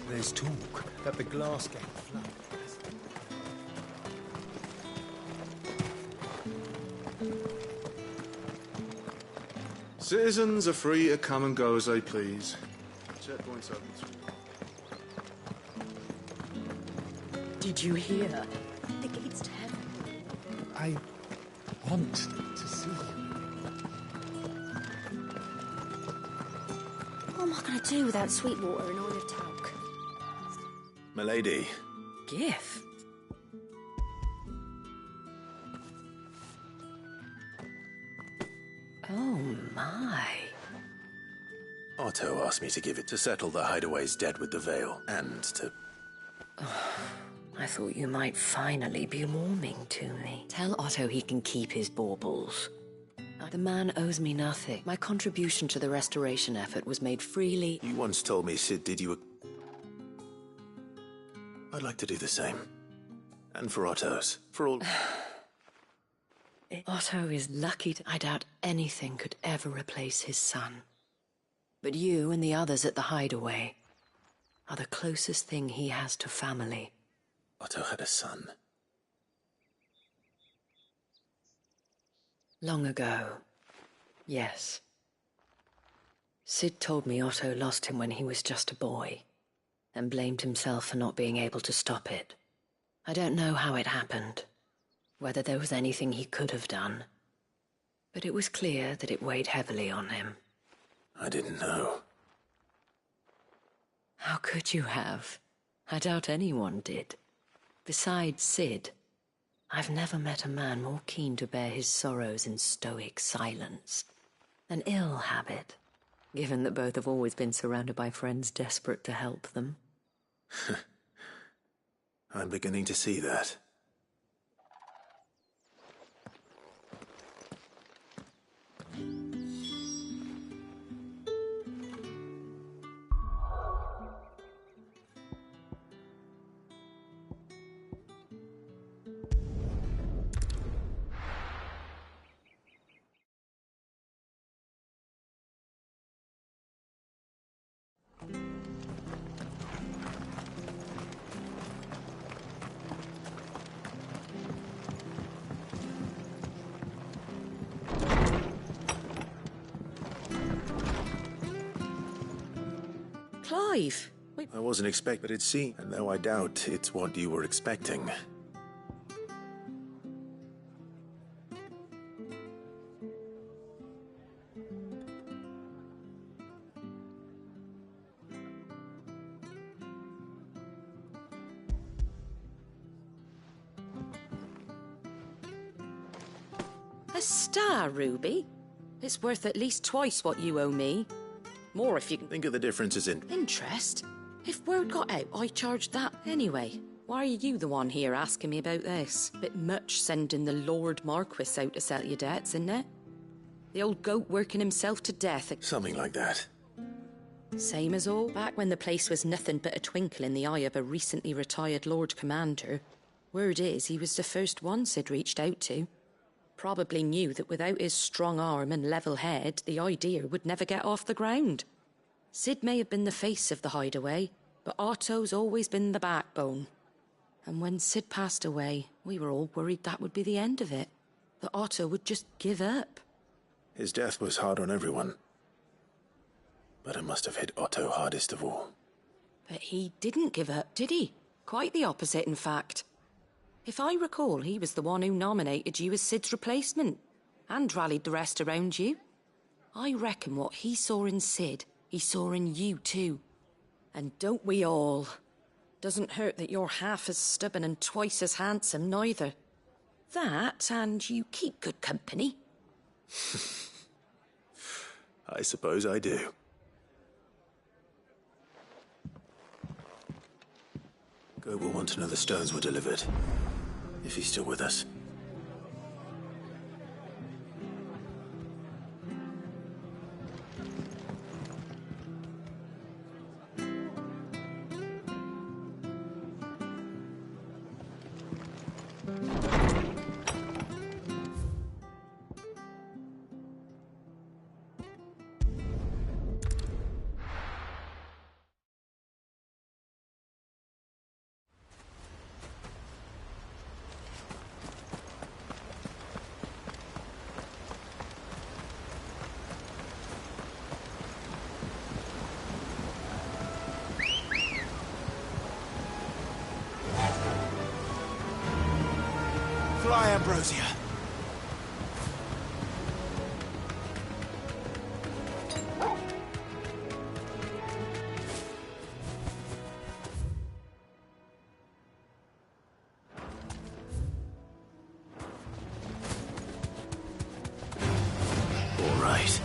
Speaker 18: There's talk that the Glass Gate flood.
Speaker 17: Citizens are free to come and go as they please. Checkpoints open.
Speaker 22: Did you hear? The gates to heaven.
Speaker 3: I want to see you.
Speaker 7: What am I going to do without Sweetwater and Olive Talc?
Speaker 2: Milady.
Speaker 22: Gift? Oh my.
Speaker 2: Otto asked me to give it to settle the Hideaway's debt with the Veil, and to...
Speaker 15: I thought you might finally be warming to me. Tell Otto he can keep his baubles. The man owes me nothing. My contribution to the restoration effort was made freely.
Speaker 2: You once told me Cid did you a... I'd like to do the same. And for Otto's. For all...
Speaker 15: Otto is lucky. I doubt anything could ever replace his son. But you and the others at the Hideaway are the closest thing he has to family.
Speaker 2: Otto had a son.
Speaker 15: Long ago, yes. Cid told me Otto lost him when he was just a boy, and blamed himself for not being able to stop it. I don't know how it happened, whether there was anything he could have done, but it was clear that it weighed heavily on him.
Speaker 2: I didn't know.
Speaker 15: How could you have? I doubt anyone did. Besides Cid, I've never met a man more keen to bear his sorrows in stoic silence. An ill habit, given that both have always been surrounded by friends desperate to help them.
Speaker 2: I'm beginning to see that.
Speaker 7: Clive!
Speaker 2: I wasn't expecting it, see, and though I doubt it's what you were expecting.
Speaker 23: A star, Ruby? It's worth at least twice what you owe me. More if you can...
Speaker 2: Think of the differences in...
Speaker 23: Interest? If word got out, I charged that anyway. Why are you the one here asking me about this? Bit much sending the Lord Marquis out to settle your debts, isn't it? The old goat working himself to death.
Speaker 2: Something like that.
Speaker 23: Same as all. Back when the place was nothing but a twinkle in the eye of a recently retired Lord Commander. Word is he was the first one Cid reached out to. Probably knew that without his strong arm and level head, the idea would never get off the ground. Cid may have been the face of the Hideaway, but Otto's always been the backbone. And when Cid passed away, we were all worried that would be the end of it. That Otto would just give up.
Speaker 2: His death was hard on everyone. But it must have hit Otto hardest of all.
Speaker 23: But he didn't give up, did he? Quite the opposite, in fact. If I recall, he was the one who nominated you as Cid's replacement, and rallied the rest around you. I reckon what he saw in Cid, he saw in you too. And don't we all? Doesn't hurt that you're half as stubborn and twice as handsome, neither. That, and you keep good company.
Speaker 2: I suppose I do. Gob will want to know the stones were delivered, if he's still with us.
Speaker 21: Fly, Ambrosia.
Speaker 2: All right.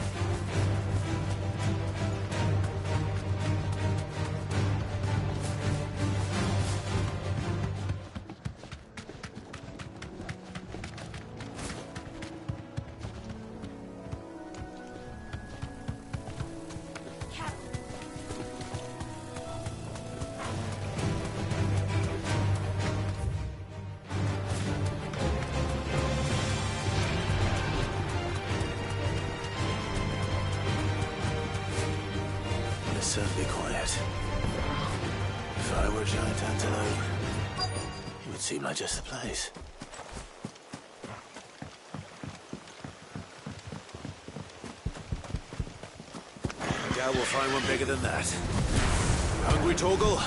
Speaker 2: Certainly quiet. If I were a giant antelope, it would seem like just the place. I doubt we'll find one bigger than that. Hungry, Torgal?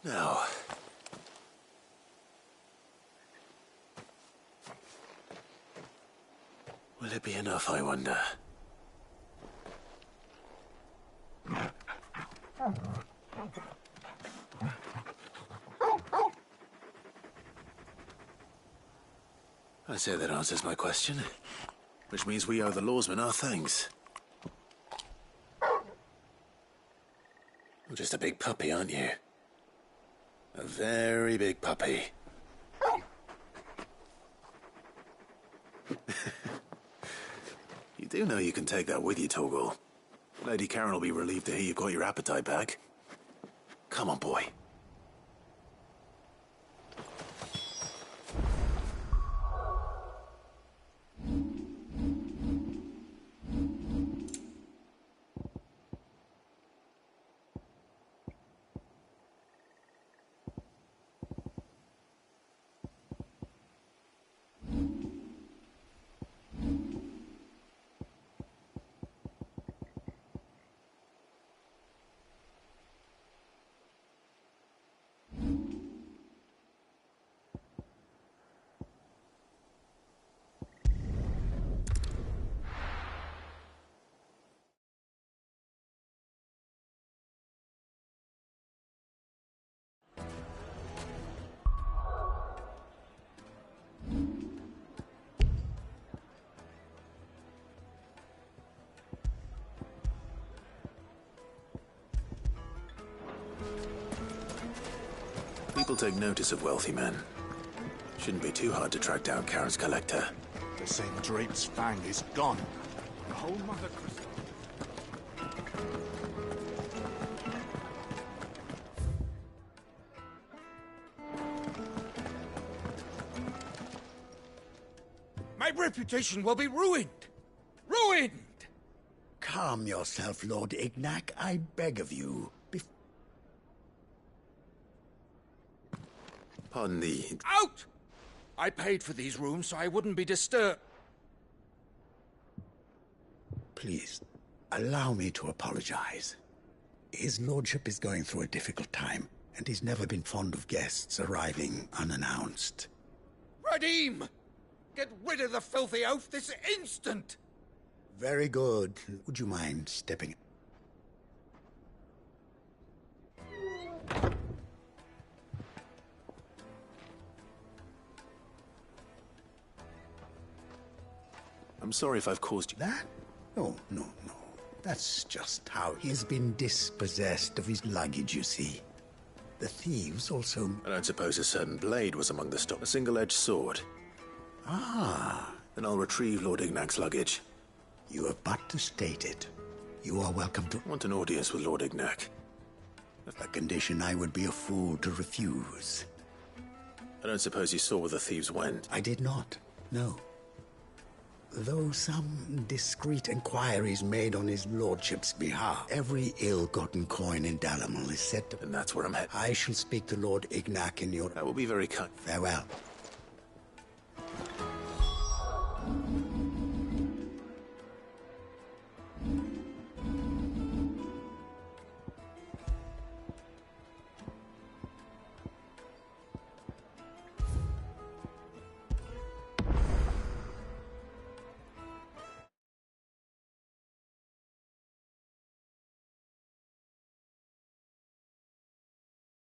Speaker 2: Now, will it be enough, I wonder? I say that answers my question, which means we owe the lawsmen our thanks. You're just a big puppy, aren't you? A very big puppy. You do know you can take that with you, Torgal. Lady Karen will be relieved to hear you've got your appetite back. Come on, boy. People take notice of wealthy men. Shouldn't be too hard to track down Karen's collector.
Speaker 4: The same Drape's fang is gone. The whole Mother Crystal.
Speaker 6: My reputation will be ruined! Ruined!
Speaker 5: Calm yourself, Lord Ignac, I beg of you.
Speaker 2: Pardon the...
Speaker 6: Out! I paid for these rooms so I wouldn't be disturbed.
Speaker 5: Please, allow me to apologize. His lordship is going through a difficult time, and he's never been fond of guests arriving unannounced.
Speaker 6: Radim! Get rid of the filthy oaf this instant!
Speaker 5: Very good. Would you mind stepping...
Speaker 2: I'm sorry if I've caused you...
Speaker 5: That? Oh, no. That's just how he's been dispossessed of his luggage, you see. The thieves also...
Speaker 2: I don't suppose a certain blade was among the stock. A single-edged sword.
Speaker 5: Ah.
Speaker 2: Then I'll retrieve Lord Ignac's luggage.
Speaker 5: You have but to state it. You are welcome to...
Speaker 2: I want an audience with Lord Ignac.
Speaker 5: A condition I would be a fool to refuse.
Speaker 2: I don't suppose you saw where the thieves went?
Speaker 5: I did not, no. Though some discreet inquiries made on his lordship's behalf, every ill-gotten coin in Dalamil is said to...
Speaker 2: And that's where I'm headed.
Speaker 5: I shall speak to Lord Ignac in your...
Speaker 2: That will be very kind.
Speaker 5: Farewell.